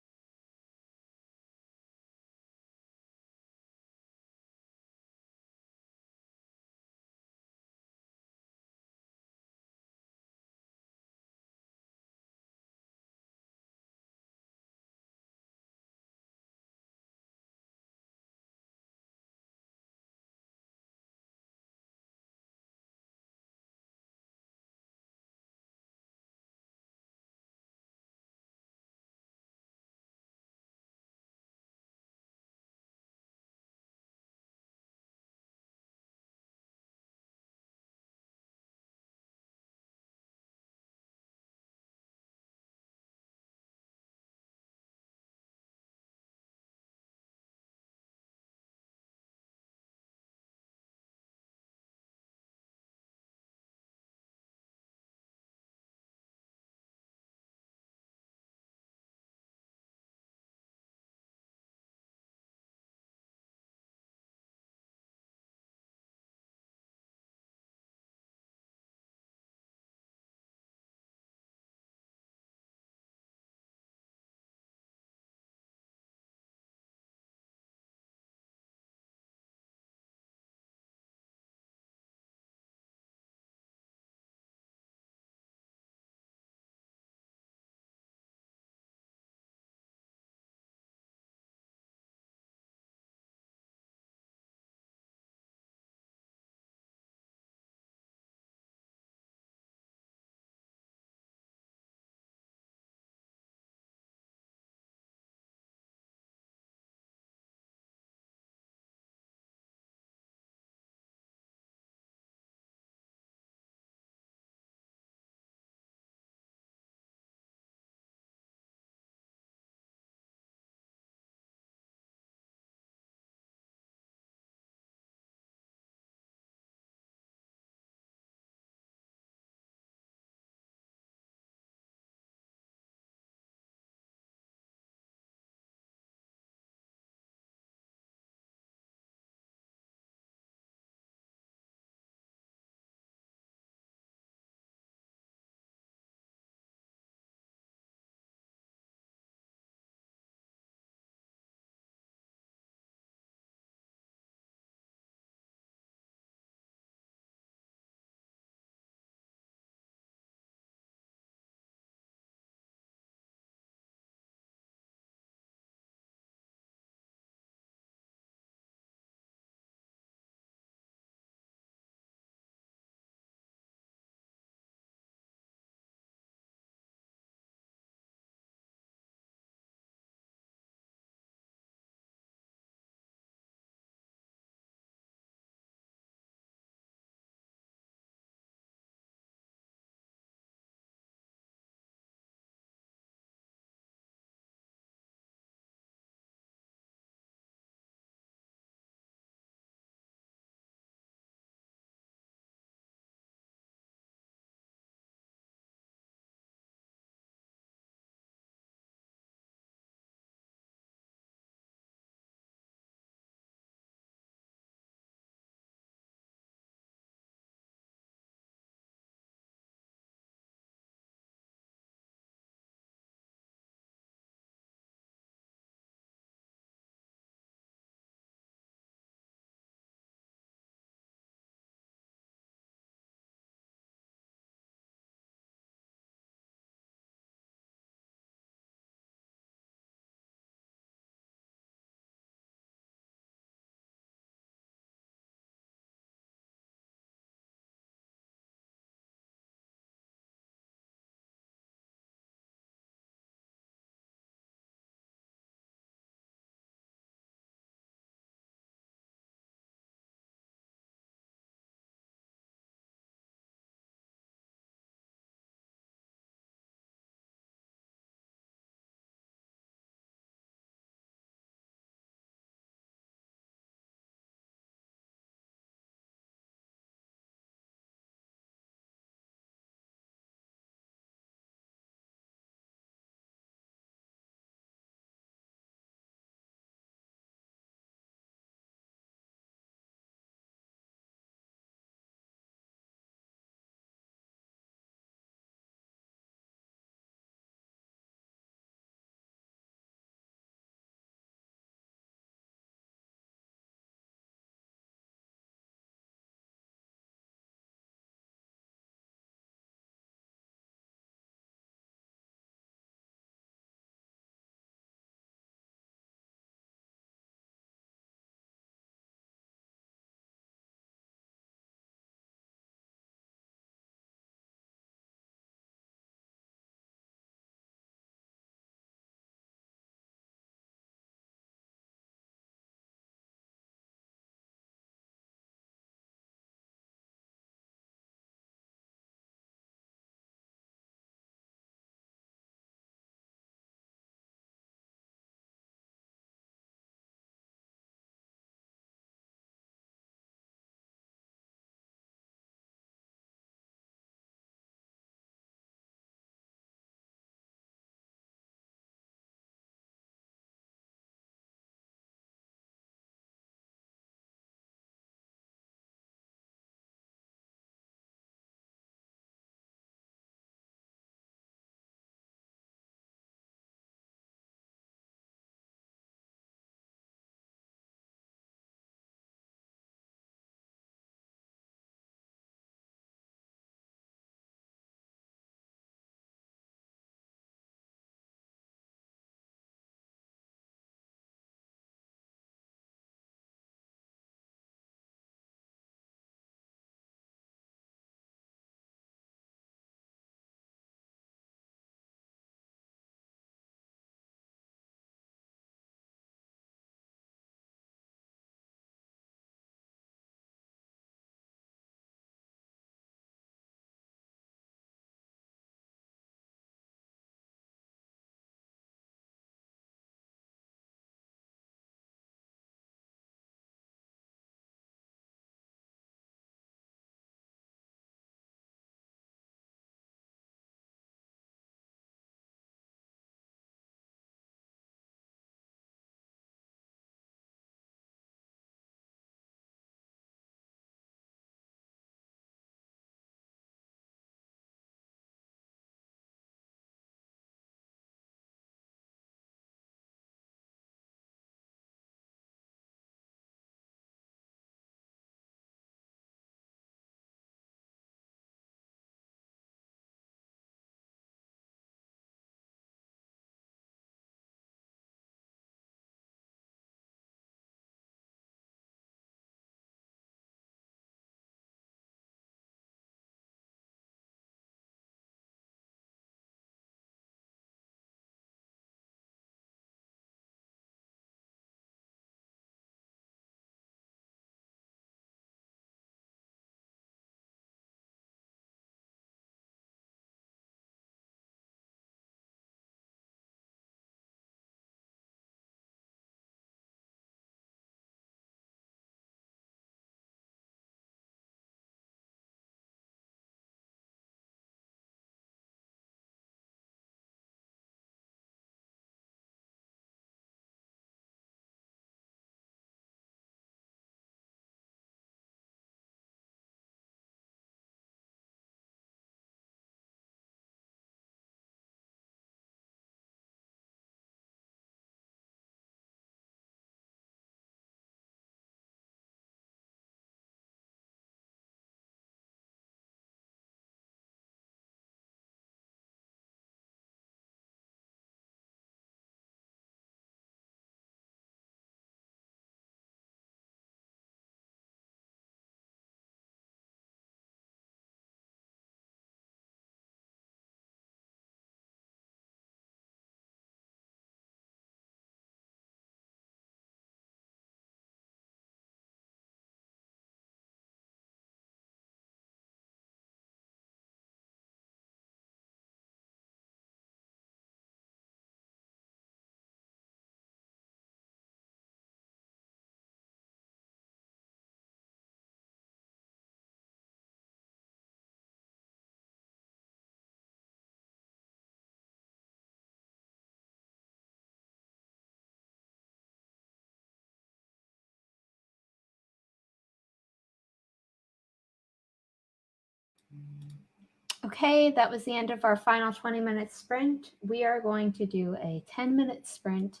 Okay, that was the end of our final 20-minute sprint. We are going to do a 10-minute sprint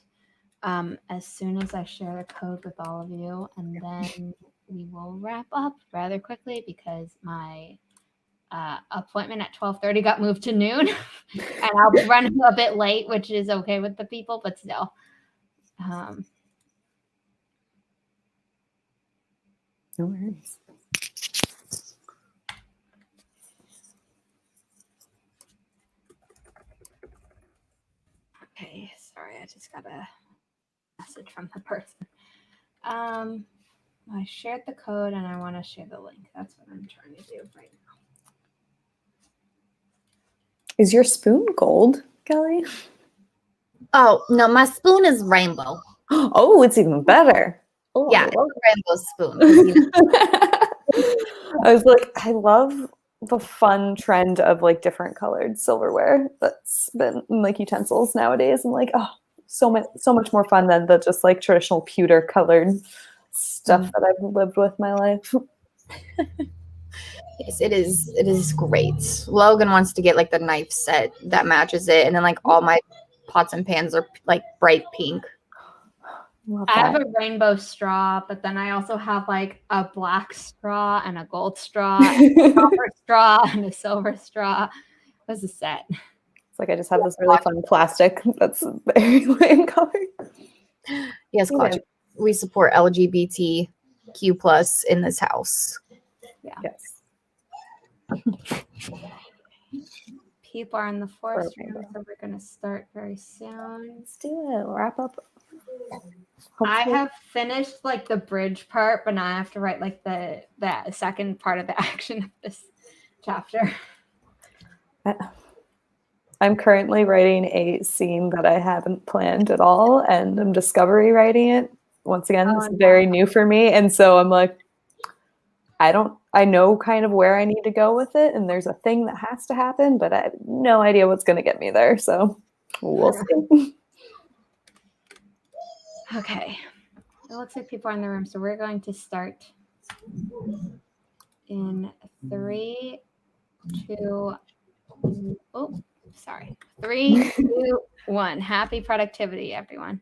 as soon as I share the code with all of you, and then we will wrap up rather quickly because my appointment at 12:30 got moved to noon, and I'll be running a bit late, which is okay with the people, but still. No worries. Okay, sorry, I just got a message from the person. I shared the code and I want to share the link. That's what I'm trying to do right now. Is your spoon gold, Kelly? Oh, no, my spoon is rainbow. Oh, it's even better. Oh, Yeah, I it's love a rainbow spoon. 'cause, you know, I was like, I love the fun trend of like different colored silverware that's been in like utensils nowadays. I'm like, oh, so much more fun than the just like traditional pewter colored stuff that I've lived with my life. yes, it is. It is great. Logan wants to get like the knife set that matches it, and then like all my pots and pans are like bright pink. Love I have that. a rainbow straw, but then I also have like a black straw and a gold straw, and a copper straw and a silver straw. It was a set. It's like I just have this really fun plastic that's very lame color. Yes, Clutch. We support LGBTQ plus in this house. Yeah. Yes. People are in the forest Rainbow. room, so we're going to start very soon. Let's do it. We'll wrap up. I Hopefully. have finished like the bridge part, but now I have to write like the second part of the action of this chapter. I'm currently writing a scene that I haven't planned at all, and I'm discovery writing it. Once again, this is very new for me, and so I'm like, I know kind of where I need to go with it, and there's a thing that has to happen, but I have no idea what's going to get me there, so we'll see. Okay. It looks like people are in the room, so we're going to start in 3, 2, oh, sorry. 3, 2, 1. Happy productivity, everyone.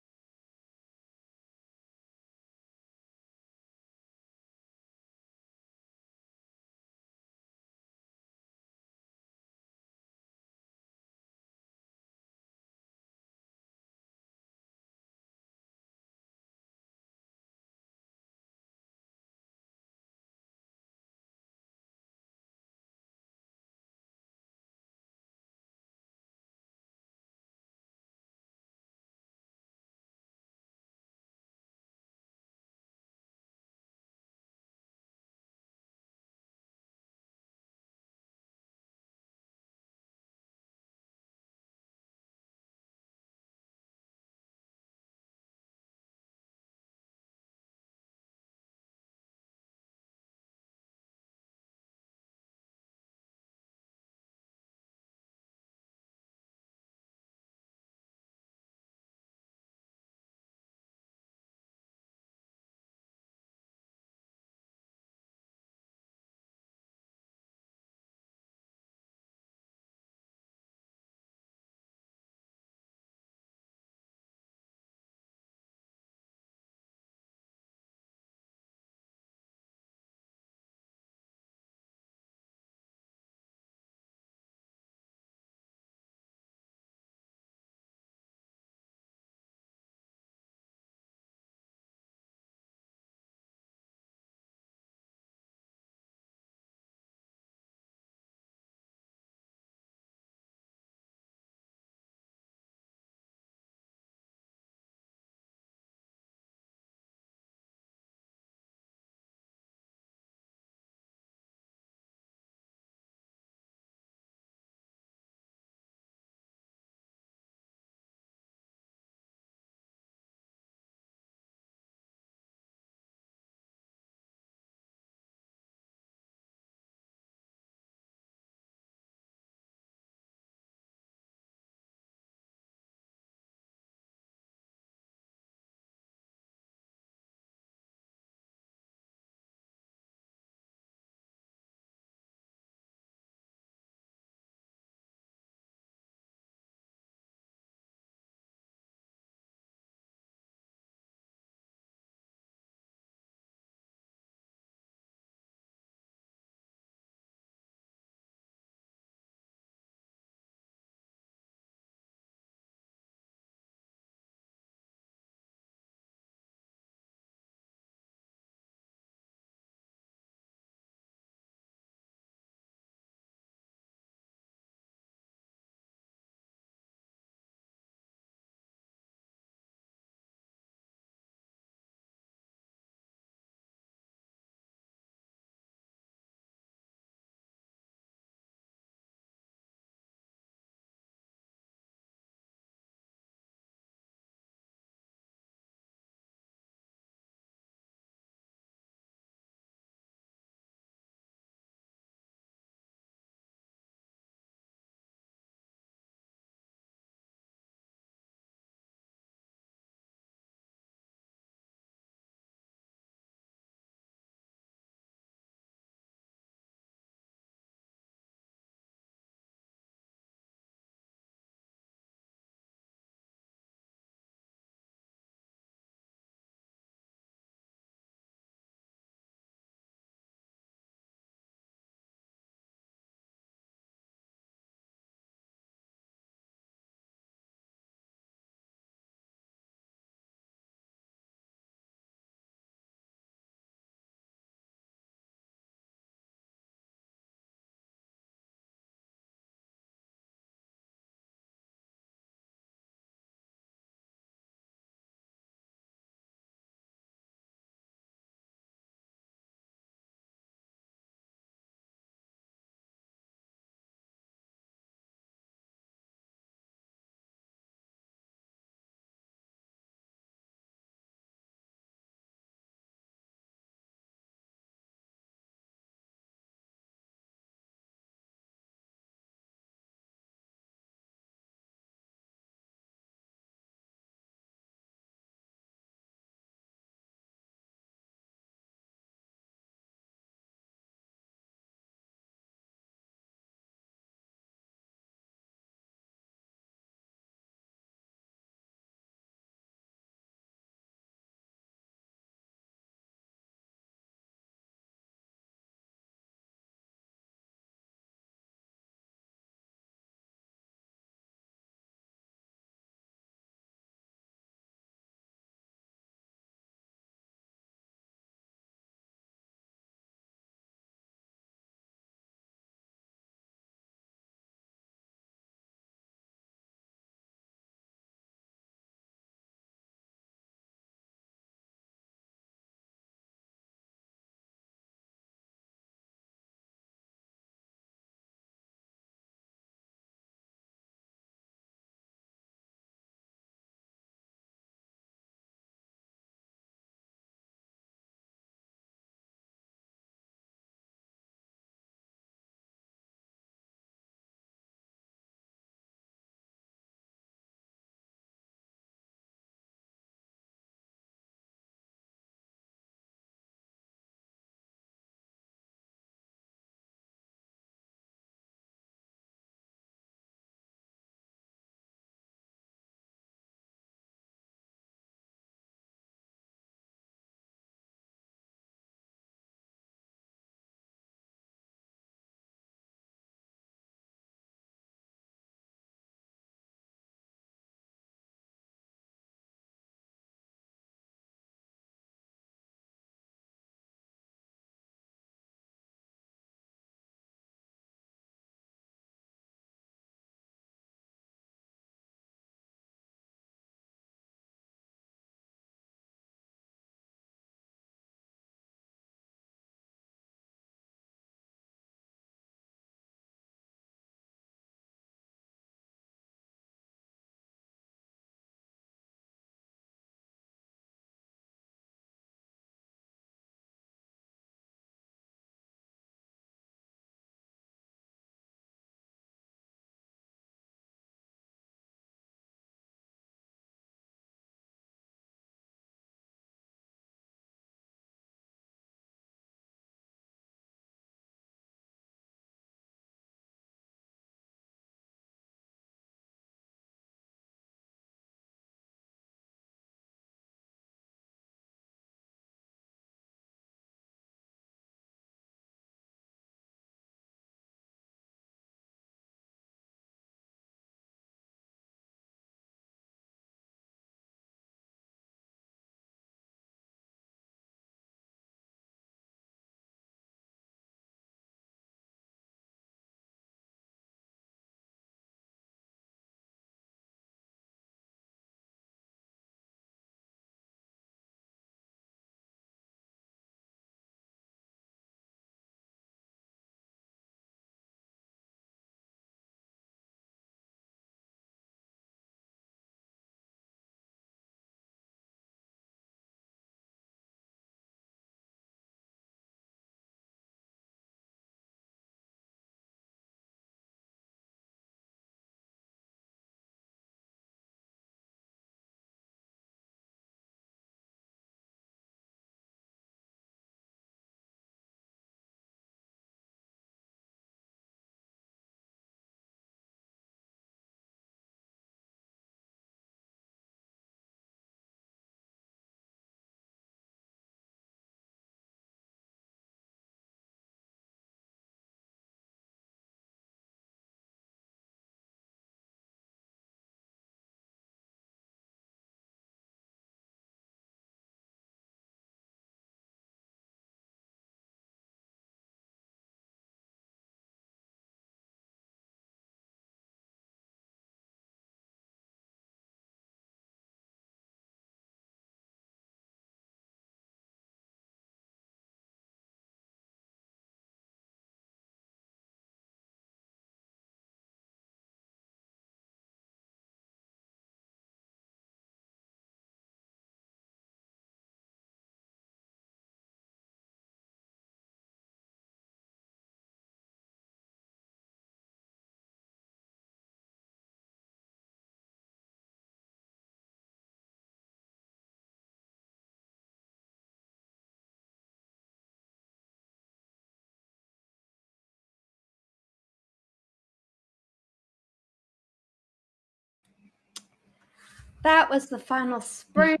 That was the final sprint.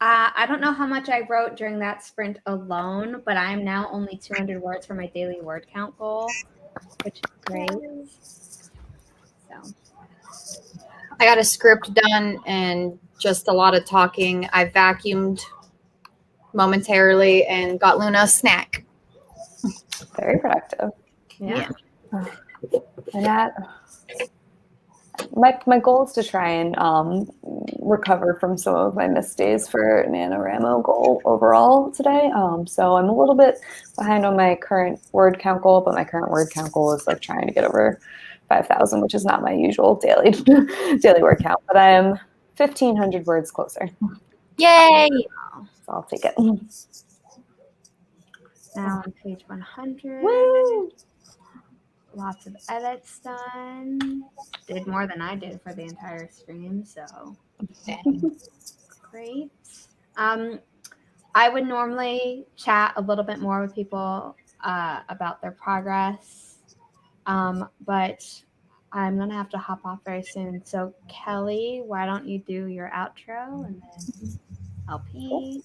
I don't know how much I wrote during that sprint alone, but I'm now only 200 words for my daily word count goal, which is great. So I got a script done and just a lot of talking. I vacuumed momentarily and got Luna a snack. Very productive. yeah. And that my goal is to try and recover from some of my missed days for NaNoWriMo goal overall today. So I'm a little bit behind on my current word count goal, but my current word count goal is like trying to get over 5,000, which is not my usual daily word count, but I am 1,500 words closer. Yay! So I'll take it. Now on page 100. Woo! Lots of edits done. Did more than I did for the entire stream, so great. I would normally chat a little bit more with people about their progress, but I'm gonna have to hop off very soon. So Kelly, why don't you do your outro and then LP?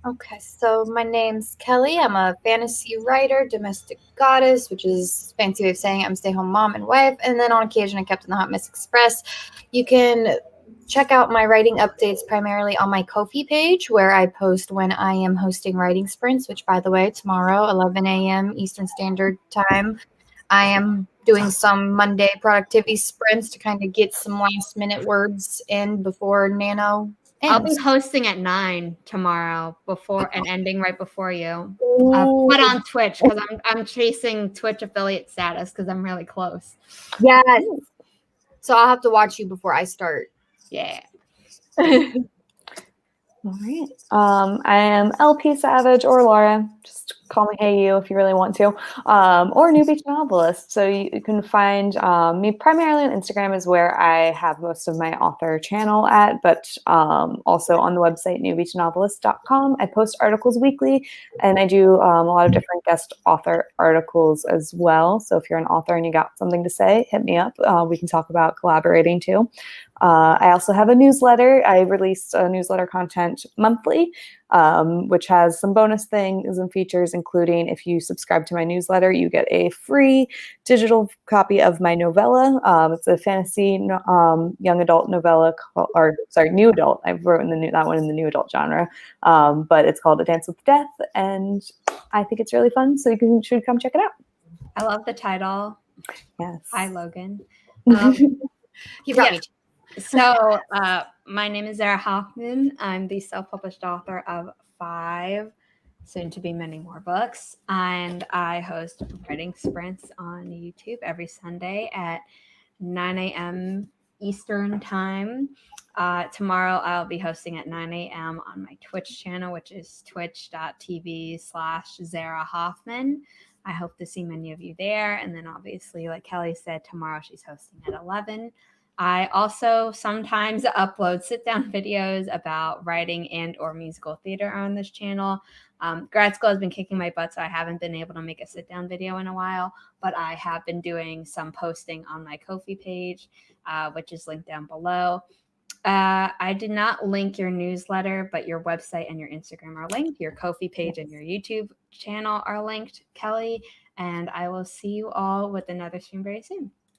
Okay, so my name's Kelly. I'm a fantasy writer, domestic goddess, which is a fancy way of saying I'm a stay-home mom and wife. And then on occasion, I Captain the Hot Mess Express. You can check out my writing updates primarily on my Ko-fi page, where I post when I am hosting writing sprints, which, by the way, tomorrow, 11 a.m. Eastern Standard Time, I am doing some Monday productivity sprints to kind of get some last-minute words in before Nano I'll be ends. hosting at 9 tomorrow before and ending right before you. But on Twitch because I'm chasing Twitch affiliate status because I'm really close. Yes. So I'll have to watch you before I start. Yeah. All right. I am LP Savage or Laura. Just call me Hey You if you really want to. Or New Beach Novelist. So you can find me primarily on Instagram is where I have most of my author channel at, but also on the website newbeachnovelist.com. I post articles weekly, and I do a lot of different guest author articles as well. So if you're an author and you got something to say, hit me up. We can talk about collaborating too. I also have a newsletter. I release newsletter content monthly, which has some bonus things and features, including if you subscribe to my newsletter, you get a free digital copy of my novella. It's a fantasy young adult novella, new adult. I've written that one in the new adult genre, but it's called A Dance with Death, and I think it's really fun, so you should come check it out. I love the title. Yes. Hi, Logan. He brought me. So my name is Zara Hoffman. I'm the self-published author of 5, soon to be many more books. And I host writing sprints on YouTube every Sunday at 9 a.m. Eastern time. Tomorrow I'll be hosting at 9 a.m. on my Twitch channel, which is twitch.tv/Zara Hoffman. I hope to see many of you there. And then obviously, like Kelly said, tomorrow she's hosting at 11. I also sometimes upload sit-down videos about writing and or musical theater on this channel. Grad school has been kicking my butt, so I haven't been able to make a sit-down video in a while, but I have been doing some posting on my Ko-fi page, which is linked down below. I did not link your newsletter, but your website and your Instagram are linked. Your Ko-fi page and your YouTube channel are linked, Kelly, and I will see you all with another stream very soon.